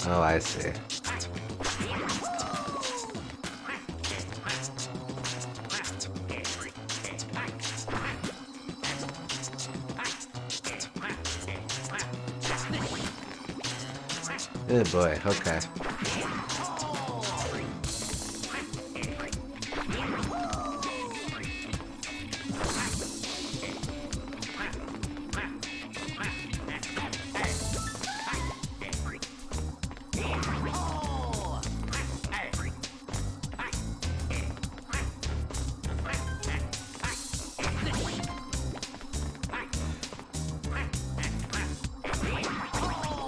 Oh, I see. Oh boy, okay.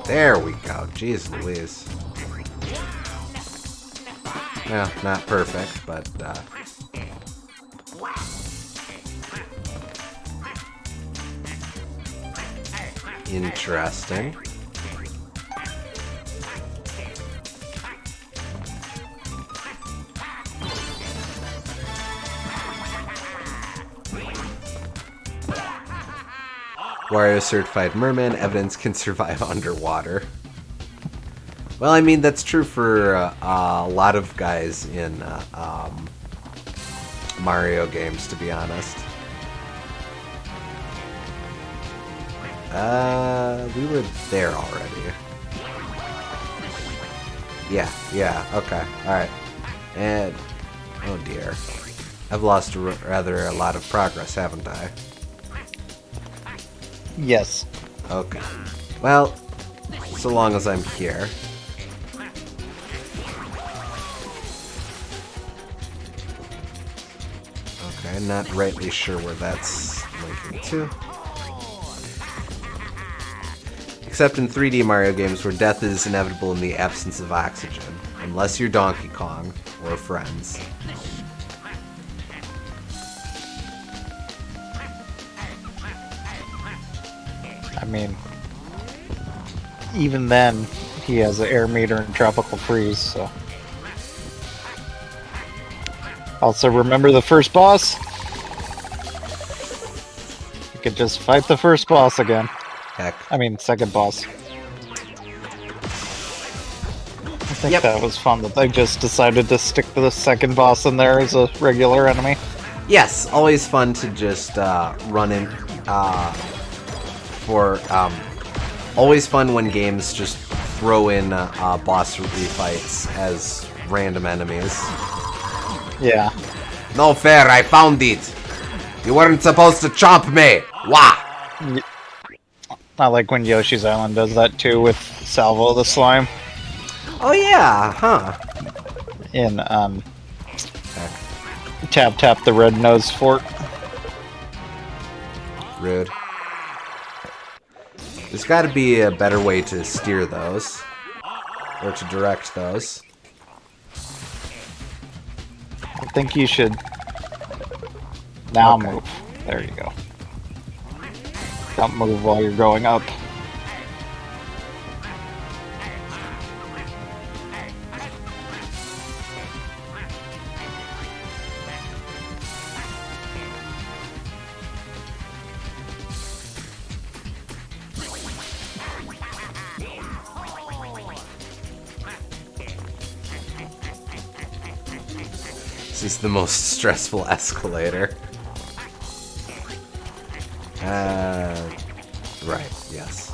There we go. Jeez Louise. Well, not perfect, but interesting. Wario certified merman, evidence can survive underwater. Well, I mean, that's true for a lot of guys in Mario games, to be honest. We were there already. Yeah, okay, alright. And, oh dear. I've lost rather a lot of progress, haven't I? Yes. Okay. Well, so long as I'm here. Okay, not rightly sure where that's linking to. Except in 3D Mario games where death is inevitable in the absence of oxygen. Unless you're Donkey Kong or friends. I mean, even then, he has an air meter and tropical freeze, so. Also, remember the first boss? You could just fight the first boss again. Heck. I mean, second boss. I think that was fun that they just decided to stick to the second boss in there as a regular enemy. Yes, always fun to just run in always fun when games just throw in boss refights as random enemies. Yeah. No fair, I found it! You weren't supposed to chomp me! Wah! I like when Yoshi's Island does that too with Salvo the Slime. Oh yeah, huh. In, Tap the Red Nose Fort. Rude. There's gotta be a better way to steer those. Or to direct those. I think you should now Okay. move. There you go. Don't move while you're going up. This is the most stressful escalator. Right, yes.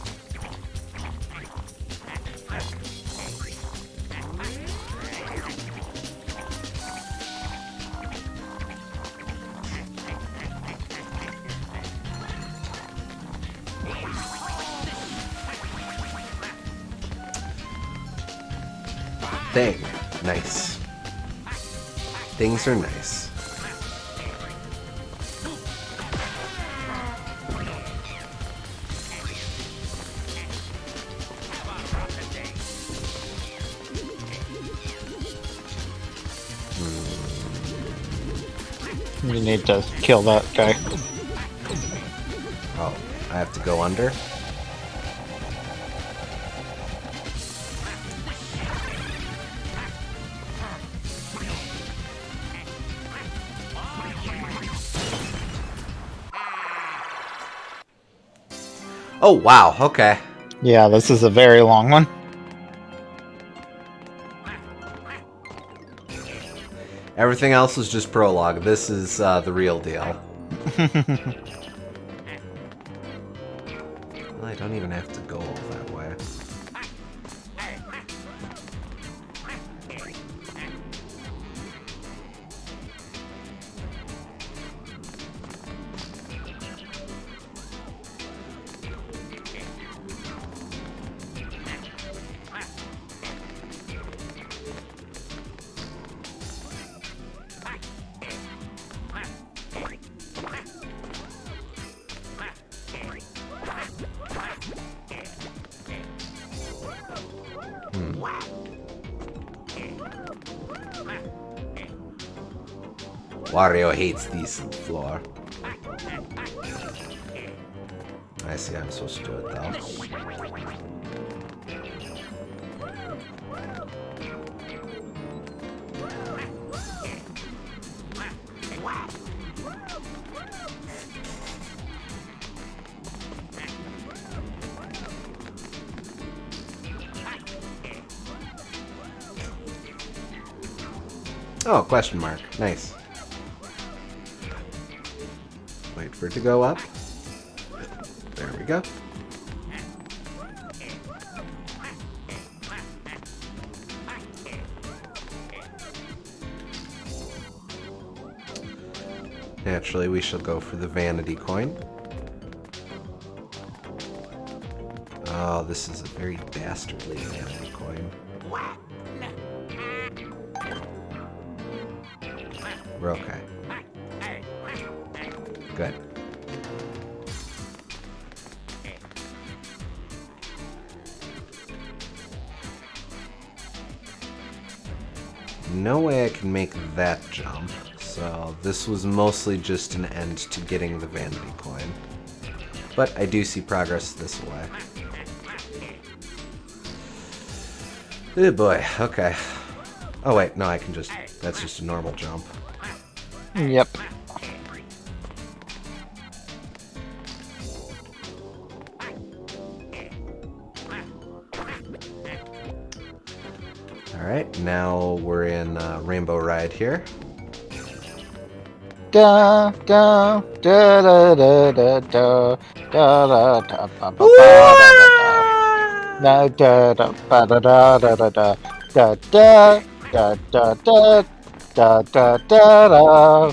Thing. Nice. Things are nice. You need to kill that guy. Oh, I have to go under? Oh, wow, okay. Yeah, this is a very long one. Everything else was just prologue. This is the real deal. Well, I don't even have to go all that way. Wario hates decent floor. I see I'm supposed to do it though. Oh, question mark. Nice. Wait for it to go up. There we go. Naturally, we shall go for the vanity coin. Oh, this is a very dastardly vanity coin. We're okay. Good. No way I can make that jump, so this was mostly just an end to getting the vanity coin. But I do see progress this way. Oh boy, okay. Oh wait, no, I can just... that's just a normal jump. Yep. Alright, now we're in Rainbow Ride here. Da da da da da da da da da da ba ba da da da ba da da da da da da da da da da da da da.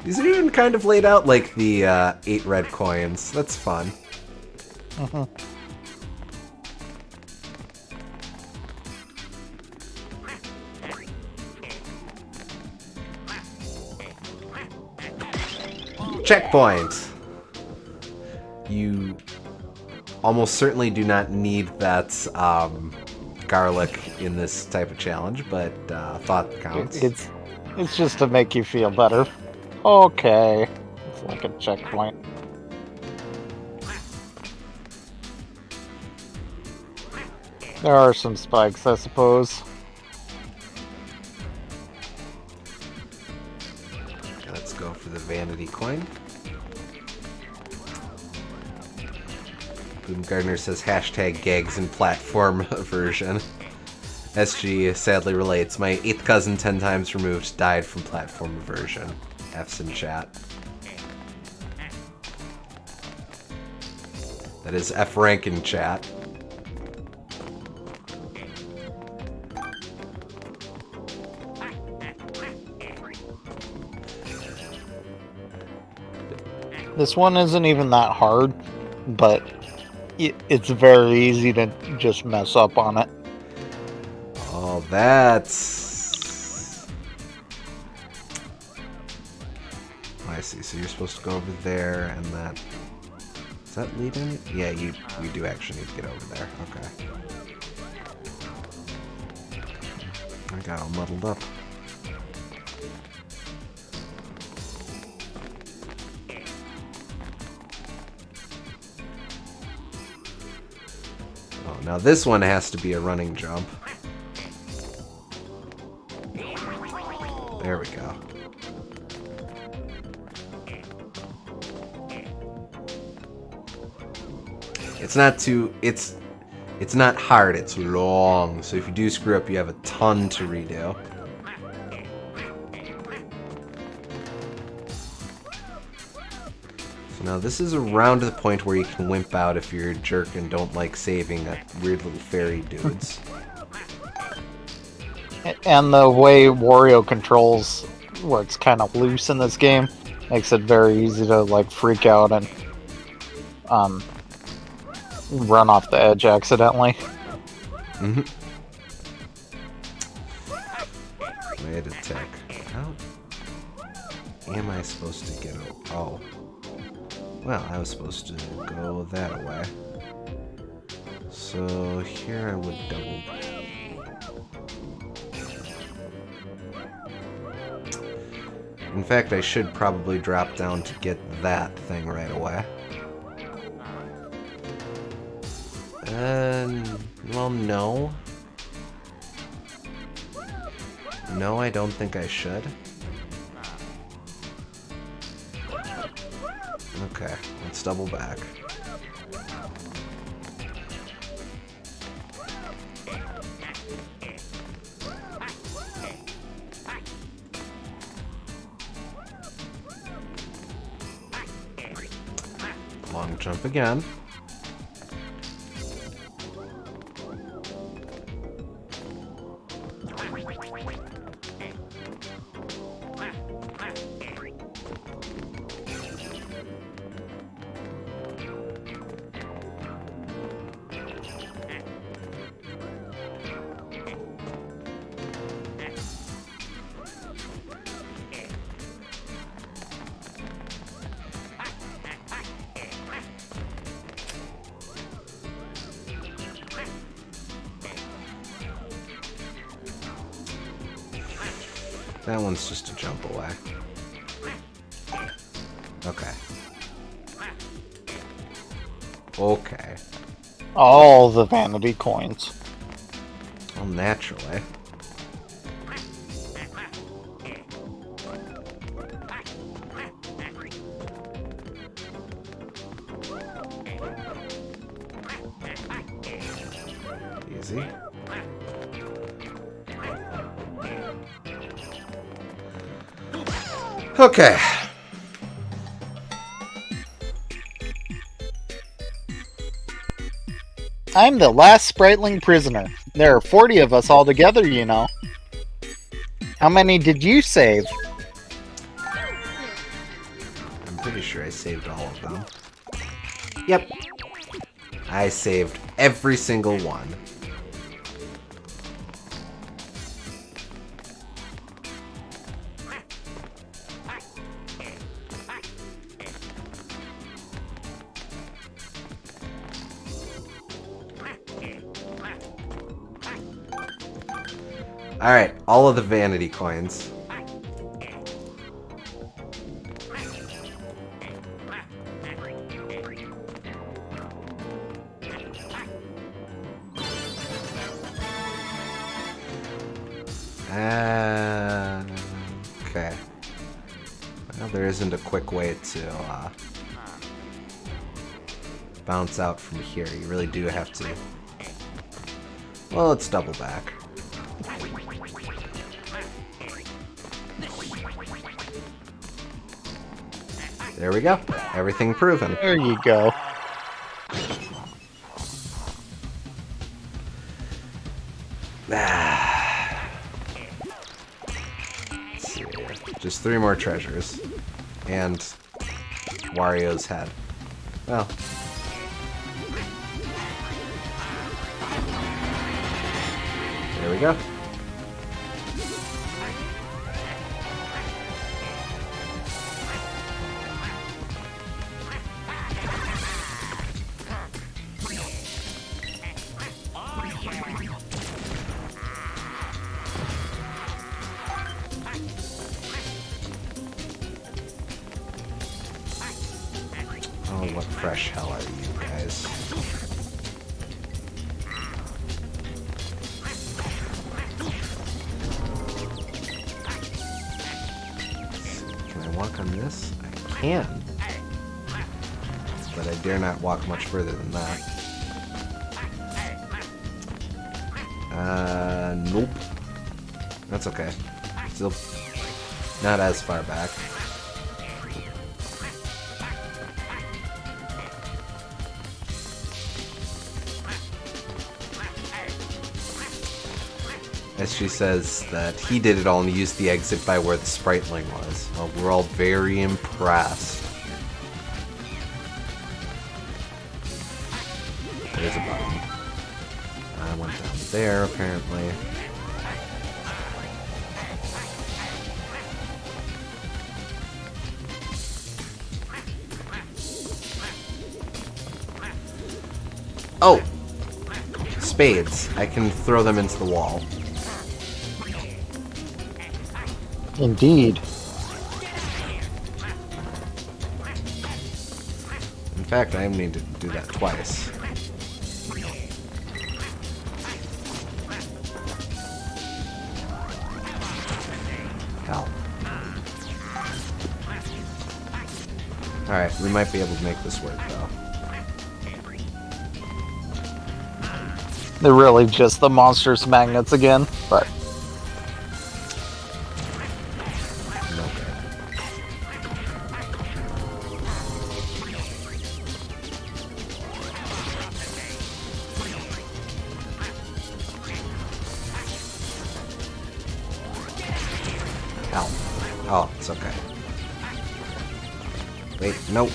These are even kind of laid out like the 8 red coins. That's fun. Checkpoint! You almost certainly do not need that garlic in this type of challenge, but thought counts. It's just to make you feel better. Okay. It's like a checkpoint. There are some spikes, I suppose. Okay, let's go for the vanity coin. Boom Gardner says hashtag gags and platform version. SG sadly relates, my 8th cousin 10 times removed died from platform aversion. F's in chat. That is F rank in chat. This one isn't even that hard, but it's very easy to just mess up on it. Oh, that's... Oh, I see. So you're supposed to go over there, and that... Does that lead in? Yeah, you do actually need to get over there. Okay. I got all muddled up. Oh, now this one has to be a running jump. There we go. It's not too... It's not hard, it's long. So if you do screw up, you have a ton to redo. So now this is around the point where you can wimp out if you're a jerk and don't like saving that weird little fairy dudes. And the way Wario controls, where it's kind of loose in this game, makes it very easy to like freak out and run off the edge accidentally. Mm-hmm. Way to tech. How am I supposed to get over? Oh. Well, I was supposed to go that way. So here I would double. In fact, I should probably drop down to get that thing right away. Well, no. No, I don't think I should. Okay, let's double back. Long jump again. That one's just a jump away. Okay. Okay. All the vanity coins. Well, naturally. Easy. Okay. I'm the last Spriteling prisoner. There are 40 of us all together, you know. How many did you save? I'm pretty sure I saved all of them. Yep. I saved every single one. Alright, all of the vanity coins. Okay. Well, there isn't a quick way to bounce out from here. You really do have to. Well, let's double back. There we go. Everything proven. There you go. Let's see. Just 3 more treasures. And Wario's head. Well. There we go. Oh, what fresh hell are you guys? Can I walk on this? I can. But I dare not walk much further than that. Nope. That's okay. Still not as far back. As she says that he did it all and he used the exit by where the Spriteling was. Well, we're all very impressed. There's a button. I went down there, apparently. Oh! Spades. I can throw them into the wall. Indeed. In fact, I need to do that twice. Hell. Alright, we might be able to make this work, though. They're really just the monstrous magnets again, but... Oh, it's okay. Wait, nope.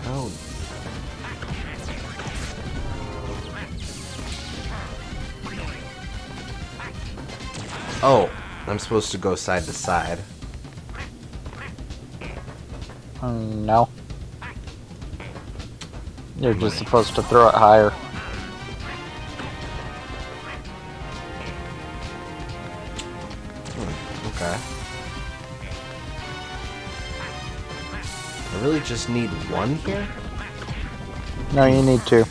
Oh. Oh, I'm supposed to go side to side. No. You're just supposed to throw it higher. Okay. I really just need one here? No, you need two.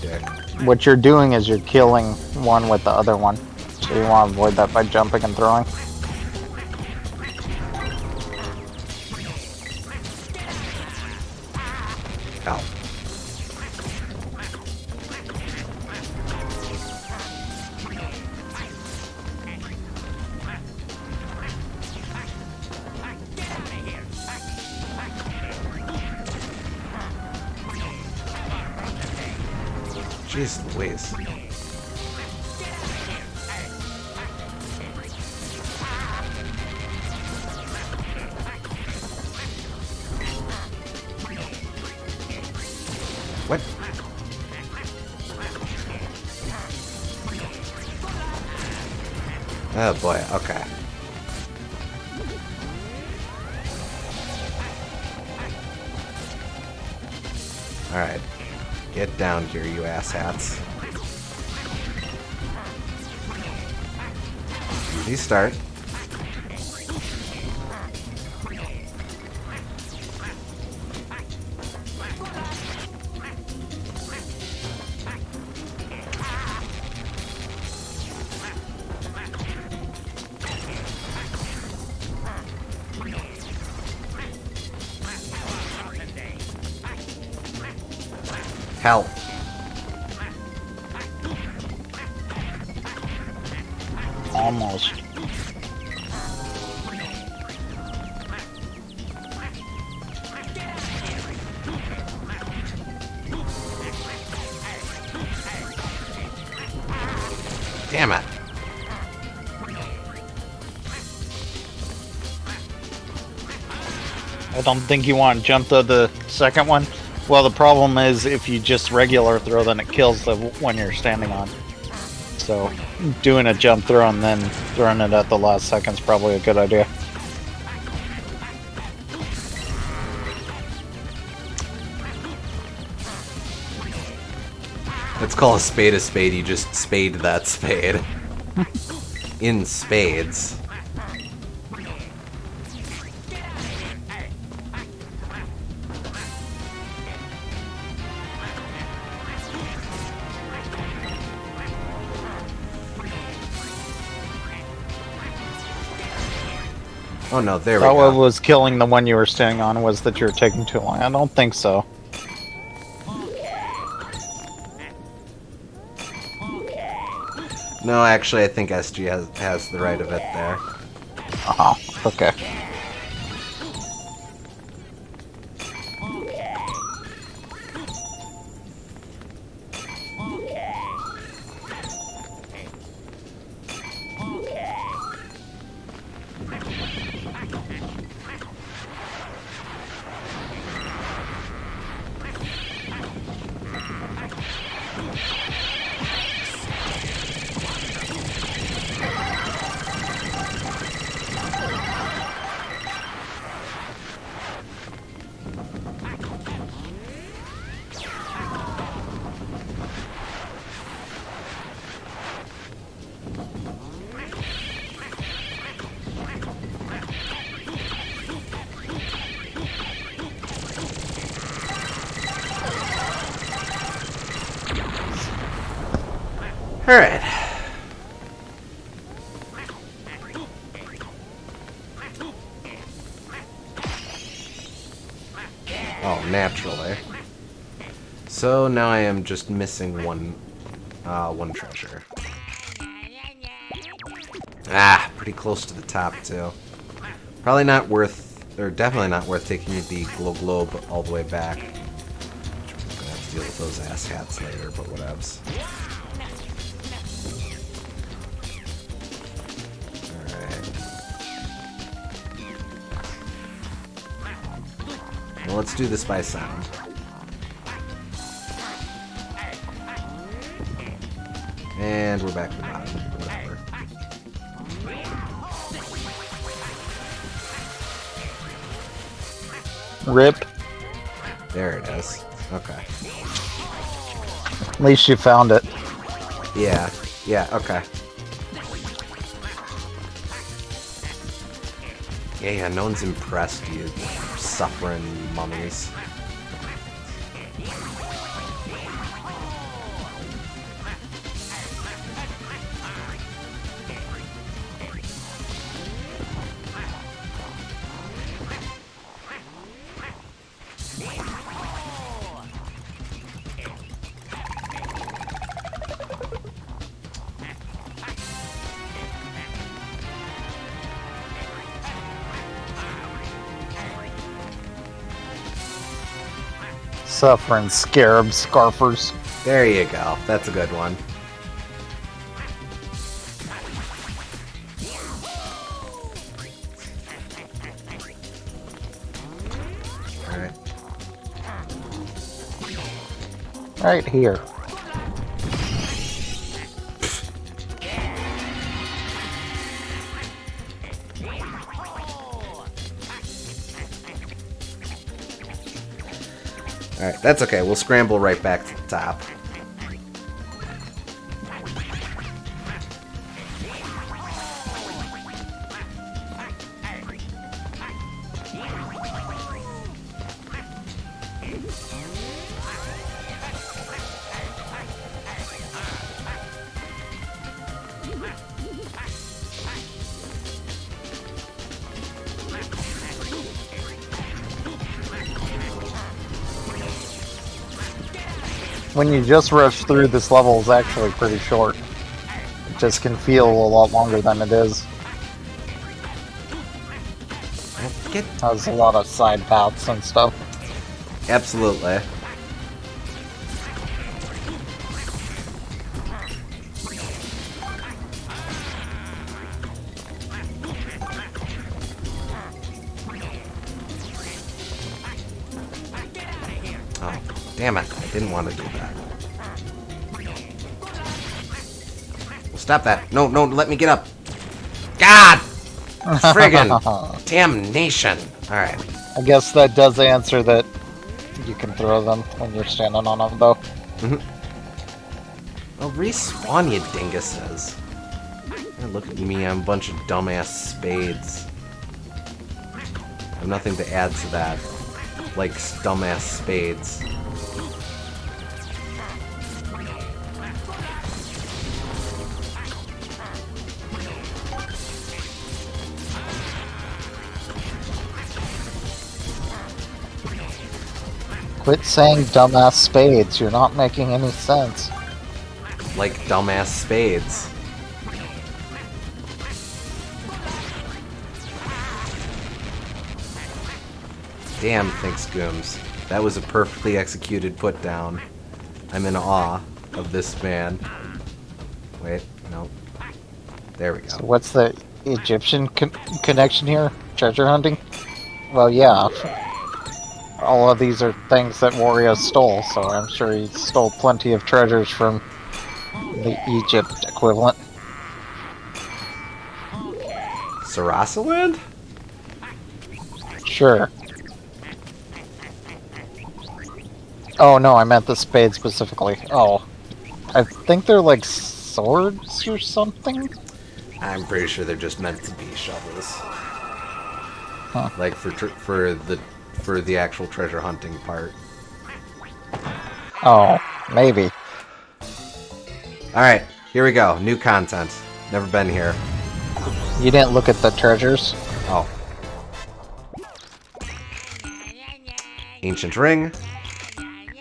Dick. What you're doing is you're killing one with the other one. So you want to avoid that by jumping and throwing. Ow. Jeez Louise. What? Oh boy, okay. Alright. Get down here, you asshats. Easy start. Help. Almost. Damn it. I don't think you want to jump to the second one. Well, the problem is if you just regular throw, then it kills the one you're standing on. So doing a jump throw and then throwing it at the last second is probably a good idea. Let's call a spade. You just spade that spade. In spades. Oh no, there we Thought go. what was killing the one you were standing on was that you were taking too long. I don't think so. No, actually, I think SG has the right of it there. Oh, okay. Alright. Oh, naturally. So now I am just missing one treasure. Ah, pretty close to the top too. Probably not worth, or definitely not worth taking the globe all the way back. I'm gonna have to deal with those asshats later, but whatevs. Well, let's do this by sound. And we're back to the bottom. Whatever. Rip. There it is. Okay. At least you found it. Yeah. Yeah, okay. Yeah, no one's impressed, you suffering mummies. Suffering scarab scarfers. There you go. That's a good one. Alright. Right here. Alright, that's okay. We'll scramble right back to the top. When you just rush through, this level is actually pretty short. It just can feel a lot longer than it is. It has a lot of side paths and stuff. Absolutely. Oh, damn it. I didn't want to do that. Stop that. No, no, let me get up. God! Friggin' damnation. Alright. I guess that does answer that you can throw them when you're standing on them, though. Well, respawn, you dinguses. Look at me, I'm a bunch of dumbass spades. I have nothing to add to that. Like dumbass spades. Quit saying dumbass spades. You're not making any sense. Like dumbass spades. Damn, thanks, Gooms. That was a perfectly executed put down. I'm in awe of this man. Wait, no. There we go. So what's the Egyptian connection here? Treasure hunting? Well, yeah. All of these are things that Wario stole, so I'm sure he stole plenty of treasures from the Egypt equivalent. Sarasaland? Sure. Oh no, I meant the spade specifically. Oh. I think they're like swords or something? I'm pretty sure they're just meant to be shovels. Huh. Like for the actual treasure hunting part. Oh, maybe. Alright, here we go. New content. Never been here. You didn't look at the treasures? Oh. Ancient ring.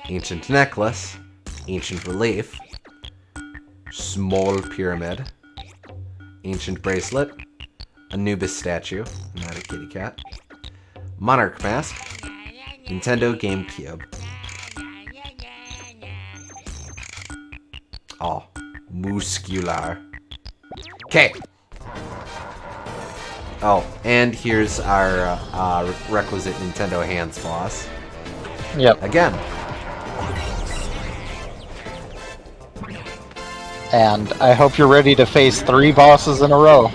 Ancient necklace. Ancient relief. Small pyramid. Ancient bracelet. Anubis statue. Not a kitty cat. Monarch mask. Nintendo GameCube. Oh. Muscular. Okay. Oh, and here's our requisite Nintendo hands floss. Yep. Again. And I hope you're ready to face 3 bosses in a row.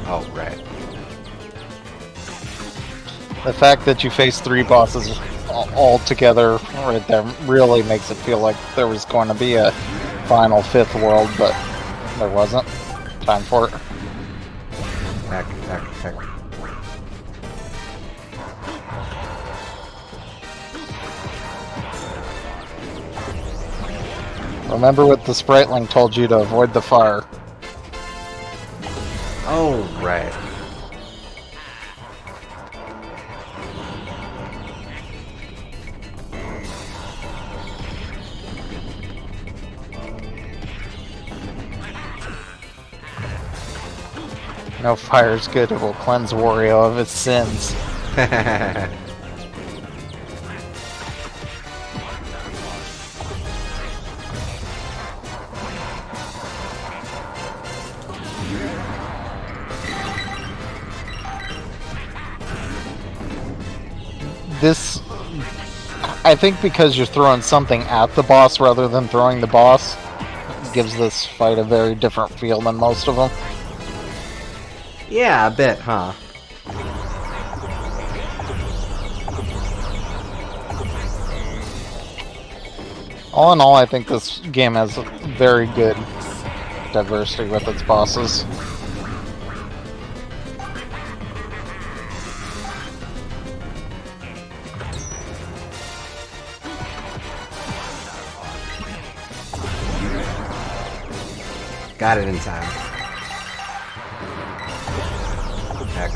Oh, right. The fact that you face 3 bosses all together right there really makes it feel like there was going to be a final 5th world, but there wasn't. Time for it. Heck. Remember what the Spriteling told you to avoid the fire. Oh, right. No fire's good, it will cleanse Wario of his sins. I think because you're throwing something at the boss rather than throwing the boss, it gives this fight a very different feel than most of them. Yeah, a bit, huh? All in all, I think this game has very good diversity with its bosses. Got it in time. Heck.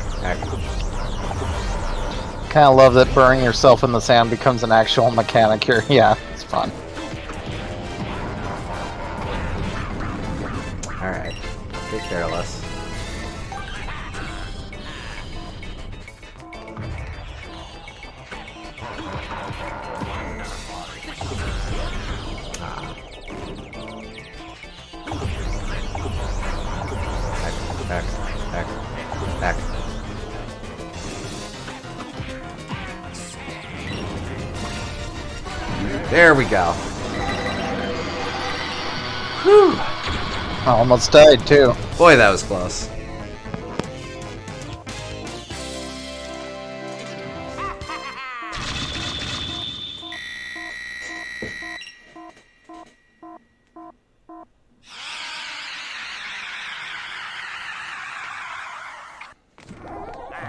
Kind of love that burning yourself in the sand becomes an actual mechanic here. Yeah, it's fun. Alright. Get careless. Heck. There we go. Whew. I almost died too. Boy, that was close.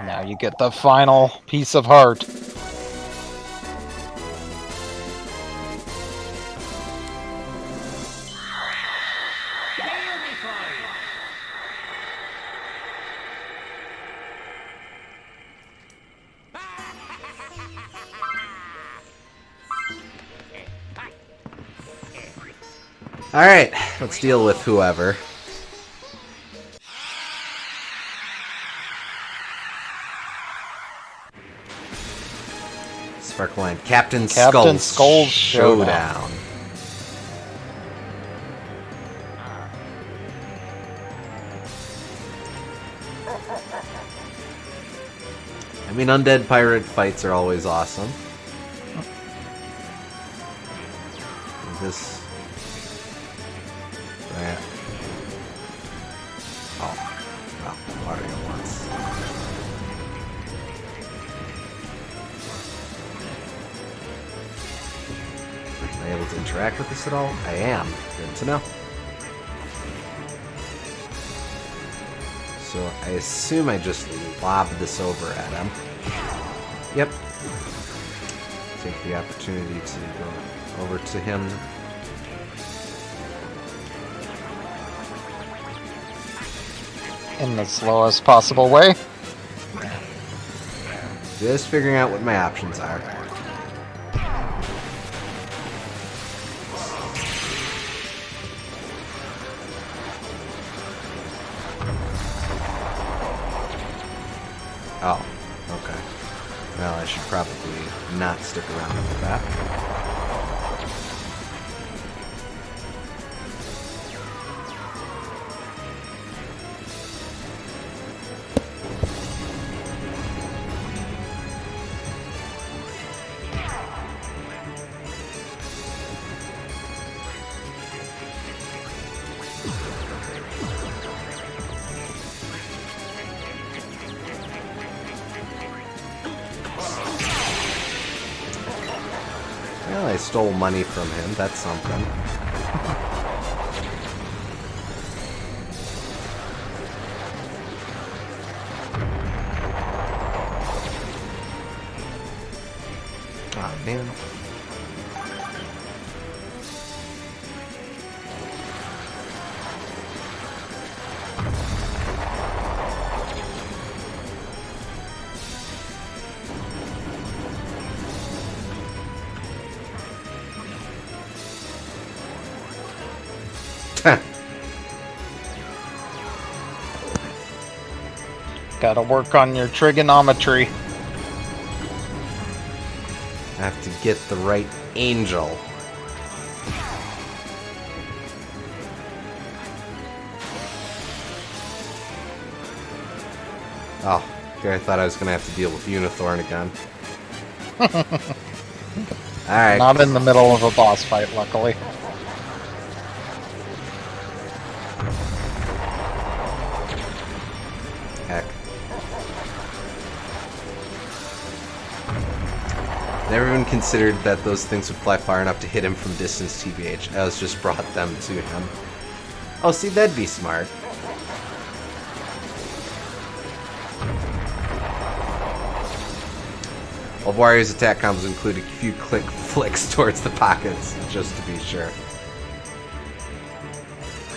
Now you get the final piece of heart. Alright, let's deal with whoever. Sparkline. Captain Skull's Showdown. I mean, undead pirate fights are always awesome. This... That. Oh. Well, Wario once. Am I able to interact with this at all? I am. Good to know. So I assume I just lob this over at him. Yep. Take the opportunity to go over to him. In the slowest possible way. Just figuring out what my options are. Oh, okay. Well, I should probably not stick around with that. Well, I stole money from him. That's something. Aw, man. Gotta work on your trigonometry. I have to get the right angel. Oh, okay, I thought I was gonna have to deal with Unithorn again. Alright. Not in the middle of a boss fight, luckily. Heck. Never even considered that those things would fly far enough to hit him from distance, TBH. I was just brought them to him. Oh, see, that'd be smart. Well, Wario's attack combos include a few click flicks towards the pockets, just to be sure.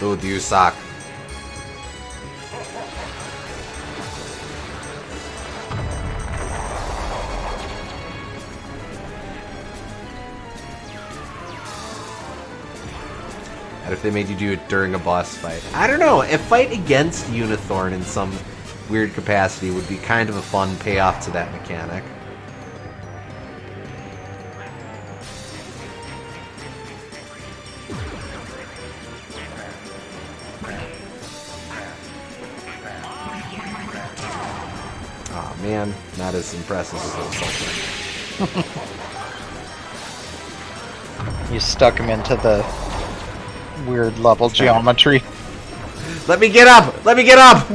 Ooh, do you suck? And if they made you do it during a boss fight. I don't know, a fight against Unithorn in some weird capacity would be kind of a fun payoff to that mechanic. Aw, man, not as impressive as I was hoping. You stuck him into the weird level geometry. Let me get up! Let me get up!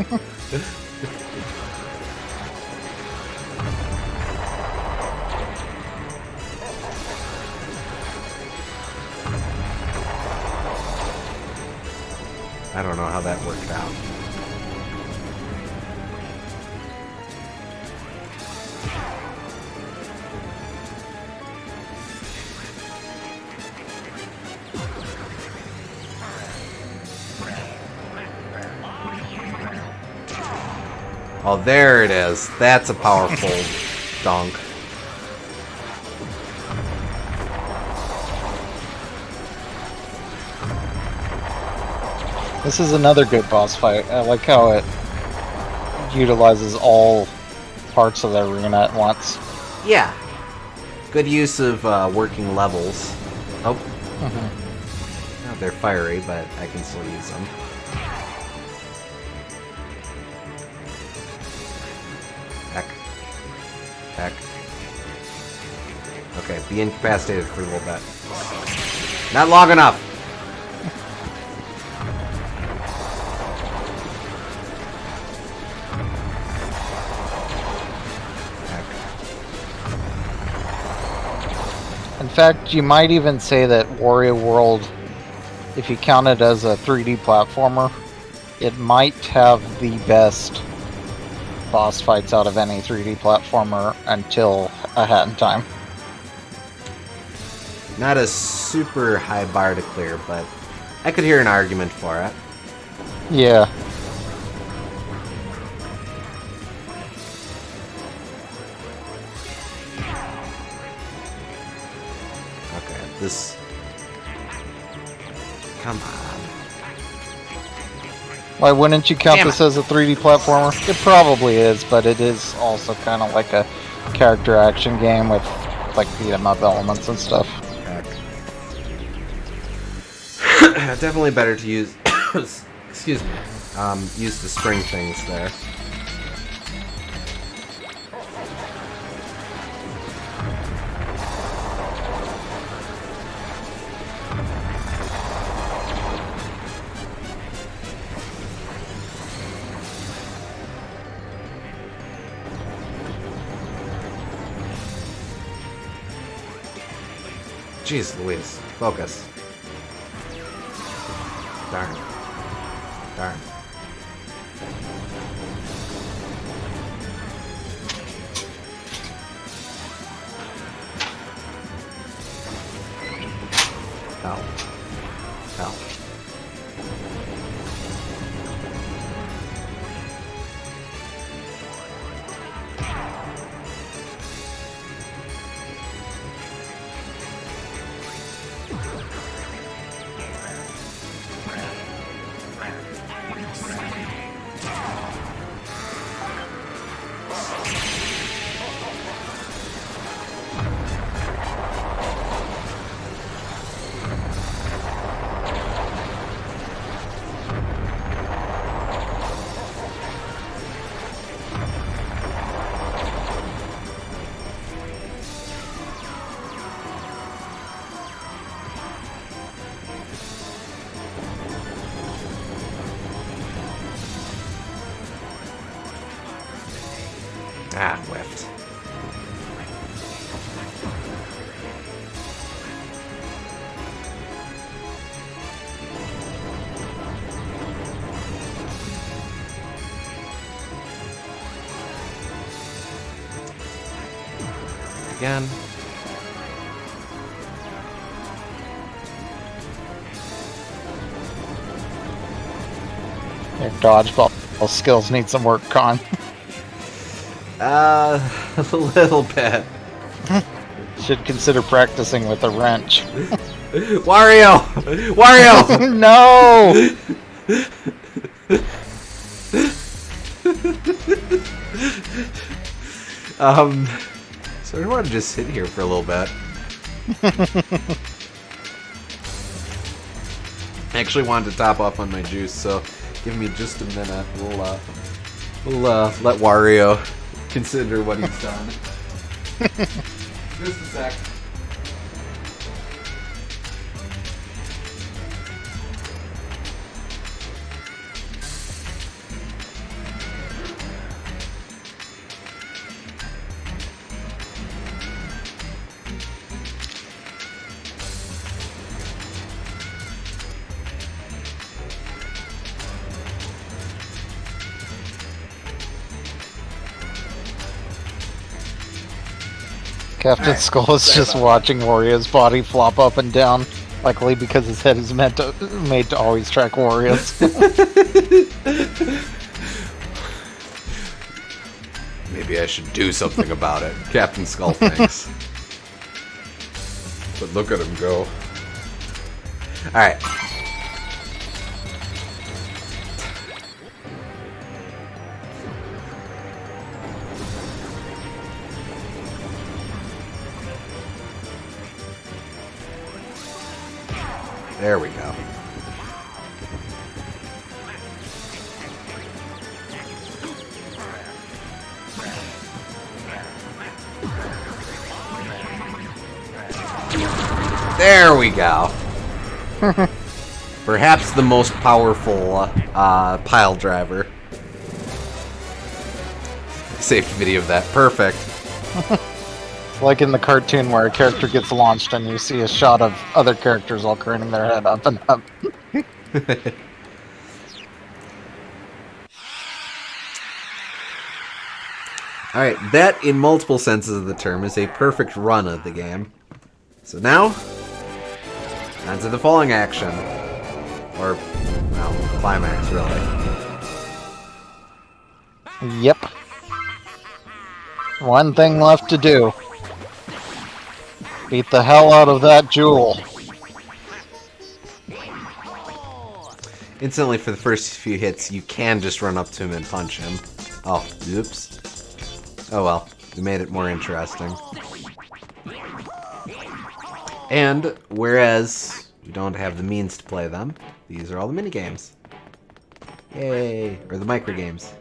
I don't know how that worked out. Oh, there it is. That's a powerful dunk. This is another good boss fight. I like how it utilizes all parts of the arena at once. Yeah. Good use of working levels. Oh. Oh, they're fiery, but I can still use them. Heck. Heck. Okay, be incapacitated for a little bit. Not long enough! Heck. In fact, you might even say that Wario World, if you count it as a 3D platformer, it might have the best boss fights out of any 3D platformer until A Hat in Time. Not a super high bar to clear, but I could hear an argument for it. Yeah. Okay, this... Come on. Why wouldn't you count Damn this as a 3D platformer? It probably is, but it is also kind of like a character action game with like beat 'em up elements and stuff. Heck. Definitely better to use... excuse me. Use the spring things there. Jeez Louise. Focus. Darn. Darn. Ow. Ow. Ah, whiffed. Again. Your dodgeball skills need some work, Con. A little bit. Should consider practicing with a wrench. Wario! Wario! No! So I want to just sit here for a little bit. I actually wanted to top off on my juice, so give me just a minute. We'll let Wario consider what he's done. Just a sec. Captain Skull is just watching Wario's body flop up and down, likely because his head is made to always track Wario's. Maybe I should do something about it, Captain Skull thinks. But look at him go. Alright. There we go. There we go. Perhaps the most powerful pile driver. Saved video of that. Perfect. Like in the cartoon where a character gets launched and you see a shot of other characters all craning their head up and up. Alright, that in multiple senses of the term is a perfect run of the game. So now, on to the falling action. Or, well, climax, really. Yep. One thing left to do. Beat the hell out of that jewel. Instantly, for the first few hits, you can just run up to him and punch him. Oh, oops. Oh well, we made it more interesting. And, whereas we don't have the means to play them, these are all the minigames. Yay! Or the microgames.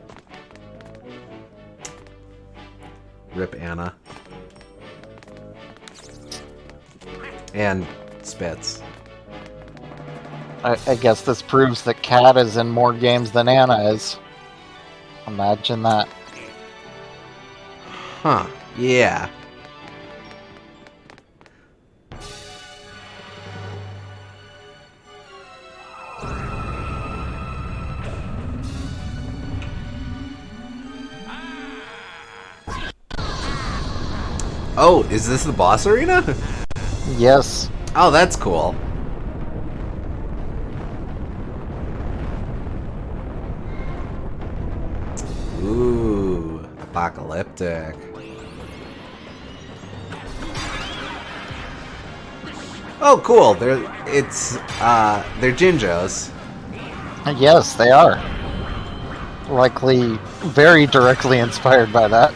Rip Anna. And Spitz. I guess this proves that Cat is in more games than Anna is. Imagine that. Huh. Yeah. Oh, is this the boss arena? Yes. Oh, that's cool. Ooh, apocalyptic. Oh, cool. They're Jinjos. Yes, they are. Likely very directly inspired by that.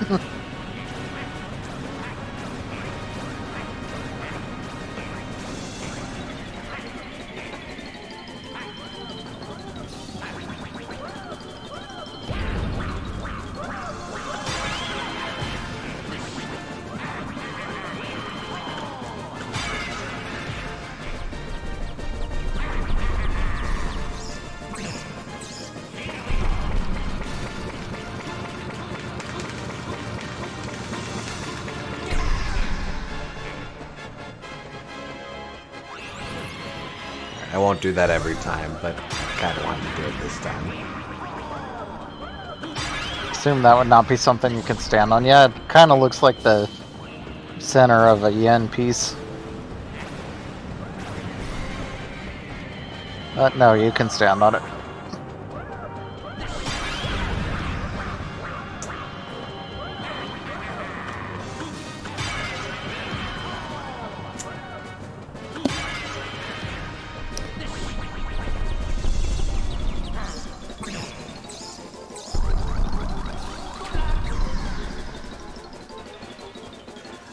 won't do that every time, but I kind of wanted to do it this time. Assume that would not be something you can stand on. Yeah, it kind of looks like the center of a yen piece. But no, you can stand on it.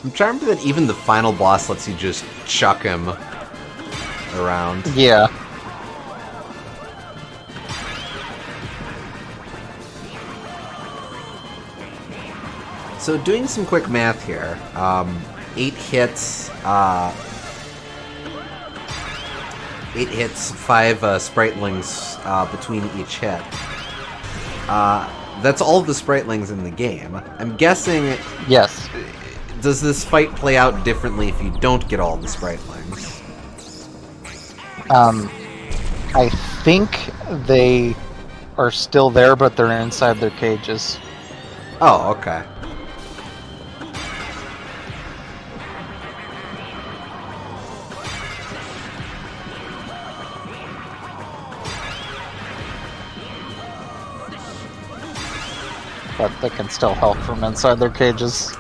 I'm charmed that even the final boss lets you just chuck him around. Yeah. So doing some quick math here, 8 hits, 5 spritelings between each hit. That's all the spritelings in the game. I'm guessing... Yes. Does this fight play out differently if you don't get all the spritelings? I think they are still there, but they're inside their cages. Oh, okay. But they can still help from inside their cages.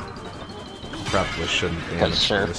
Probably shouldn't be. Sure.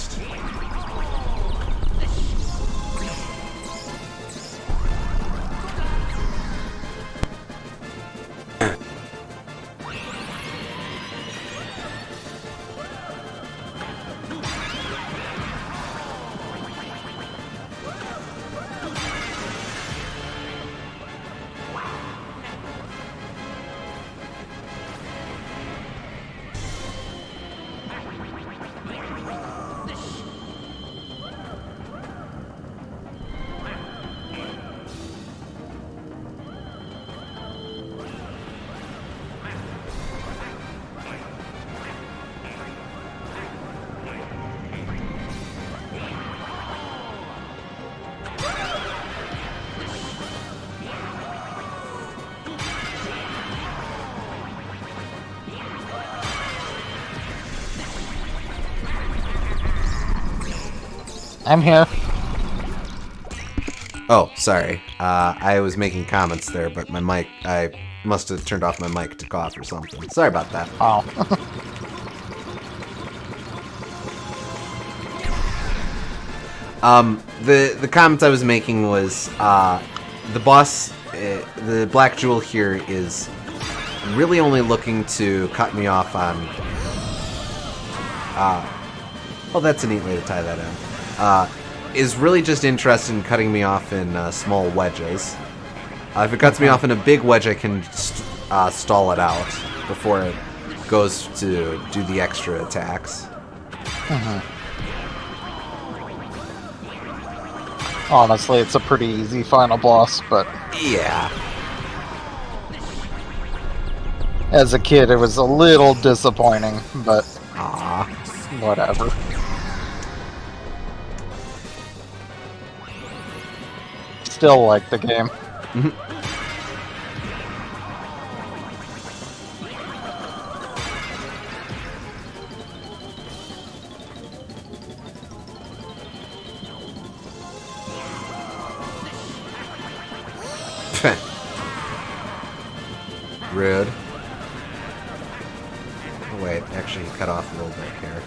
I'm here. Oh, sorry. I was making comments there, but my mic... I must have turned off my mic to cough or something. Sorry about that. Oh. The comment I was making was, the boss, the Black Jewel here is really only looking to cut me off on... well, that's a neat way to tie that in. Is really just interested in cutting me off in small wedges. If it cuts me off in a big wedge, I can stall it out before it goes to do the extra attacks. Honestly, it's a pretty easy final boss, but Yeah. as a kid, it was a little disappointing, but whatever. Still like the game. Rude. Oh, wait, actually, you cut off a little bit here.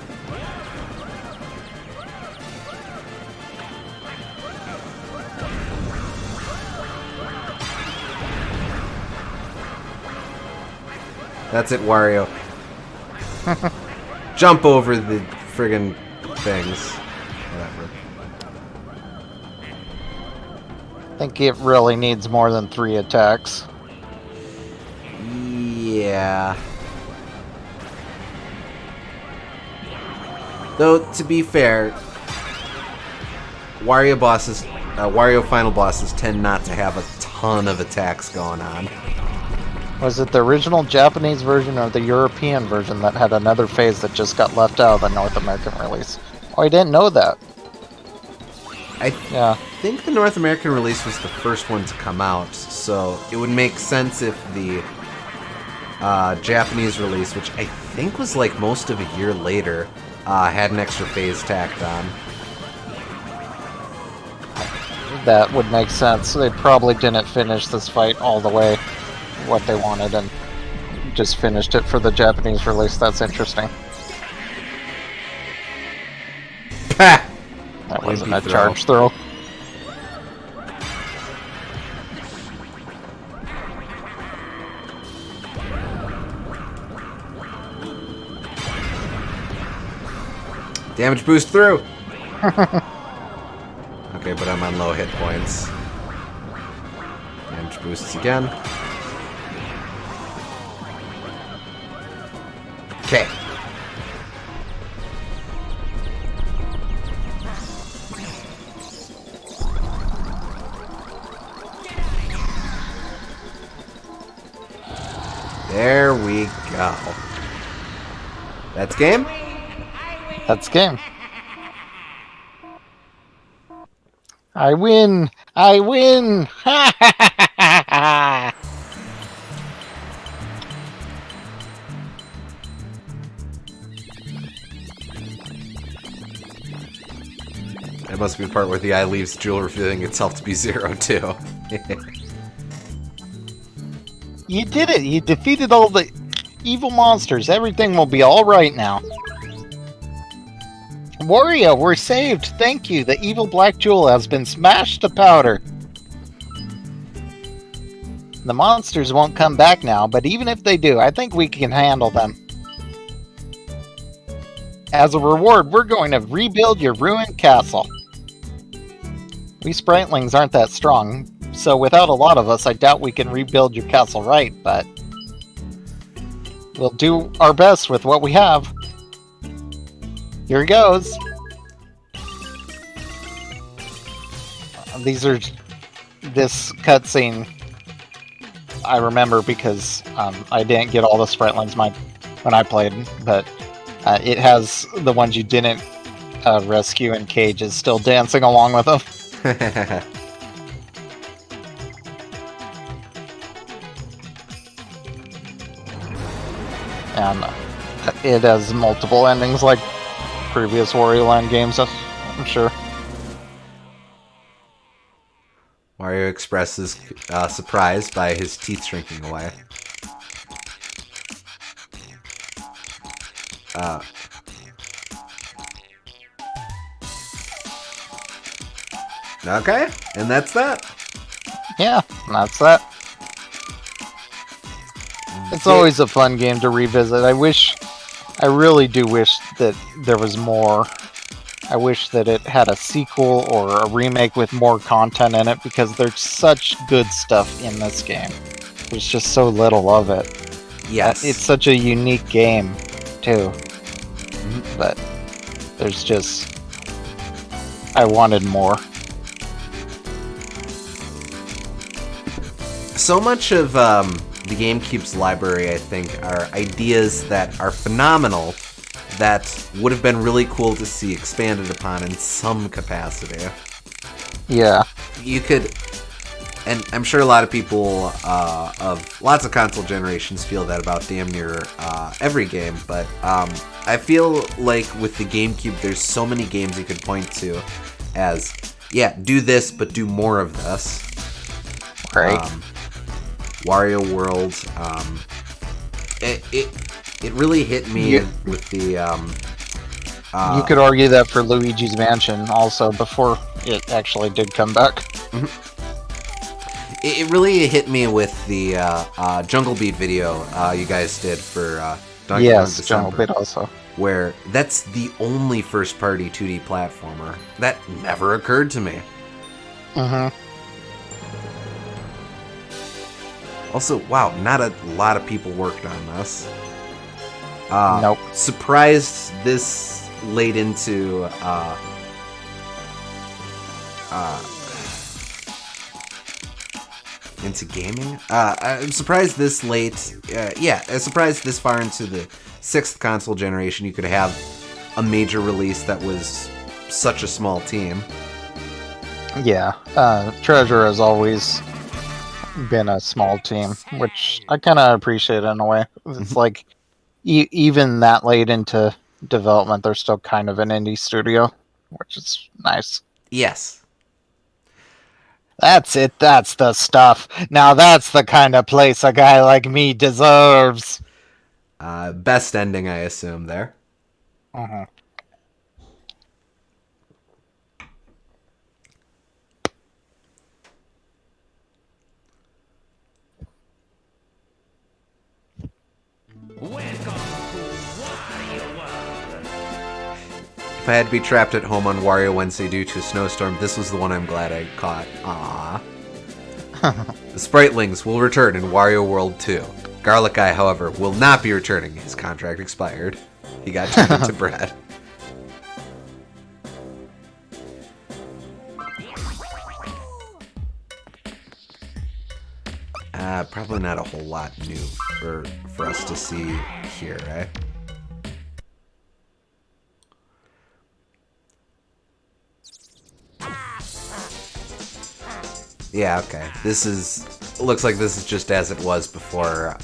That's it, Wario. Jump over the friggin' things. Whatever. I think it really needs more than 3 attacks. Yeah. Though, to be fair, Wario final bosses tend not to have a ton of attacks going on. Was it the original Japanese version or the European version that had another phase that just got left out of the North American release? Oh, I didn't know that. I Yeah. think the North American release was the first one to come out, so it would make sense if the Japanese release, which I think was like most of a year later, had an extra phase tacked on. That would make sense. They probably didn't finish this fight all the way what they wanted and just finished it for the Japanese release. That's interesting. That That wasn't a charge throw. Damage boost through! Okay, but I'm on low hit points. Damage boosts again. Okay. There we go. That's game? That's game. I win! I win! Ha ha ha ha ha! That must be the part where the eye leaves Jewel revealing itself to be 0, too. You did it! You defeated all the evil monsters. Everything will be alright now. Wario, we're saved! Thank you! The evil Black Jewel has been smashed to powder. The monsters won't come back now, but even if they do, I think we can handle them. As a reward, we're going to rebuild your ruined castle. We Spritlings aren't that strong, so without a lot of us, I doubt we can rebuild your castle right, but we'll do our best with what we have. Here goes. This cutscene I remember because I didn't get all the Spritlings when I played, but it has the ones you didn't rescue in cages still dancing along with them. And it has multiple endings like previous Wario Land games, I'm sure. Wario expresses surprise by his teeth shrinking away. Okay, and that's that. Yeah, that's that. It's always a fun game to revisit. I really do wish that there was more. I wish that it had a sequel or a remake with more content in it because there's such good stuff in this game. There's just so little of it. Yes. It's such a unique game, too. But there's just... I wanted more. So much of the GameCube's library, I think, are ideas that are phenomenal that would have been really cool to see expanded upon in some capacity. Yeah. You could, and I'm sure a lot of people of lots of console generations feel that about damn near every game, but I feel like with the GameCube, there's so many games you could point to as, yeah, do this, but do more of this. Right. Wario World, it really hit me with the... you could argue that for Luigi's Mansion also before it actually did come back. It really hit me with the Jungle Beat video you guys did for Donkey Kong December. Jungle Beat also. Where that's the only first-party 2D platformer. That never occurred to me. Also, wow, not a lot of people worked on this. Nope. Surprised this late into gaming. I'm surprised this late. I'm surprised this far into the 6th console generation you could have a major release that was such a small team. Yeah, Treasure has always been a small team, which I kind of appreciate in a way. It's like even that late into development, they're still kind of an indie studio, which is nice. Yes. That's it. That's the stuff. Now that's the kind of place a guy like me deserves. Best ending, I assume, there. Uh-huh. Welcome to Wario World. If I had to be trapped at home on Wario Wednesday due to a snowstorm, this was the one I'm glad I caught. Ah. The Spritelings will return in Wario World 2. Garlic Eye, however, will not be returning. His contract expired. He got turned into bread. Probably not a whole lot new for us to see here, right? Yeah, okay. Looks like this is just as it was before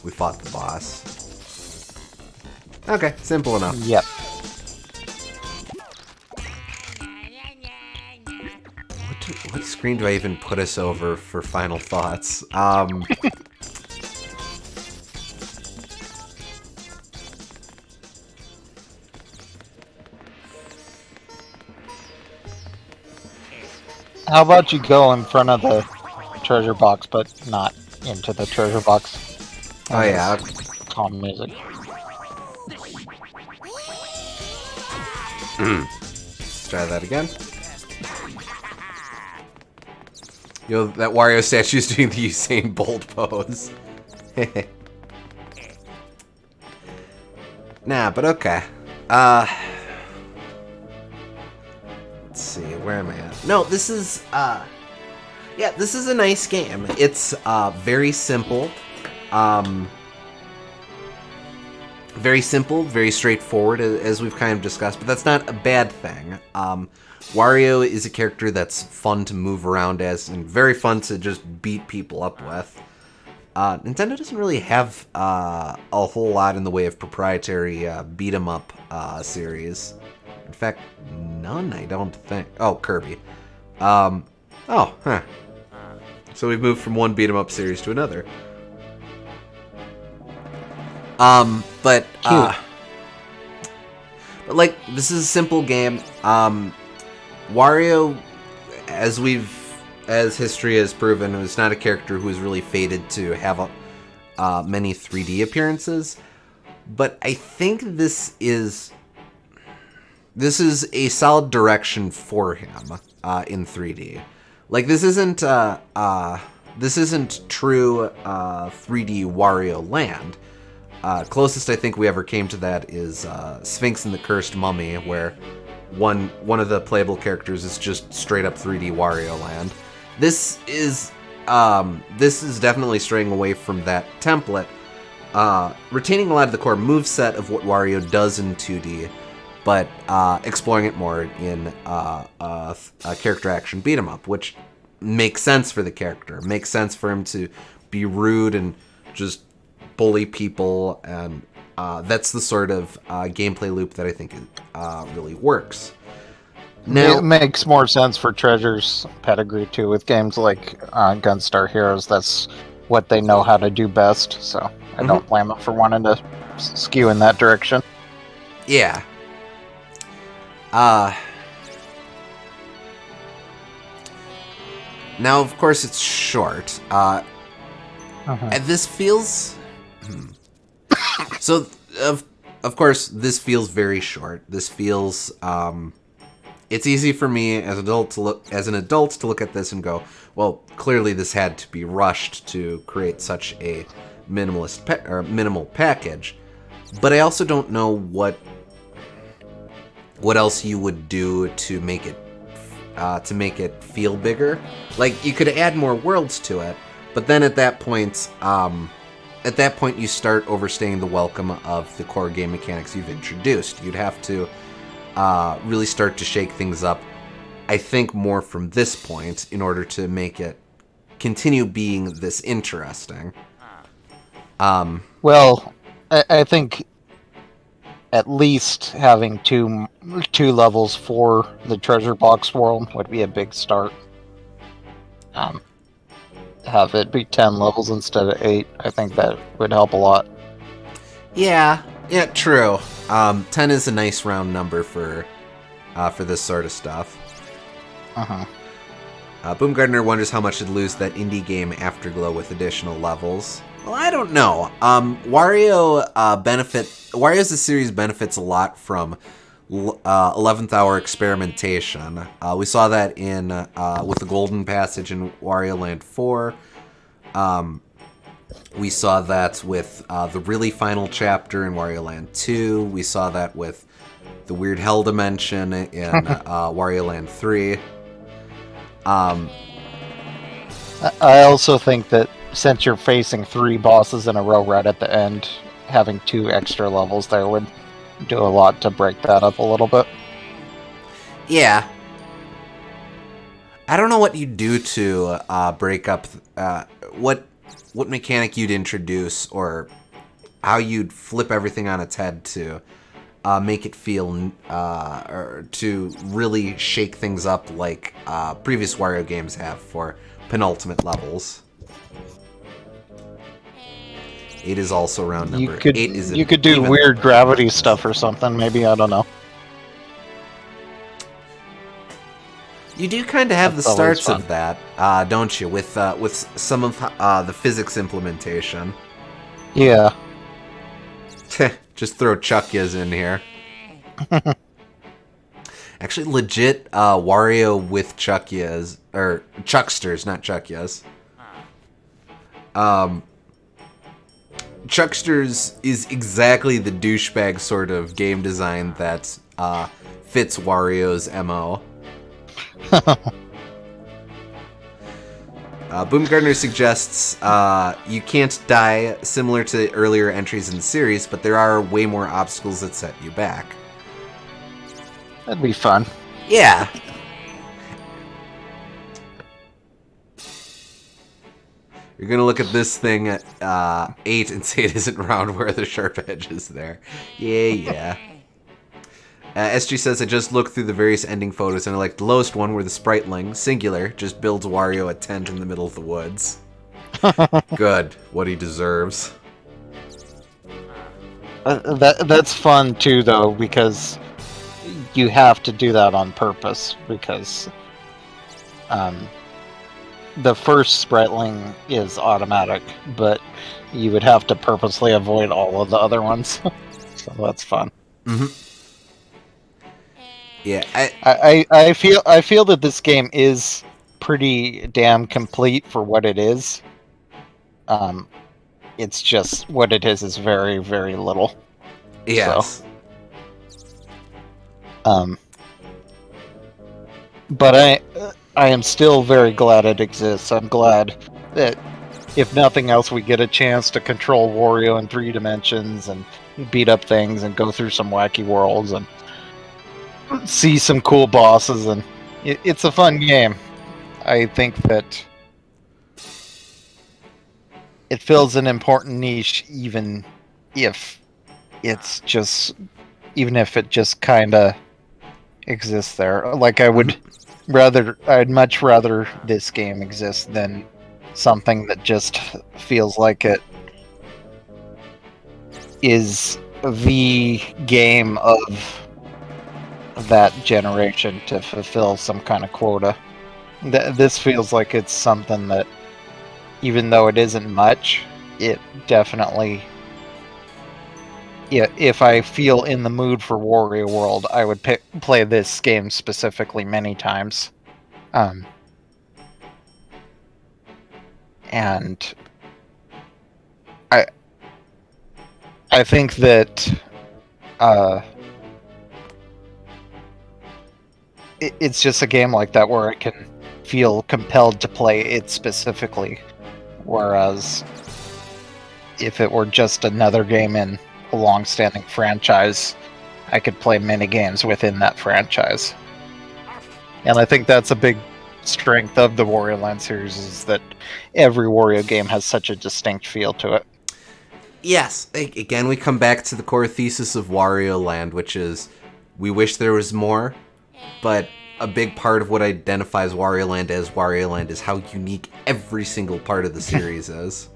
we fought the boss. Okay, simple enough. Yep. What screen do I even put us over for final thoughts? How about you go in front of the treasure box, but not into the treasure box? Oh yeah. Calm music. Let's try that again. You know, that Wario statue's doing the Usain Bolt pose. Nah, but okay. Let's see, where am I at? No, this is, yeah, this is a nice game. It's, very simple. Very simple, very straightforward, as we've kind of discussed, but that's not a bad thing. Wario is a character that's fun to move around as, and very fun to just beat people up with. Nintendo doesn't really have a whole lot in the way of proprietary beat-em-up series. In fact, none, I don't think. Oh, Kirby. Oh, huh. So we've moved from one beat-em-up series to another. But like, this is a simple game. Wario, as history has proven, is not a character who is really fated to have many 3D appearances. But I think this is a solid direction for him in 3D. Like, this isn't true 3D Wario Land. Closest I think we ever came to that is Sphinx and the Cursed Mummy, where one of the playable characters is just straight up 3D Wario Land. This is definitely straying away from that template, retaining a lot of the core moveset of what Wario does in 2D, but exploring it more in a character action beat 'em up, which makes sense for the character. Makes sense for him to be rude and just bully people, and that's the sort of gameplay loop that I think really works. Now, It makes more sense for Treasure's pedigree too, with games like Gunstar Heroes. That's what they know how to do best. So I don't blame them for wanting to skew in that direction. yeah. Now, of course, it's short. And this feels... So, of course, this feels very short. This feels... It's easy for me as an adult to look at this and go, well, clearly this had to be rushed to create such a minimal package. But I also don't know what else you would do to make it feel bigger. Like, you could add more worlds to it, but then at that point you start overstaying the welcome of the core game mechanics you've introduced. You'd have to really start to shake things up I think, more from this point in order to make it continue being this interesting. Well, I think at least having two levels for the treasure box world would be a big start. Have it be 10 levels instead of 8. I think that would help a lot. Yeah, true. 10 is a nice round number for this sort of stuff. Uh-huh. Boomgardner wonders how much it'd lose that indie game Afterglow with additional levels. Well, I don't know. Wario's the series benefits a lot from 11th hour experimentation. We saw that in with the Golden Passage in Wario Land 4. We saw that with the really final chapter in Wario Land 2. We saw that with the Weird Hell Dimension in Wario Land 3. I also think that since you're facing 3 bosses in a row right at the end, having 2 extra levels there would do a lot to break that up a little bit. Yeah. I don't know what you'd do to break up what mechanic you'd introduce or how you'd flip everything on its head to make it feel or to really shake things up like previous Wario games have for penultimate levels. 8 is also round number. You could do weird gravity stuff or something, maybe, I don't know. You do kind of have That's the starts always of that, don't you? With some of the physics implementation. Yeah. Just throw Chuckyas in here. Actually, legit Wario with Chuckyas, or Chucksters, not Chuckyas. Chucksters is exactly the douchebag sort of game design that fits Wario's MO. Boomgardner suggests you can't die similar to earlier entries in the series, but there are way more obstacles that set you back. That'd be fun. Yeah. You're gonna look at this thing at 8 and say it isn't round where the sharp edge is there. Yeah. SG says, I just looked through the various ending photos and I like the lowest one where the spriteling, singular, just builds Wario a tent in the middle of the woods. Good. What he deserves. That's fun too, though, because you have to do that on purpose, because the first spriteling is automatic, but you would have to purposely avoid all of the other ones. So that's fun. Mm-hmm. Yeah, I feel that this game is pretty damn complete for what it is. It's just what it is very, very little. yes. So, but I am still very glad it exists. I'm glad that, if nothing else, we get a chance to control Wario in 3 dimensions and beat up things and go through some wacky worlds and see some cool bosses, and it's a fun game. I think that it fills an important niche, even if it just kind of exists there. Like, I'd much rather this game exist than something that just feels like it is the game of that generation to fulfill some kind of quota. This feels like it's something that, even though it isn't much, it definitely... Yeah, if I feel in the mood for Wario World, I would play this game specifically many times. And I think that it's just a game like that where I can feel compelled to play it specifically, whereas if it were just another game in a long-standing franchise, I could play many games within that franchise. And I think that's a big strength of the Wario Land series is that every Wario game has such a distinct feel to it. Yes, again, we come back to the core thesis of Wario Land, which is we wish there was more, but a big part of what identifies Wario Land is how unique every single part of the series is.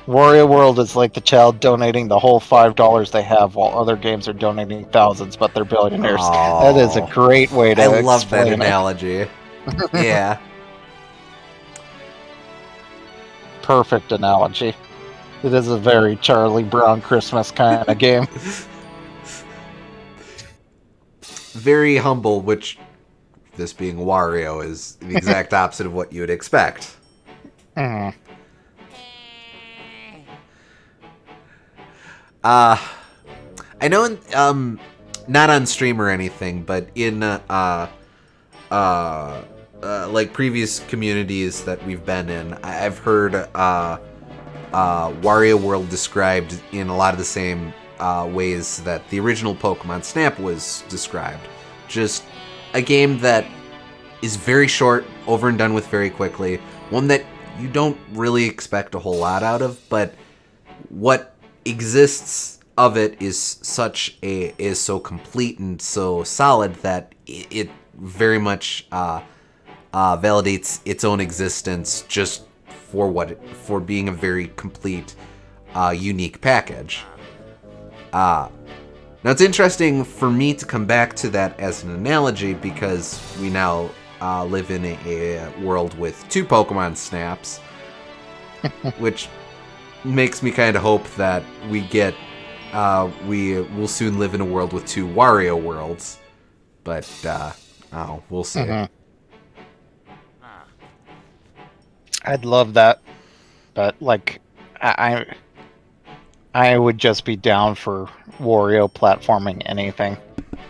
Wario World is like the child donating the whole $5 they have while other games are donating thousands, but they're billionaires. That is a great way to I love that explain it. analogy. Yeah. Perfect analogy. It is a very Charlie Brown Christmas kind of game. Very humble, which, this being Wario, is the exact opposite of what you would expect. Mm. I know, not on stream or anything, but in like previous communities that we've been in, I've heard Wario World described in a lot of the same ways that the original Pokemon Snap was described. Just a game that is very short, over and done with very quickly, one that you don't really expect a whole lot out of, but what exists of it is so complete and so solid that it very much validates its own existence just for being a very complete, unique package. Now it's interesting for me to come back to that as an analogy because we now live in a world with 2 Pokemon Snaps, which makes me kind of hope that we will soon live in a world with 2 Wario Worlds. But, we'll see. Mm-hmm. I'd love that, but like, I would just be down for Wario platforming anything.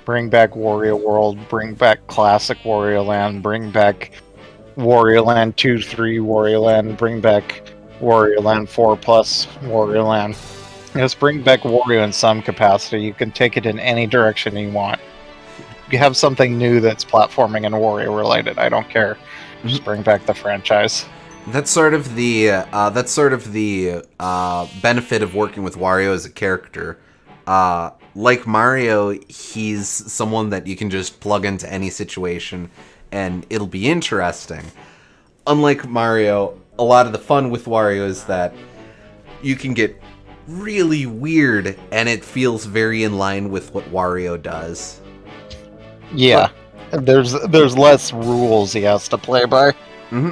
Bring back Wario World, bring back classic Wario Land, bring back Wario Land 2, 3 Wario Land, bring back Wario Land 4 Plus Wario Land. Just bring back Wario in some capacity. You can take it in any direction you want. You have something new that's platforming and Wario related. I don't care. Just bring back the franchise. That's sort of the benefit of working with Wario as a character. Like Mario, he's someone that you can just plug into any situation and it'll be interesting. Unlike Mario, a lot of the fun with Wario is that you can get really weird and it feels very in line with what Wario does. Yeah. There's less rules he has to play by. Mm-hmm.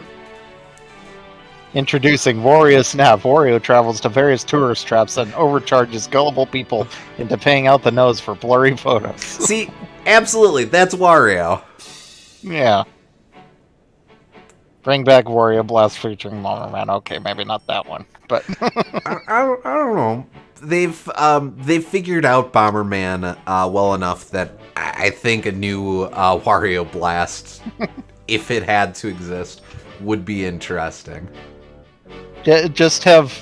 Introducing Wario Snap. Wario travels to various tourist traps and overcharges gullible people into paying out the nose for blurry photos. See, absolutely, that's Wario. Yeah. Bring back Wario Blast featuring Bomberman. Okay, maybe not that one, but I don't know. They've figured out Bomberman well enough that I think a new Wario Blast, if it had to exist, would be interesting. just have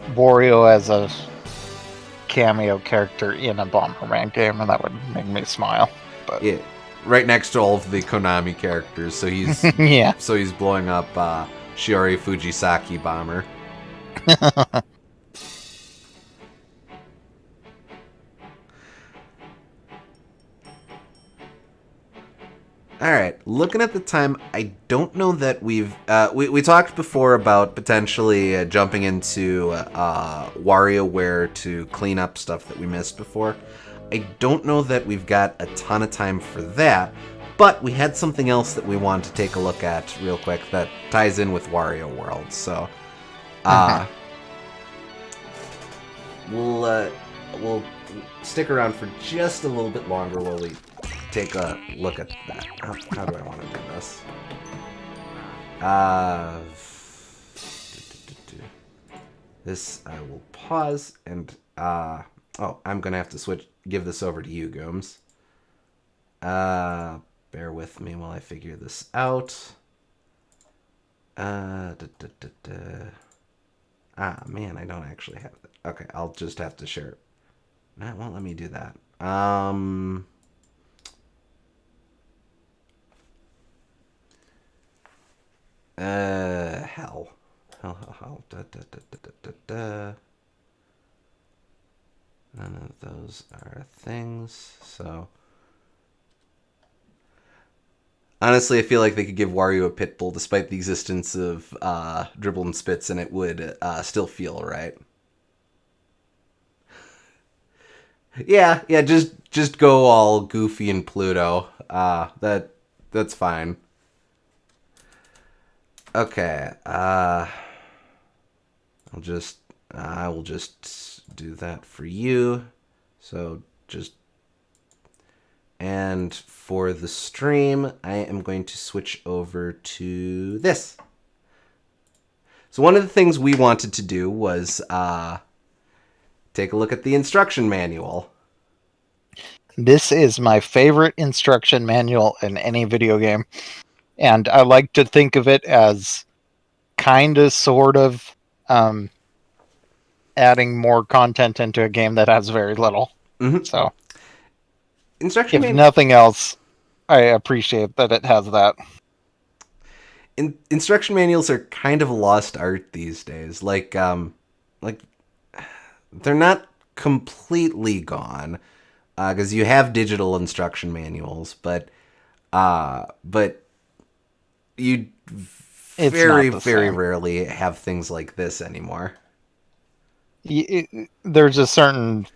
Wario as a cameo character in a Bomberman game, and that would make me smile. But Yeah, right next to all of the Konami characters, so he's yeah. so he's blowing up Shiori Fujisaki Bomber. All right, looking at the time, I don't know that we talked before about potentially jumping into WarioWare to clean up stuff that we missed before. I don't know that we've got a ton of time for that, but we had something else that we wanted to take a look at real quick that ties in with Wario World. So, we'll stick around for just a little bit longer while we take a look at that. How do I want to do this? This I will pause and I'm gonna have to give this over to you, Gooms. Bear with me while I figure this out. Man, I don't actually have that. Okay, I'll just have to share it. No, it won't let me do that. Hell. Hell. Da. None of those are things, so... Honestly, I feel like they could give Wario a pit bull despite the existence of Dribble and Spits, and it would still feel right. Yeah, just go all Goofy and Pluto. That's fine. Okay, I will just do that for you. So just... And for the stream, I am going to switch over to this. So one of the things we wanted to do was take a look at the instruction manual. This is my favorite instruction manual in any video game. And I like to think of it as kind of, sort of, adding more content into a game that has very little. Mm-hmm. So... Instruction if nothing else, I appreciate that it has that. Instruction manuals are kind of a lost art these days. Like they're not completely gone, because you have digital instruction manuals, but you very rarely have things like this anymore. There's a certain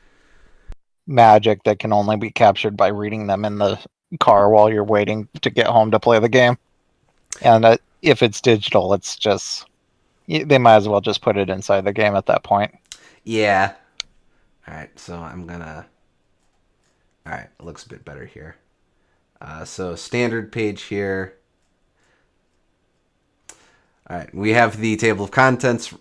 magic that can only be captured by reading them in the car while you're waiting to get home to play the game. And if it's digital, it's just... they might as well just put it inside the game at that point. Yeah. Alright, so I'm gonna... Alright, it looks a bit better here. So standard page here. Alright, we have the table of contents.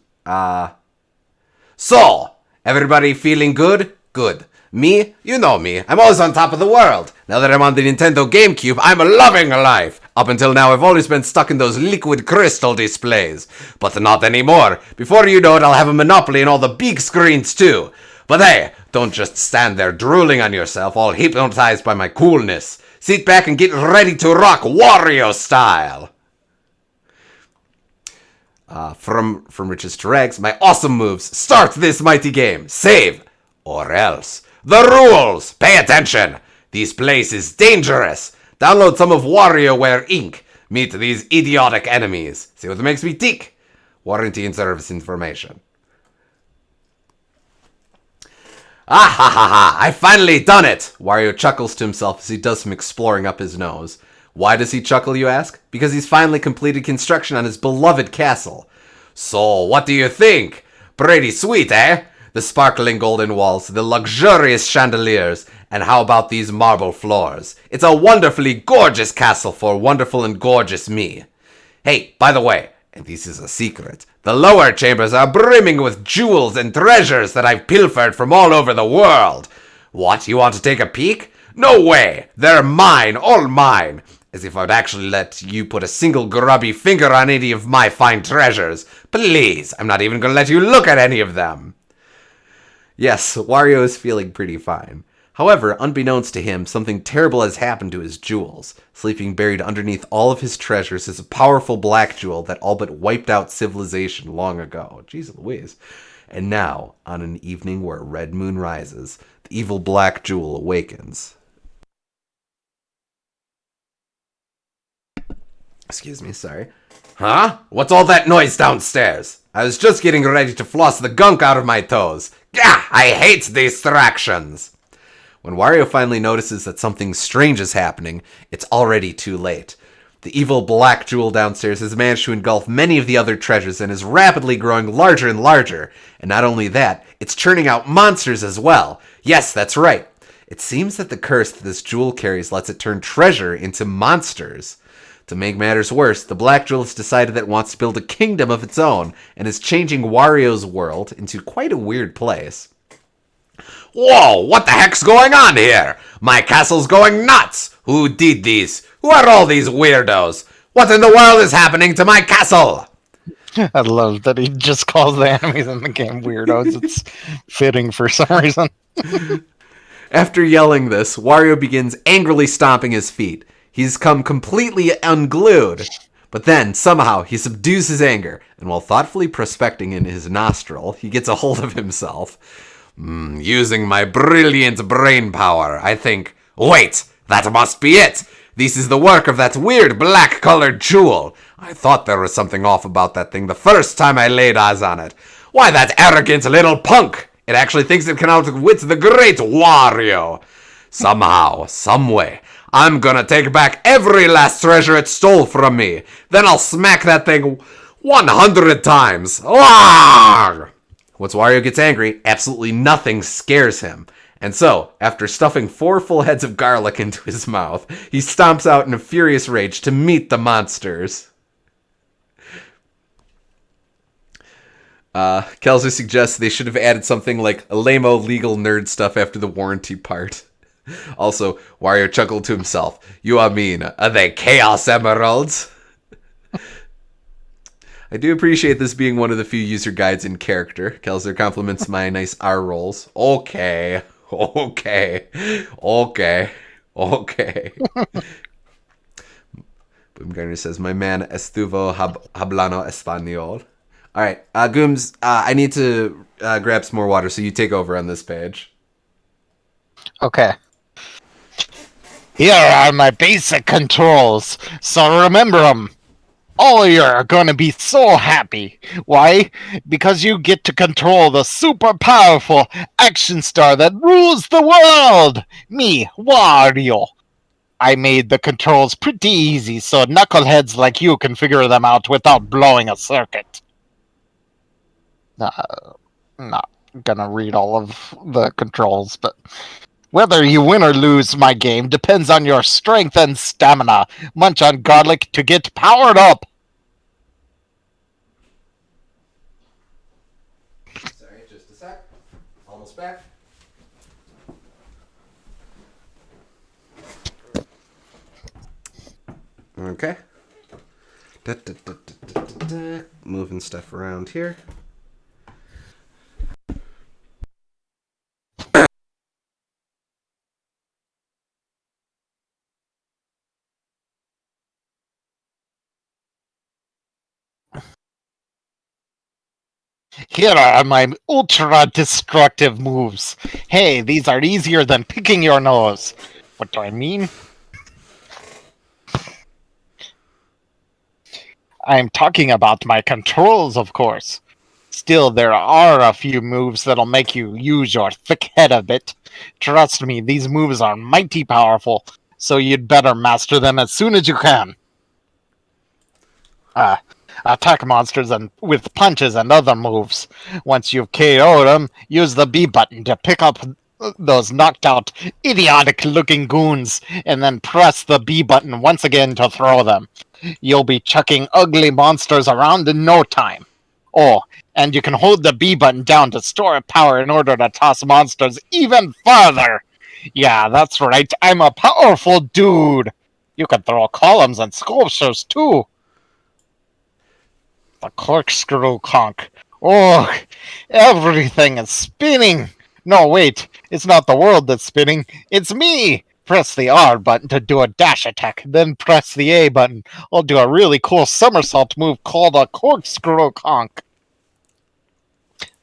So, everybody feeling good? Good. Me? You know me. I'm always on top of the world. Now that I'm on the Nintendo GameCube, I'm loving life. Up until now, I've always been stuck in those liquid crystal displays. But not anymore. Before you know it, I'll have a monopoly in all the big screens too. But hey, don't just stand there drooling on yourself, all hypnotized by my coolness. Sit back and get ready to rock Wario style. From riches to rags, my awesome moves. Start this mighty game. Save. Or else. The rules! Pay attention! This place is dangerous! Download some of WarioWare Inc. Meet these idiotic enemies. See what makes me tick? Warranty and service information. Ah ha ha ha! I finally done it! Wario chuckles to himself as he does some exploring up his nose. Why does he chuckle, you ask? Because he's finally completed construction on his beloved castle. So, what do you think? Pretty sweet, eh? The sparkling golden walls, the luxurious chandeliers, and how about these marble floors? It's a wonderfully gorgeous castle for wonderful and gorgeous me. Hey, by the way, and this is a secret, the lower chambers are brimming with jewels and treasures that I've pilfered from all over the world. What, you want to take a peek? No way! They're mine, all mine! As if I'd actually let you put a single grubby finger on any of my fine treasures. Please, I'm not even gonna let you look at any of them. Yes, Wario is feeling pretty fine. However, unbeknownst to him, something terrible has happened to his jewels. Sleeping buried underneath all of his treasures is a powerful black jewel that all but wiped out civilization long ago. Jeez Louise. And now, on an evening where a red moon rises, the evil black jewel awakens. Excuse me, sorry. Huh? What's all that noise downstairs? I was just getting ready to floss the gunk out of my toes. Gah! I hate distractions! When Wario finally notices that something strange is happening, it's already too late. The evil black jewel downstairs has managed to engulf many of the other treasures and is rapidly growing larger and larger. And not only that, it's churning out monsters as well. Yes, that's right. It seems that the curse that this jewel carries lets it turn treasure into monsters. To make matters worse, the Black Jewel has decided that it wants to build a kingdom of its own and is changing Wario's world into quite a weird place. Whoa, what the heck's going on here? My castle's going nuts! Who did this? Who are all these weirdos? What in the world is happening to my castle? I love that he just calls the enemies in the game weirdos. It's fitting for some reason. After yelling this, Wario begins angrily stomping his feet. He's come completely unglued. But then, somehow, he subdues his anger, and while thoughtfully prospecting in his nostril, he gets a hold of himself. Using my brilliant brain power, I think, wait, that must be it! This is the work of that weird black-colored jewel. I thought there was something off about that thing the first time I laid eyes on it. Why, that arrogant little punk! It actually thinks it can outwit the great Wario. Somehow, someway, I'm gonna take back every last treasure it stole from me. Then I'll smack that thing 100 times. Arrgh! Once Wario gets angry, absolutely nothing scares him. And so, after stuffing 4 full heads of garlic into his mouth, he stomps out in a furious rage to meet the monsters. Kelsey suggests they should have added something like a lame-o legal nerd stuff after the warranty part. Also, Wario chuckled to himself. You mean, are they Chaos Emeralds? I do appreciate this being one of the few user guides in character. Kelsey compliments my nice R rolls. Okay. Boomgarner says, my man estuvo hablando español. All right, Gooms, I need to grab some more water, so you take over on this page. Okay. Here are my basic controls, so remember them. All of you are going to be so happy. Why? Because you get to control the super powerful action star that rules the world! Me, Wario. I made the controls pretty easy, so knuckleheads like you can figure them out without blowing a circuit. I'm not gonna read all of the controls, but whether you win or lose my game depends on your strength and stamina. Munch on garlic to get powered up. Sorry, just a sec. Almost back. Okay. Moving stuff around here. Here are my ultra-destructive moves. Hey, these are easier than picking your nose. What do I mean? I'm talking about my controls, of course. Still, there are a few moves that'll make you use your thick head a bit. Trust me, these moves are mighty powerful, so you'd better master them as soon as you can. Attack monsters with punches and other moves. Once you've KO'd them, use the B button to pick up those knocked out, idiotic-looking goons, and then press the B button once again to throw them. You'll be chucking ugly monsters around in no time. Oh, and you can hold the B button down to store power in order to toss monsters even further. Yeah, that's right, I'm a powerful dude. You can throw columns and sculptures too. The corkscrew conch. Oh, everything is spinning. No, wait, it's not the world that's spinning, it's me. Press the R button to do a dash attack, then press the A button. I'll do a really cool somersault move called a corkscrew conch.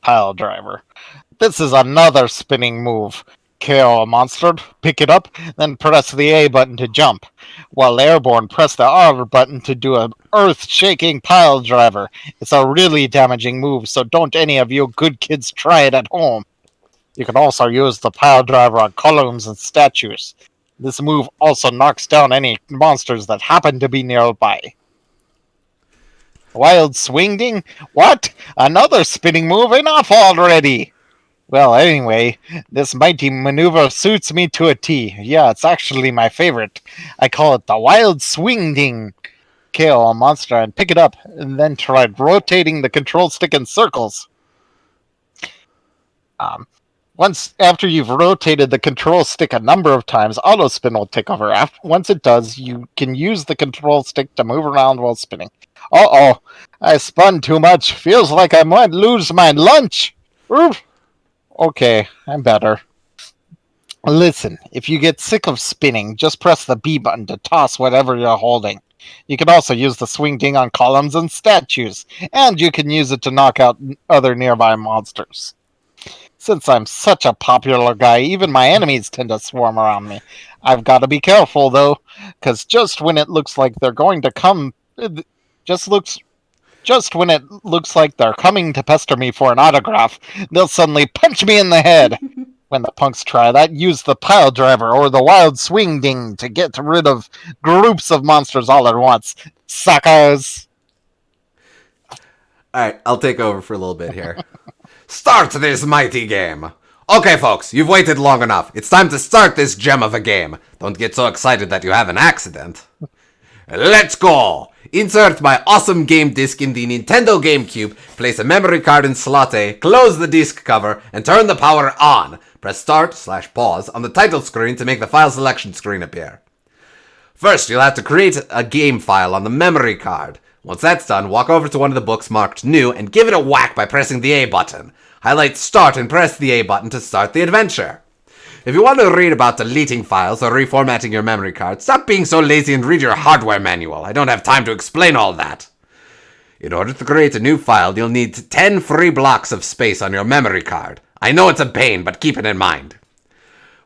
Pile driver. This is another spinning move. KO a monster, pick it up, then press the A button to jump. While airborne, press the R button to do an earth-shaking pile driver. It's a really damaging move, so don't any of you good kids try it at home. You can also use the pile driver on columns and statues. This move also knocks down any monsters that happen to be nearby. Wild swinging? What? Another spinning move? Enough already! Well, anyway, this mighty maneuver suits me to a T. Yeah, it's actually my favorite. I call it the wild swinging. KO a monster and pick it up, and then try rotating the control stick in circles. Once after you've rotated the control stick a number of times, auto spin will take over. Once it does, you can use the control stick to move around while spinning. Uh-oh, I spun too much. Feels like I might lose my lunch. Oof. Okay, I'm better. Listen, if you get sick of spinning, just press the B button to toss whatever you're holding. You can also use the swing ding on columns and statues, and you can use it to knock out other nearby monsters. Since I'm such a popular guy, even my enemies tend to swarm around me. I've got to be careful, though, because just when it looks like they're going to come, just looks just when it looks like they're coming to pester me for an autograph, they'll suddenly punch me in the head. When the punks try that, use the pile driver or the wild swing ding to get rid of groups of monsters all at once. Suckers! Alright, I'll take over for a little bit here. Start this mighty game! Okay, folks, you've waited long enough. It's time to start this gem of a game. Don't get so excited that you have an accident. Let's go! Insert my awesome game disc in the Nintendo GameCube, place a memory card in slot A, close the disc cover, and turn the power on. Press start/pause on the title screen to make the file selection screen appear. First, you'll have to create a game file on the memory card. Once that's done, walk over to one of the books marked New and give it a whack by pressing the A button. Highlight Start and press the A button to start the adventure. If you want to read about deleting files or reformatting your memory card, stop being so lazy and read your hardware manual. I don't have time to explain all that. In order to create a new file, you'll need 10 free blocks of space on your memory card. I know it's a pain, but keep it in mind.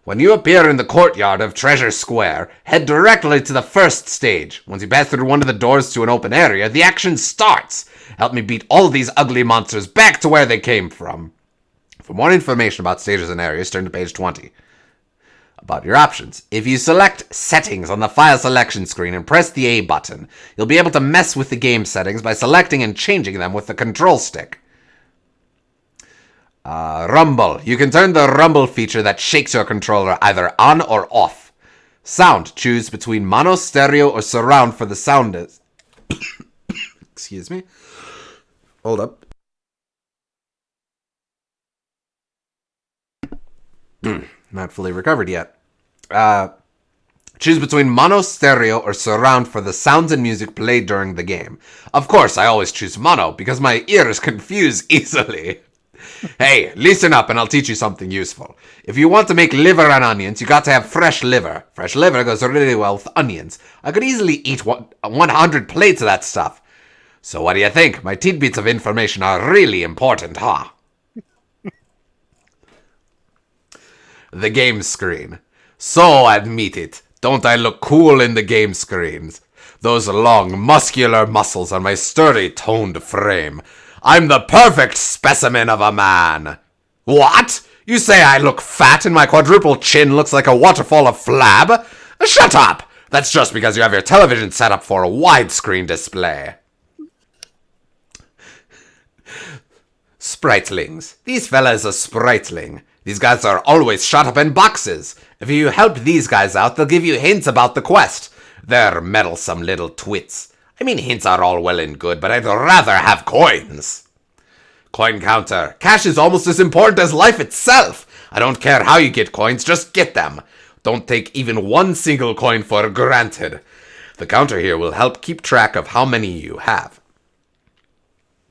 When you appear in the courtyard of Treasure Square, head directly to the first stage. Once you pass through one of the doors to an open area, the action starts. Help me beat all these ugly monsters back to where they came from. For more information about stages and areas, turn to page 20. About your options. If you select Settings on the file selection screen and press the A button, you'll be able to mess with the game settings by selecting and changing them with the control stick. Rumble. You can turn the rumble feature that shakes your controller either on or off. Sound. Choose between mono, stereo, or surround for the sound. Excuse me. Hold up. Not fully recovered yet. Choose between mono, stereo, or surround for the sounds and music played during the game. Of course, I always choose mono because my ears confuse easily. Hey, listen up and I'll teach you something useful. If you want to make liver and onions, you got to have fresh liver. Fresh liver goes really well with onions. I could easily eat 100 plates of that stuff. So what do you think? My tidbits of information are really important, huh? The game screen. So admit it, don't I look cool in the game screens? Those long, muscular muscles on my sturdy, toned frame. I'm the perfect specimen of a man. What? You say I look fat and my quadruple chin looks like a waterfall of flab? Shut up! That's just because you have your television set up for a widescreen display. Spritelings. These fellas are spritling. These guys are always shut up in boxes. If you help these guys out, they'll give you hints about the quest. They're meddlesome little twits. I mean, hints are all well and good, but I'd rather have coins. Coin counter. Cash is almost as important as life itself. I don't care how you get coins, just get them. Don't take even one single coin for granted. The counter here will help keep track of how many you have.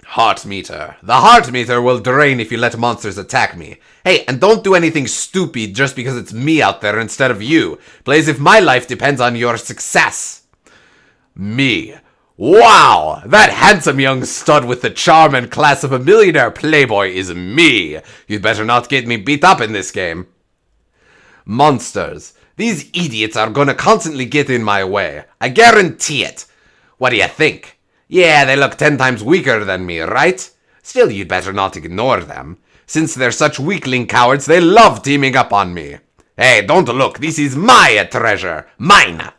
Heart meter. The heart meter will drain if you let monsters attack me. Hey, and don't do anything stupid just because it's me out there instead of you. Play as if my life depends on your success. Me. Wow! That handsome young stud with the charm and class of a millionaire playboy is me. You'd better not get me beat up in this game. Monsters. These idiots are gonna constantly get in my way. I guarantee it. What do you think? Yeah, they look 10 times weaker than me, right? Still, you'd better not ignore them. Since they're such weakling cowards, they love teaming up on me. Hey, don't look. This is my treasure. Mine.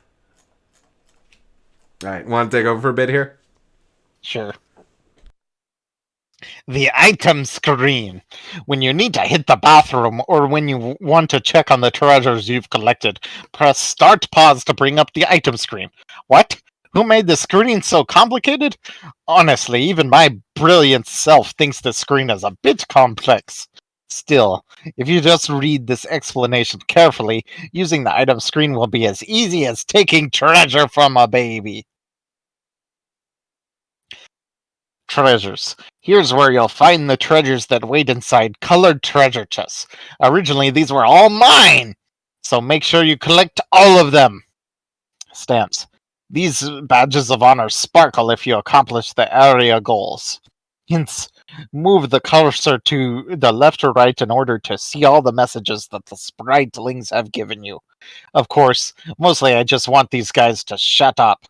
Alright, want to take over for a bit here? Sure. The item screen. When you need to hit the bathroom or when you want to check on the treasures you've collected, press start pause to bring up the item screen. What? Who made the screen so complicated? Honestly, even my brilliant self thinks the screen is a bit complex. Still, if you just read this explanation carefully, using the item screen will be as easy as taking treasure from a baby. Treasures. Here's where you'll find the treasures that wait inside colored treasure chests. Originally, these were all mine, so make sure you collect all of them. Stamps. These badges of honor sparkle if you accomplish the area goals. Hence, move the cursor to the left or right in order to see all the messages that the spritelings have given you. Of course, mostly I just want these guys to shut up.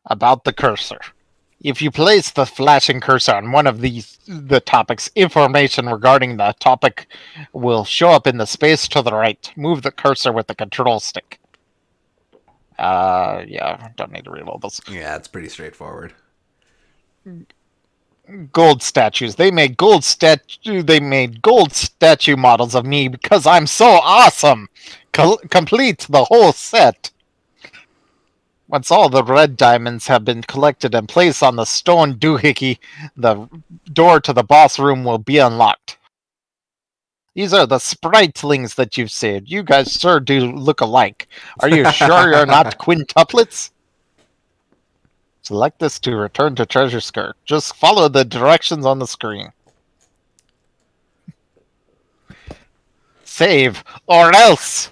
About the cursor. If you place the flashing cursor on one of the topics, information regarding the topic will show up in the space to the right. Move the cursor with the control stick. Yeah, don't need to read all those. Yeah, it's pretty straightforward. Gold statues. They made gold statue models of me because I'm so awesome. Complete the whole set. Once all the red diamonds have been collected and placed on the stone doohickey, the door to the boss room will be unlocked. These are the spritelings that you've saved. You guys sure do look alike. Are you sure you're not quintuplets? Select this to return to Treasure Skirt. Just follow the directions on the screen. Save, or else!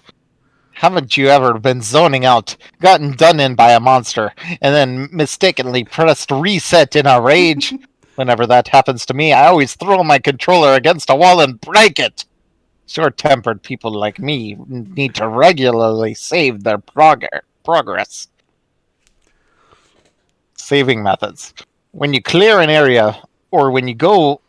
Haven't you ever been zoning out, gotten done in by a monster, and then mistakenly pressed reset in a rage? Whenever that happens to me, I always throw my controller against a wall and break it. Short-tempered people like me need to regularly save their progress. Saving methods. When you clear an area, or when you go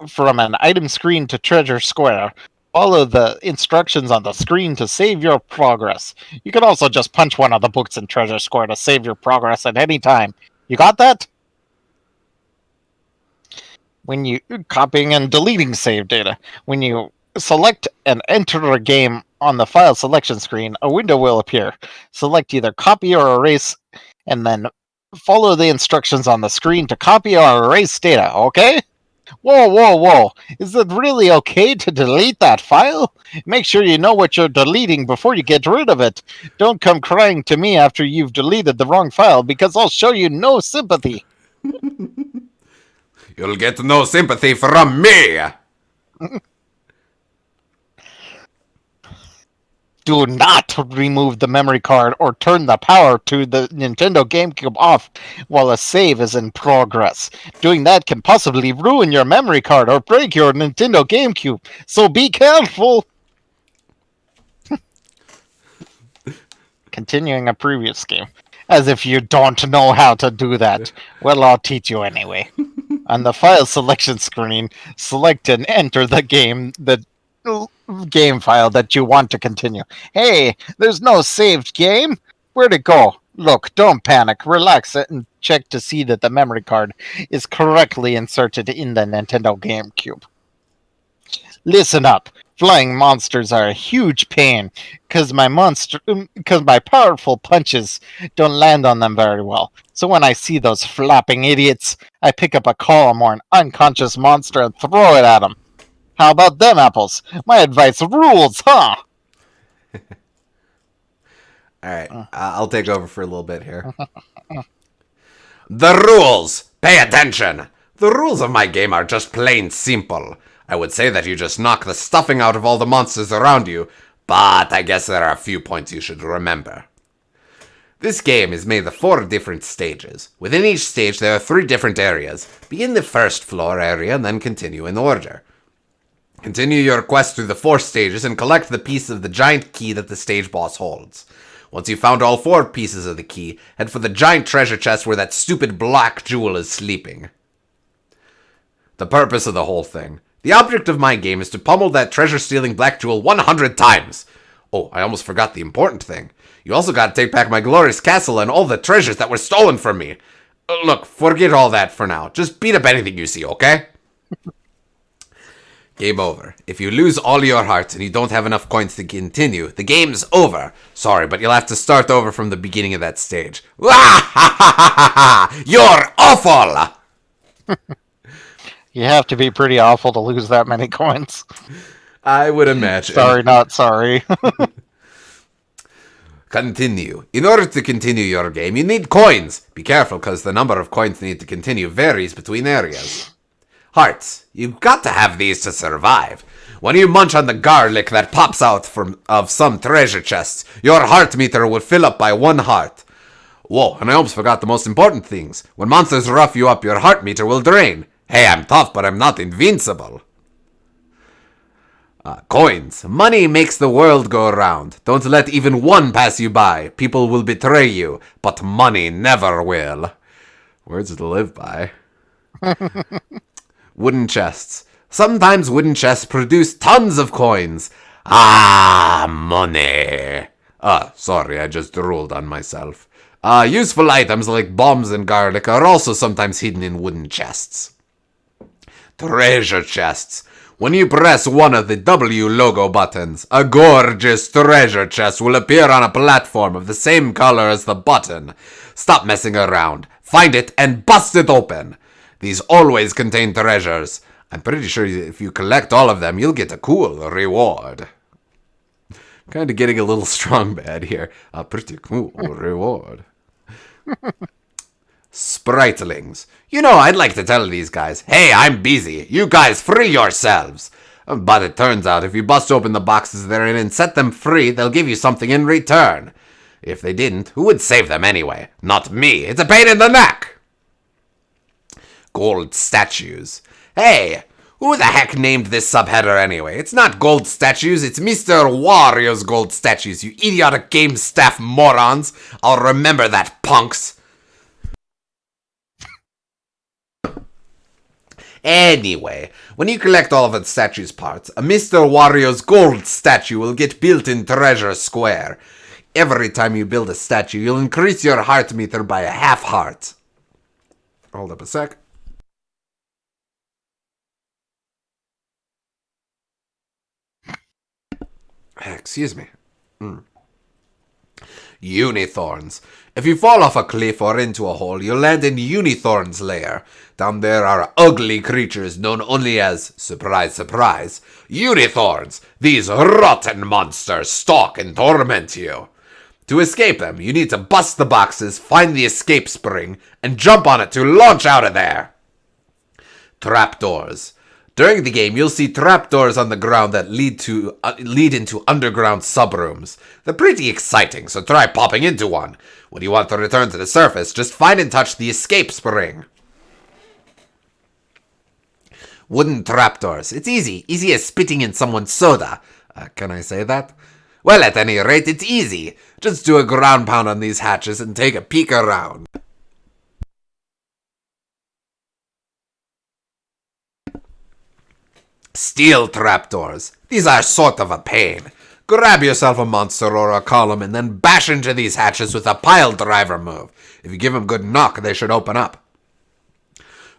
from an item screen to Treasure Square, follow the instructions on the screen to save your progress. You can also just punch one of the books in Treasure Square to save your progress at any time. You got that? When you copying and deleting save data. When you select and enter a game on the file selection screen, a window will appear. Select either copy or erase, and then follow the instructions on the screen to copy or erase data, okay? Whoa. Is it really okay to delete that file? Make sure you know what you're deleting before you get rid of it. Don't come crying to me after you've deleted the wrong file, because I'll show you no sympathy. You'll get no sympathy from me! Do not remove the memory card or turn the power to the Nintendo GameCube off while a save is in progress. Doing that can possibly ruin your memory card or break your Nintendo GameCube, so be careful! Continuing a previous game. As if you don't know how to do that. Well, I'll teach you anyway. On the file selection screen, select and enter the game file that you want to continue. Hey, there's no saved game. Where'd it go? Look, don't panic. Relax it and check to see that the memory card is correctly inserted in the Nintendo GameCube. Listen up. Flying monsters are a huge pain because my powerful punches don't land on them very well. So when I see those flapping idiots, I pick up a column or an unconscious monster and throw it at them. How about them apples? My advice rules, huh? Alright, I'll take over for a little bit here. The rules! Pay attention! The rules of my game are just plain simple. I would say that you just knock the stuffing out of all the monsters around you, but I guess there are a few points you should remember. This game is made of 4 different stages. Within each stage there are 3 different areas. Begin the first floor area and then continue in order. Continue your quest through the 4 stages and collect the piece of the giant key that the stage boss holds. Once you've found all 4 pieces of the key, head for the giant treasure chest where that stupid black jewel is sleeping. The purpose of the whole thing. The object of my game is to pummel that treasure-stealing black jewel 100 times. Oh, I almost forgot the important thing. You also gotta take back my glorious castle and all the treasures that were stolen from me. Look, forget all that for now. Just beat up anything you see, okay? Game over. If you lose all your hearts and you don't have enough coins to continue, the game's over. Sorry, but you'll have to start over from the beginning of that stage. You're awful! You have to be pretty awful to lose that many coins. I would imagine. Sorry, not sorry. Continue. In order to continue your game, you need coins. Be careful, because the number of coins you need to continue varies between areas. Hearts. You've got to have these to survive. When you munch on the garlic that pops out of some treasure chests, your heart meter will fill up by 1 heart. Whoa, and I almost forgot the most important things. When monsters rough you up, your heart meter will drain. Hey, I'm tough, but I'm not invincible. Coins. Money makes the world go round. Don't let even one pass you by. People will betray you, but money never will. Words to live by. Wooden chests. Sometimes wooden chests produce tons of coins. Ah, money. Sorry, I just drooled on myself. Useful items like bombs and garlic are also sometimes hidden in wooden chests. Treasure chests. When you press one of the W logo buttons, a gorgeous treasure chest will appear on a platform of the same color as the button. Stop messing around. Find it and bust it open. These always contain treasures. I'm pretty sure if you collect all of them, you'll get a cool reward. Kind of getting a little strong bad here. A pretty cool reward. Spritlings. You know, I'd like to tell these guys, hey, I'm busy. You guys free yourselves. But it turns out if you bust open the boxes they're in and set them free, they'll give you something in return. If they didn't, who would save them anyway? Not me. It's a pain in the neck. Gold statues. Hey, who the heck named this subheader anyway? It's not gold statues, it's Mr. Wario's gold statues, you idiotic game staff morons. I'll remember that, punks. Anyway, when you collect all of the statue's parts, a Mr. Wario's gold statue will get built in Treasure Square. Every time you build a statue, you'll increase your heart meter by a half heart. Hold up a sec. Excuse me. Unithorns. If you fall off a cliff or into a hole, you'll land in Unithorn's lair. Down there are ugly creatures known only as, surprise, surprise, Unithorns. These rotten monsters stalk and torment you. To escape them, you need to bust the boxes, find the escape spring, and jump on it to launch out of there. Trapdoors. During the game, you'll see trapdoors on the ground that lead into underground subrooms. They're pretty exciting, so try popping into one. When you want to return to the surface, just find and touch the escape spring. Wooden trapdoors. It's easy. Easy as spitting in someone's soda. Can I say that? Well, at any rate, it's easy. Just do a ground pound on these hatches and take a peek around. Steel trapdoors. These are sort of a pain. Grab yourself a monster or a column and then bash into these hatches with a pile driver move. If you give them a good knock, they should open up.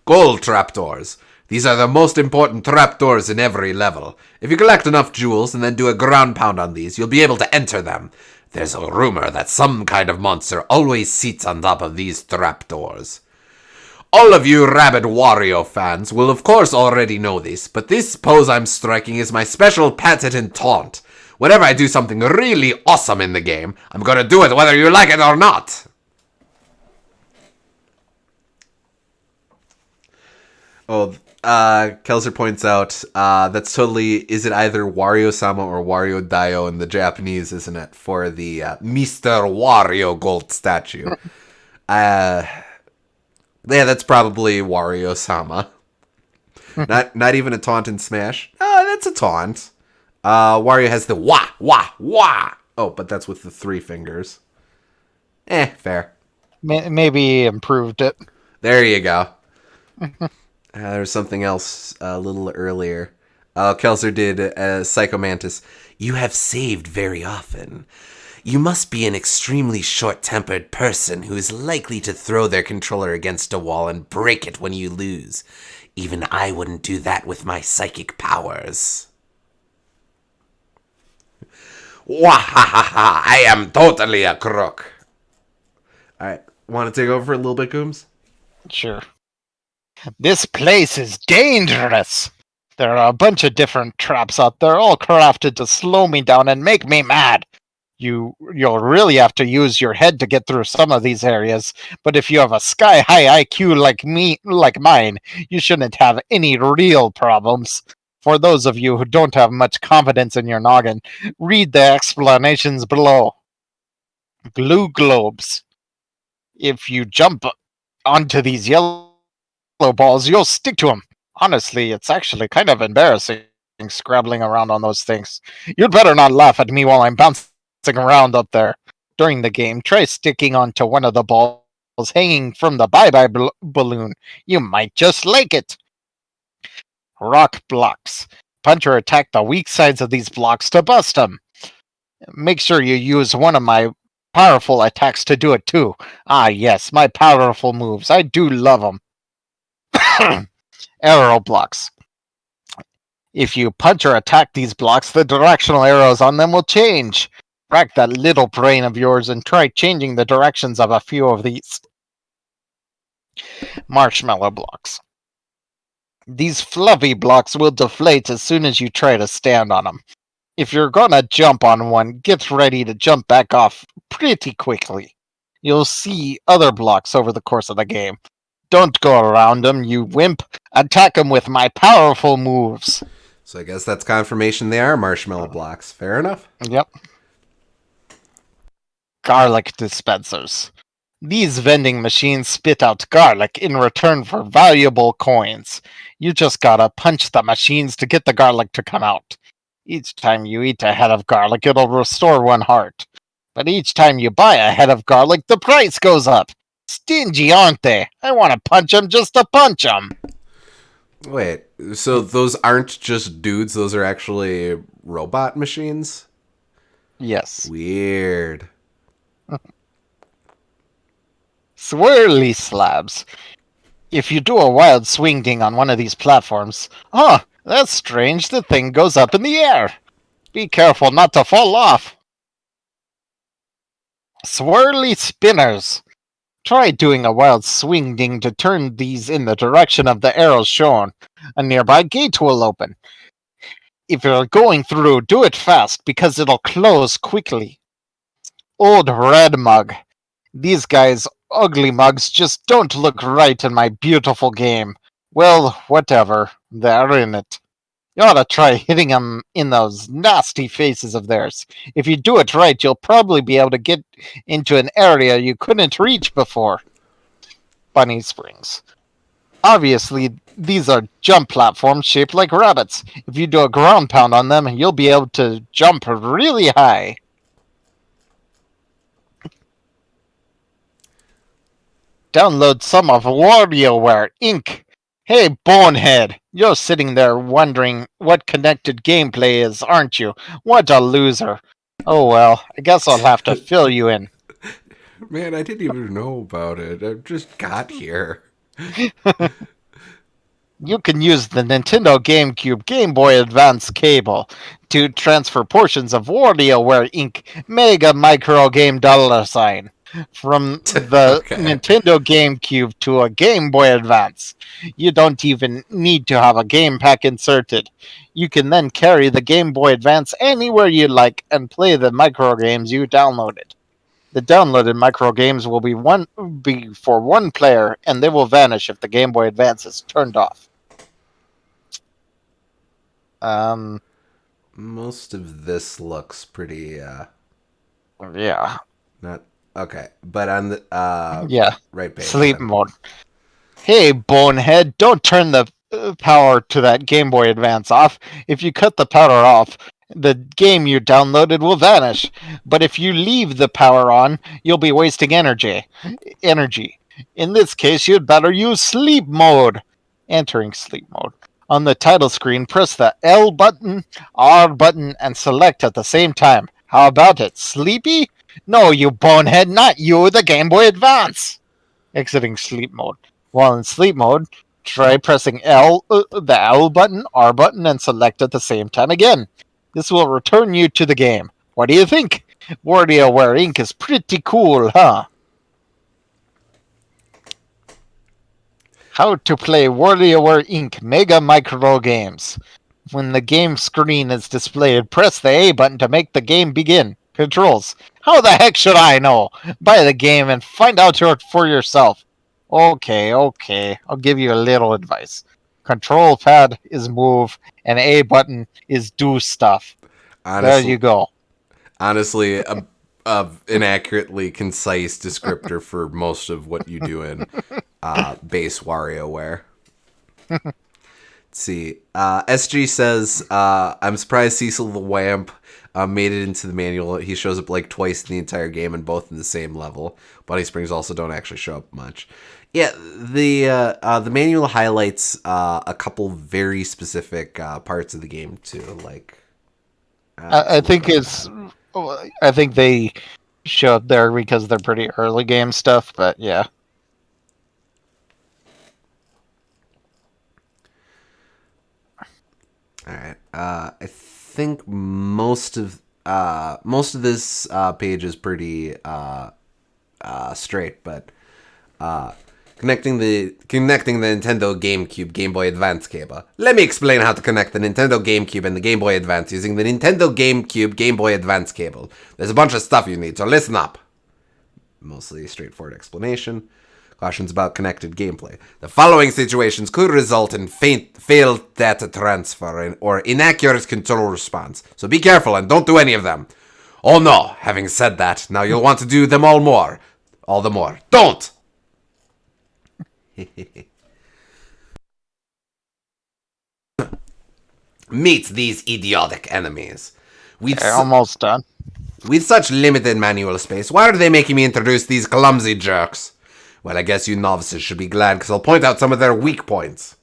Gold trapdoors. These are the most important trapdoors in every level. If you collect enough jewels and then do a ground pound on these, you'll be able to enter them. There's a rumor that some kind of monster always sits on top of these trapdoors. All of you rabid Wario fans will of course already know this, but this pose I'm striking is my special patented taunt. Whenever I do something really awesome in the game, I'm gonna do it whether you like it or not. Oh, Kelser points out, that's totally, is it either Wario-sama or Wario Dio in the Japanese, isn't it? For the Mr. Wario gold statue. Yeah, that's probably Wario-sama. Not even a taunt in Smash. That's a taunt. Wario has the wah, wah, wah. Oh, but that's with the 3 fingers. Fair. Maybe improved it. There you go. There's something else a little earlier. Kelser did Psychomantis. You have saved very often. You must be an extremely short-tempered person who is likely to throw their controller against a wall and break it when you lose. Even I wouldn't do that with my psychic powers. Wahahaha, I am totally a crook. Alright, want to take over for a little bit, Gooms? Sure. This place is dangerous. There are a bunch of different traps out there, all crafted to slow me down and make me mad. You'll really have to use your head to get through some of these areas, but if you have a sky-high IQ like mine, you shouldn't have any real problems. For those of you who don't have much confidence in your noggin, read the explanations below. Glue globes. If you jump onto these yellow balls, you'll stick to them. Honestly, it's actually kind of embarrassing scrabbling around on those things. You'd better not laugh at me while I'm bouncing around up there. During the game, try sticking onto one of the balls hanging from the bye-bye balloon. You might just like it. Rock blocks. Punch or attack the weak sides of these blocks to bust them. Make sure you use one of my powerful attacks to do it too. Ah yes, my powerful moves. I do love them. Arrow blocks. If you punch or attack these blocks, the directional arrows on them will change. Rack that little brain of yours and try changing the directions of a few of these. Marshmallow blocks. These fluffy blocks will deflate as soon as you try to stand on them. If you're gonna jump on one, get ready to jump back off pretty quickly. You'll see other blocks over the course of the game. Don't go around them, you wimp. Attack them with my powerful moves. So I guess that's confirmation they are marshmallow blocks. Fair enough. Yep. Garlic dispensers. These vending machines spit out garlic in return for valuable coins. You just gotta punch the machines to get the garlic to come out. Each time you eat a head of garlic, it'll restore 1 heart. But each time you buy a head of garlic, the price goes up. Stingy, aren't they? I want to punch them just to punch them. Wait, so those aren't just dudes, those are actually robot machines? Yes. Weird. Swirly slabs. If you do a wild swing ding on one of these platforms, that's strange, the thing goes up in the air. Be careful not to fall off. Swirly spinners. Try doing a wild swing ding to turn these in the direction of the arrows shown. A nearby gate will open. If you're going through, do it fast because it'll close quickly. Old red mug. These guys, ugly mugs, just don't look right in my beautiful game. Well, whatever. They're in it. You ought to try hitting them in those nasty faces of theirs. If you do it right, you'll probably be able to get into an area you couldn't reach before. Bunny springs. Obviously, these are jump platforms shaped like rabbits. If you do a ground pound on them, you'll be able to jump really high. Download some of WarioWare Inc. Hey, Bonehead, you're sitting there wondering what connected gameplay is, aren't you? What a loser. Oh well, I guess I'll have to fill you in. Man, I didn't even know about it. I just got here. You can use the Nintendo GameCube Game Boy Advance cable to transfer portions of WarioWare Inc. Mega Micro Game $sign from the Okay. Nintendo GameCube to a Game Boy Advance. You don't even need to have a game pack inserted. You can then carry the Game Boy Advance anywhere you like and play the micro games you downloaded. The downloaded micro games will be for one player, and they will vanish if the Game Boy Advance is turned off. Most of this looks pretty, Yeah. not, okay. But on the, Yeah. right page. Sleep then. mode. Hey, Bonehead, don't turn the power to that Game Boy Advance off. If you cut the power off, the game you downloaded will vanish. But if you leave the power on, you'll be wasting energy. In this case, you'd better use sleep mode. Entering sleep mode. On the title screen, press the L button, R button, and select at the same time. How about it, Sleepy? No, you bonehead, not you, the Game Boy Advance. Exiting sleep mode. While in sleep mode, try pressing the L button, R button, and select at the same time again. This will return you to the game. What do you think? WarioWare Inc. is pretty cool, huh? How to play WarioWare Inc. Mega Micro Games. When the game screen is displayed, press the A button to make the game begin. Controls. How the heck should I know? Buy the game and find out for yourself. Okay. I'll give you a little advice. Control pad is move, and A button is do stuff. There you go. Honestly, a inaccurately concise descriptor for most of what you do in base WarioWare. Let's see. SG says, I'm surprised Cecil the Wamp made it into the manual. He shows up like twice in the entire game and both in the same level. Bunny Springs also don't actually show up much. Yeah, the manual highlights a couple very specific parts of the game too. Like, I think they show up there because they're pretty early game stuff, but yeah. All right. I think most of this page is pretty straight, but connecting the Nintendo GameCube Game Boy Advance cable. Let me explain how to connect the Nintendo GameCube and the Game Boy Advance using the Nintendo GameCube Game Boy Advance cable. There's a bunch of stuff you need, so listen up. Mostly straightforward explanation. Cautions about connected gameplay. The following situations could result in failed data transfer or inaccurate control response. So be careful and don't do any of them. Oh no, having said that, now you'll want to do them all the more. Don't! Meet these idiotic enemies. Almost done. With such limited manual space, why are they making me introduce these clumsy jerks? Well, I guess you novices should be glad, because I'll point out some of their weak points.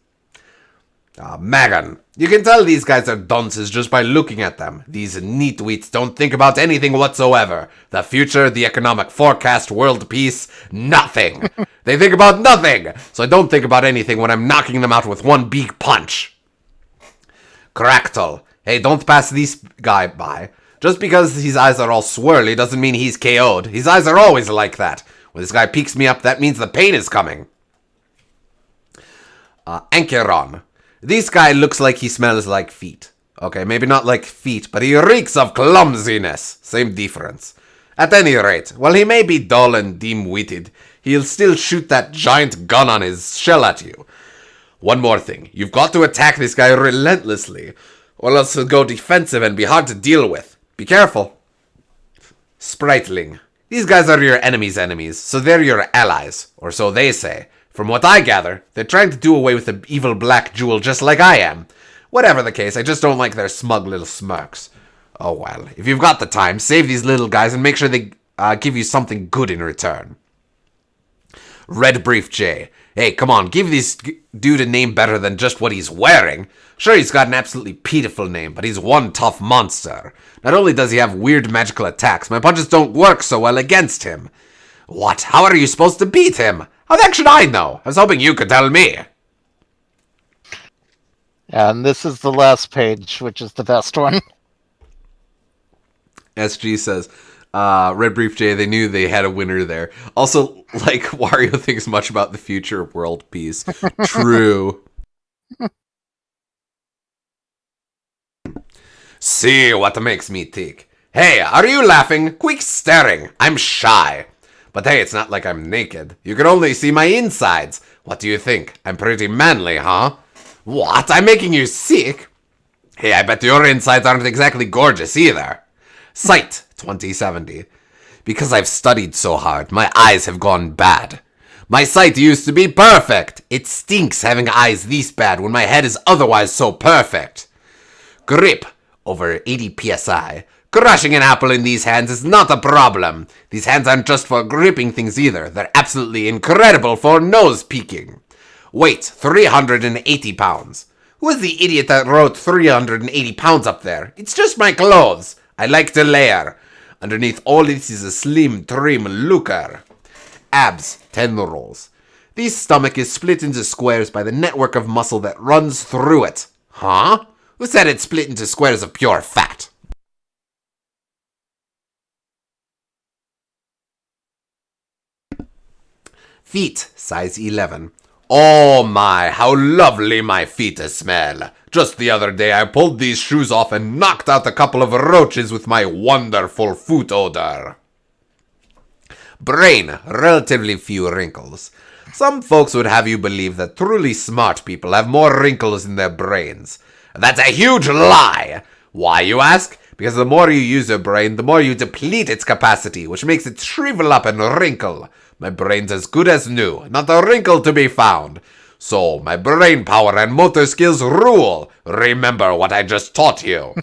Megan, you can tell these guys are dunces just by looking at them. These neatweets don't think about anything whatsoever. The future, the economic forecast, world peace, nothing. They think about nothing, so I don't think about anything when I'm knocking them out with one big punch. Cractal, hey, don't pass this guy by. Just because his eyes are all swirly doesn't mean he's KO'd. His eyes are always like that. When this guy peeks me up, that means the pain is coming. Ankeron. This guy looks like he smells like feet. Okay, maybe not like feet, but he reeks of clumsiness. Same difference. At any rate, while he may be dull and dim-witted, he'll still shoot that giant gun on his shell at you. One more thing. You've got to attack this guy relentlessly, or else he'll go defensive and be hard to deal with. Be careful. Spriteling. These guys are your enemy's enemies, so they're your allies, or so they say. From what I gather, they're trying to do away with the evil black jewel just like I am. Whatever the case, I just don't like their smug little smirks. Oh well, if you've got the time, save these little guys and make sure they give you something good in return. Red Brief J. Hey, come on, give this dude a name better than just what he's wearing. Sure, he's got an absolutely pitiful name, but he's one tough monster. Not only does he have weird magical attacks, my punches don't work so well against him. What? How are you supposed to beat him? How the heck should I know? I was hoping you could tell me. And this is the last page, which is the best one. SG says, Red Brief J, they knew they had a winner there. Also, like, Wario thinks much about the future of world peace. True. See what makes me tick. Hey, are you laughing? Quick staring. I'm shy. But hey, it's not like I'm naked. You can only see my insides. What do you think? I'm pretty manly, huh? What? I'm making you sick? Hey, I bet your insides aren't exactly gorgeous either. Sight 2070. Because I've studied so hard, my eyes have gone bad. My sight used to be perfect. It stinks having eyes this bad when my head is otherwise so perfect. Grip over 80 psi. Crushing an apple in these hands is not a problem. These hands aren't just for gripping things either. They're absolutely incredible for nose peeking. Weight 380 pounds. Who is the idiot that wrote 380 pounds up there? It's just my clothes. I like to layer. Underneath all this is a slim, trim looker. Abs 10 rolls. This stomach is split into squares by the network of muscle that runs through it. Huh? Who said it split into squares of pure fat? Feet, size 11. Oh my, how lovely my feet smell. Just the other day, I pulled these shoes off and knocked out a couple of roaches with my wonderful foot odor. Brain, relatively few wrinkles. Some folks would have you believe that truly smart people have more wrinkles in their brains. That's a huge lie. Why, you ask? Because the more you use your brain, the more you deplete its capacity, which makes it shrivel up and wrinkle. My brain's as good as new, not a wrinkle to be found. So, my brain power and motor skills rule. Remember what I just taught you.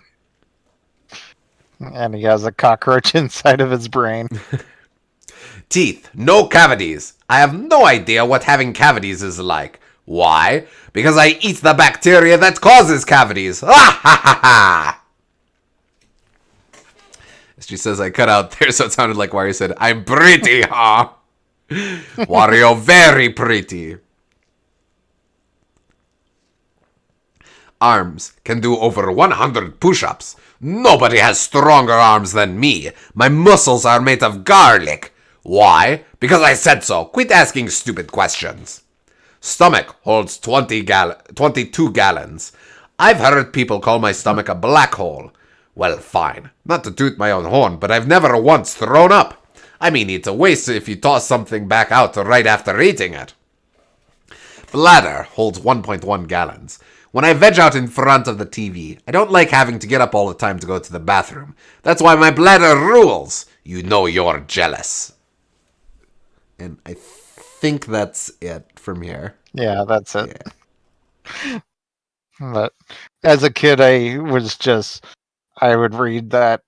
And he has a cockroach inside of his brain. Teeth, no cavities. I have no idea what having cavities is like. Why? Because I eat the bacteria that causes cavities. Ha ha ha ha! She says I cut out there, so it sounded like Wario said, I'm pretty, huh? Wario, very pretty. Arms can do over 100 push-ups. Nobody has stronger arms than me. My muscles are made of garlic. Why? Because I said so. Quit asking stupid questions. Stomach holds 22 gallons. I've heard people call my stomach a black hole. Well, fine. Not to toot my own horn, but I've never once thrown up. I mean, it's a waste if you toss something back out right after eating it. Bladder holds 1.1 gallons. When I veg out in front of the TV, I don't like having to get up all the time to go to the bathroom. That's why my bladder rules. You know you're jealous. And I think that's it from here. Yeah, that's it. Yeah. But as a kid, I would read that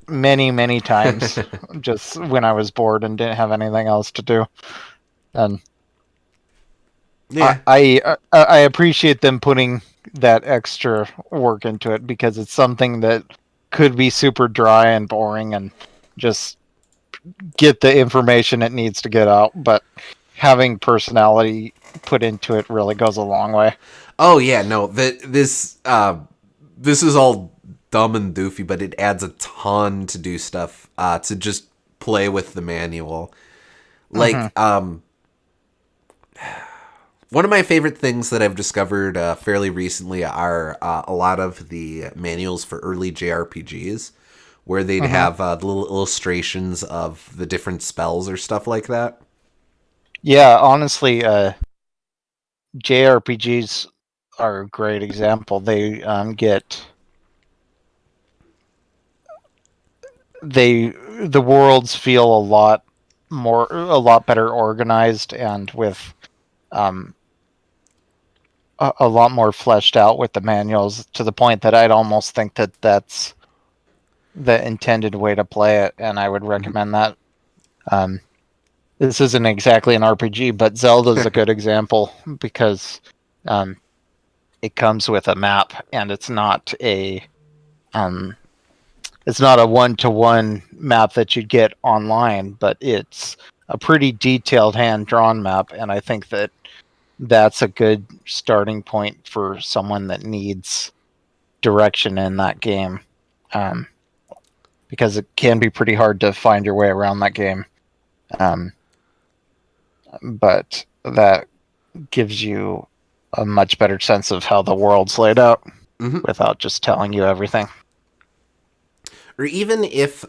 many, many times just when I was bored and didn't have anything else to do. And yeah. I appreciate them putting that extra work into it because it's something that could be super dry and boring and just get the information it needs to get out, but having personality put into it really goes a long way. Oh yeah, no, this is all dumb and doofy, but it adds a ton to do stuff to just play with the manual. Like one of my favorite things that I've discovered fairly recently are a lot of the manuals for early JRPGs, where they'd have the little illustrations of the different spells or stuff like that. Yeah, honestly, JRPGs are a great example. They the worlds feel a lot better organized and with a lot more fleshed out with the manuals, to the point that I'd almost think that that's the intended way to play it, and I would recommend that. This isn't exactly an RPG, but Zelda's a good example because it comes with a map, and it's not a one-to-one map that you'd get online, but it's a pretty detailed hand-drawn map, and I think that that's a good starting point for someone that needs direction in that game, because it can be pretty hard to find your way around that game. But that gives you a much better sense of how the world's laid out without just telling you everything. Or even if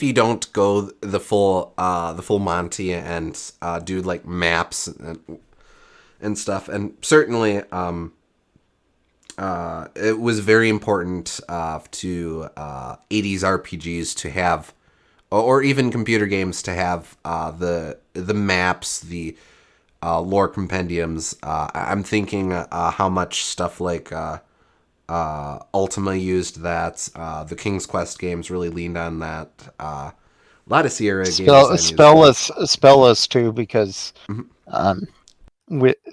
you don't go the full Monty and do like maps and stuff, and certainly it was very important to 80s RPGs to have, or even computer games to have the maps, the lore compendiums. I'm thinking how much stuff like Ultima used that. The King's Quest games really leaned on that. A lot of Sierra games. Spell list too, because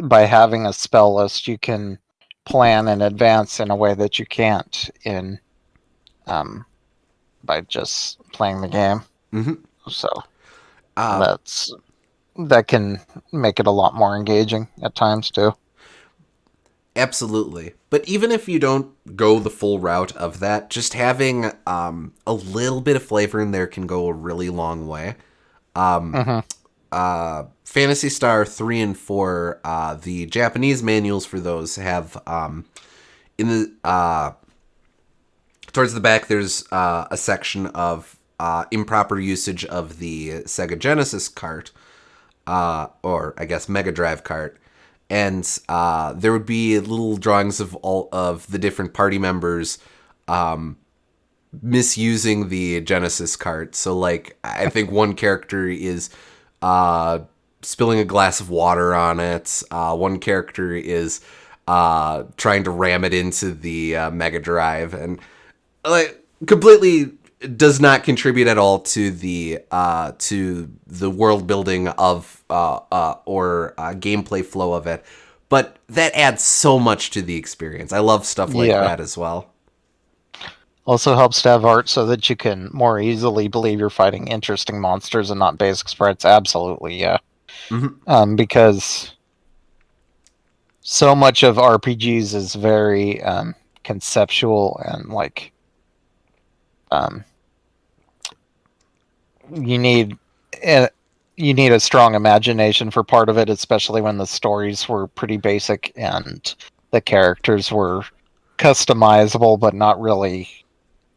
by having a spell list, you can plan in advance in a way that you can't in by just playing the game. So that can make it a lot more engaging at times too. Absolutely. But even if you don't go the full route of that, just having a little bit of flavor in there can go a really long way. Phantasy Star 3 and 4, the Japanese manuals for those have in the towards the back there's a section of improper usage of the Sega Genesis cart, or I guess Mega Drive cart, and there would be little drawings of all of the different party members misusing the Genesis cart. So, like, I think one character is spilling a glass of water on it. One character is trying to ram it into the Mega Drive, and like completely does not contribute at all to the world building of or gameplay flow of it. But that adds so much to the experience. I love stuff like that as well. Also helps to have art so that you can more easily believe you're fighting interesting monsters and not basic sprites. Absolutely, yeah. Mm-hmm. Because so much of RPGs is very conceptual and like you need a strong imagination for part of it, especially when the stories were pretty basic and the characters were customizable, but not really.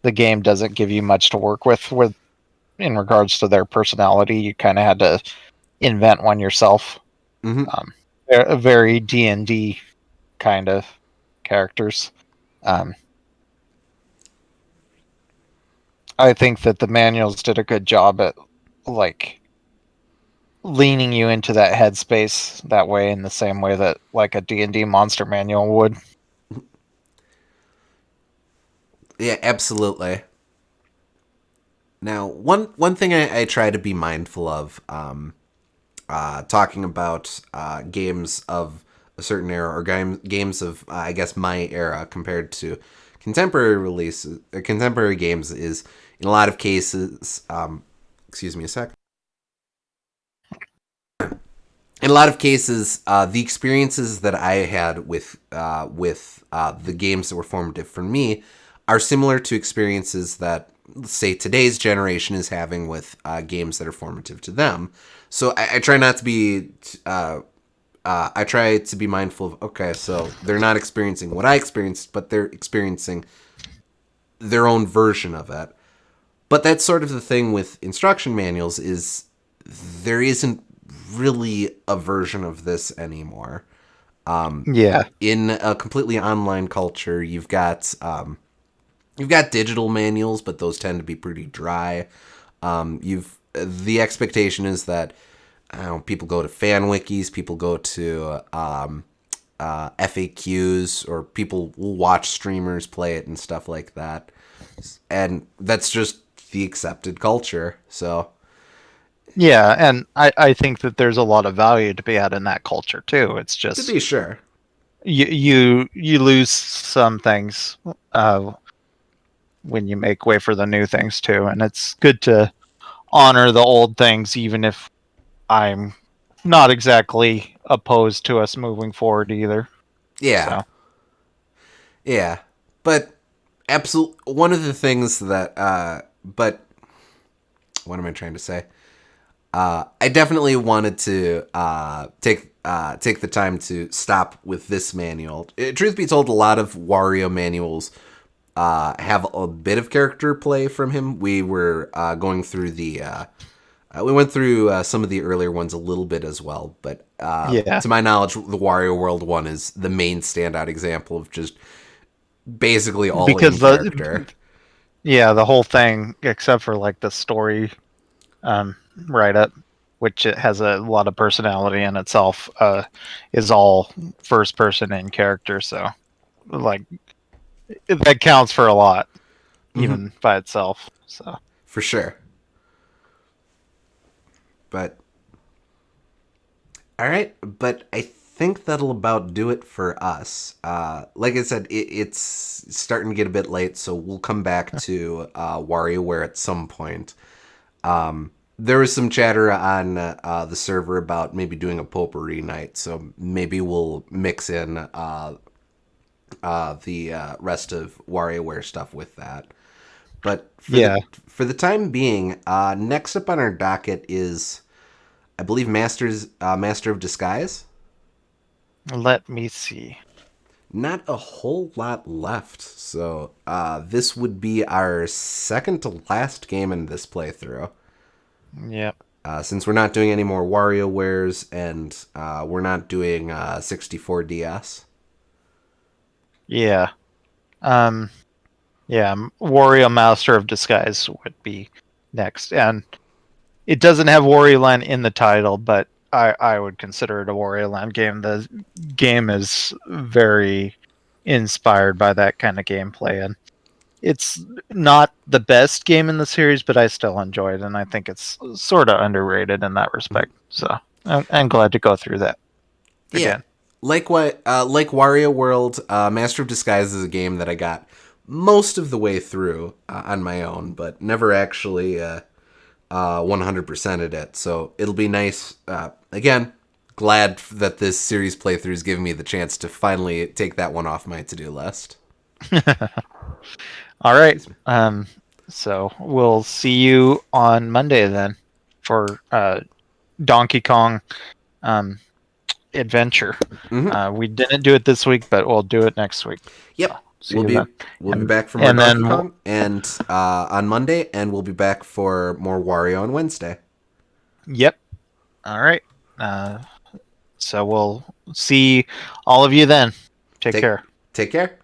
The game doesn't give you much to work with in regards to their personality. You kind of had to invent one yourself. Mm-hmm. A very D&D kind of characters. I think that the manuals did a good job at like leaning you into that headspace that way, in the same way that like a D&D monster manual would. Yeah, absolutely. Now, one thing I try to be mindful of, talking about games of a certain era, or games of I guess my era compared to contemporary releases, contemporary games, is in a lot of cases. Excuse me a sec. In a lot of cases, the experiences that I had with the games that were formative for me are similar to experiences that, say, today's generation is having with games that are formative to them. So I try not to be. I try to be mindful of, okay, so they're not experiencing what I experienced, but they're experiencing their own version of it. But that's sort of the thing with instruction manuals, is there isn't really a version of this anymore. In a completely online culture, you've got digital manuals, but those tend to be pretty dry. The expectation is that people go to fan wikis, people go to FAQs, or people will watch streamers play it and stuff like that. And that's just the accepted culture. So Yeah, and I think that there's a lot of value to be had in that culture too. It's to just be sure, you lose some things when you make way for the new things too, and it's good to honor the old things, even if I'm not exactly opposed to us moving forward either. yeah, So yeah, but one of the things that but what am I trying to say? I definitely wanted to take the time to stop with this manual. Truth be told, a lot of Wario manuals have a bit of character play from him. We were going through we went through some of the earlier ones a little bit as well, but yeah, to my knowledge, the Wario World one is the main standout example of just basically all in because character. the whole thing, except for like the story write up, which it has a lot of personality in itself, is all first person in character. So like that counts for a lot, Mm-hmm. even by itself. So For sure. But all right, but I think that'll about do it for us. Like I said, it's starting to get a bit late, so we'll come back to WarioWare at some point. There was some chatter on the server about maybe doing a potpourri night, so maybe we'll mix in the rest of WarioWare stuff with that. But yeah, for the time being, next up on our docket is I believe Master of Disguise. Let me see. Not a whole lot left. So this would be our second to last game in this playthrough. Yep. Since we're not doing any more WarioWares and we're not doing 64DS. Yeah. Yeah, Wario Master of Disguise would be next. And it doesn't have Wario Land in the title, but I would consider it a Wario Land game. The game is very inspired by that kind of gameplay, and it's not the best game in the series, but I still enjoy it, and I think it's sort of underrated in that respect. So I'm glad to go through that again. Like Wario World, Master of Disguise is a game that I got most of the way through on my own, but never actually 100%ed it. So it'll be nice. Again, glad that this series playthrough is giving me the chance to finally take that one off my to-do list. All right. So we'll see you on Monday then for Donkey Kong Adventure. We didn't do it this week, but we'll do it next week. Yep. See you then. We'll be back for more and Donkey then Kong and on Monday, and we'll be back for more Wario on Wednesday. Yep. All right. So we'll see all of you then. Take care. Take care.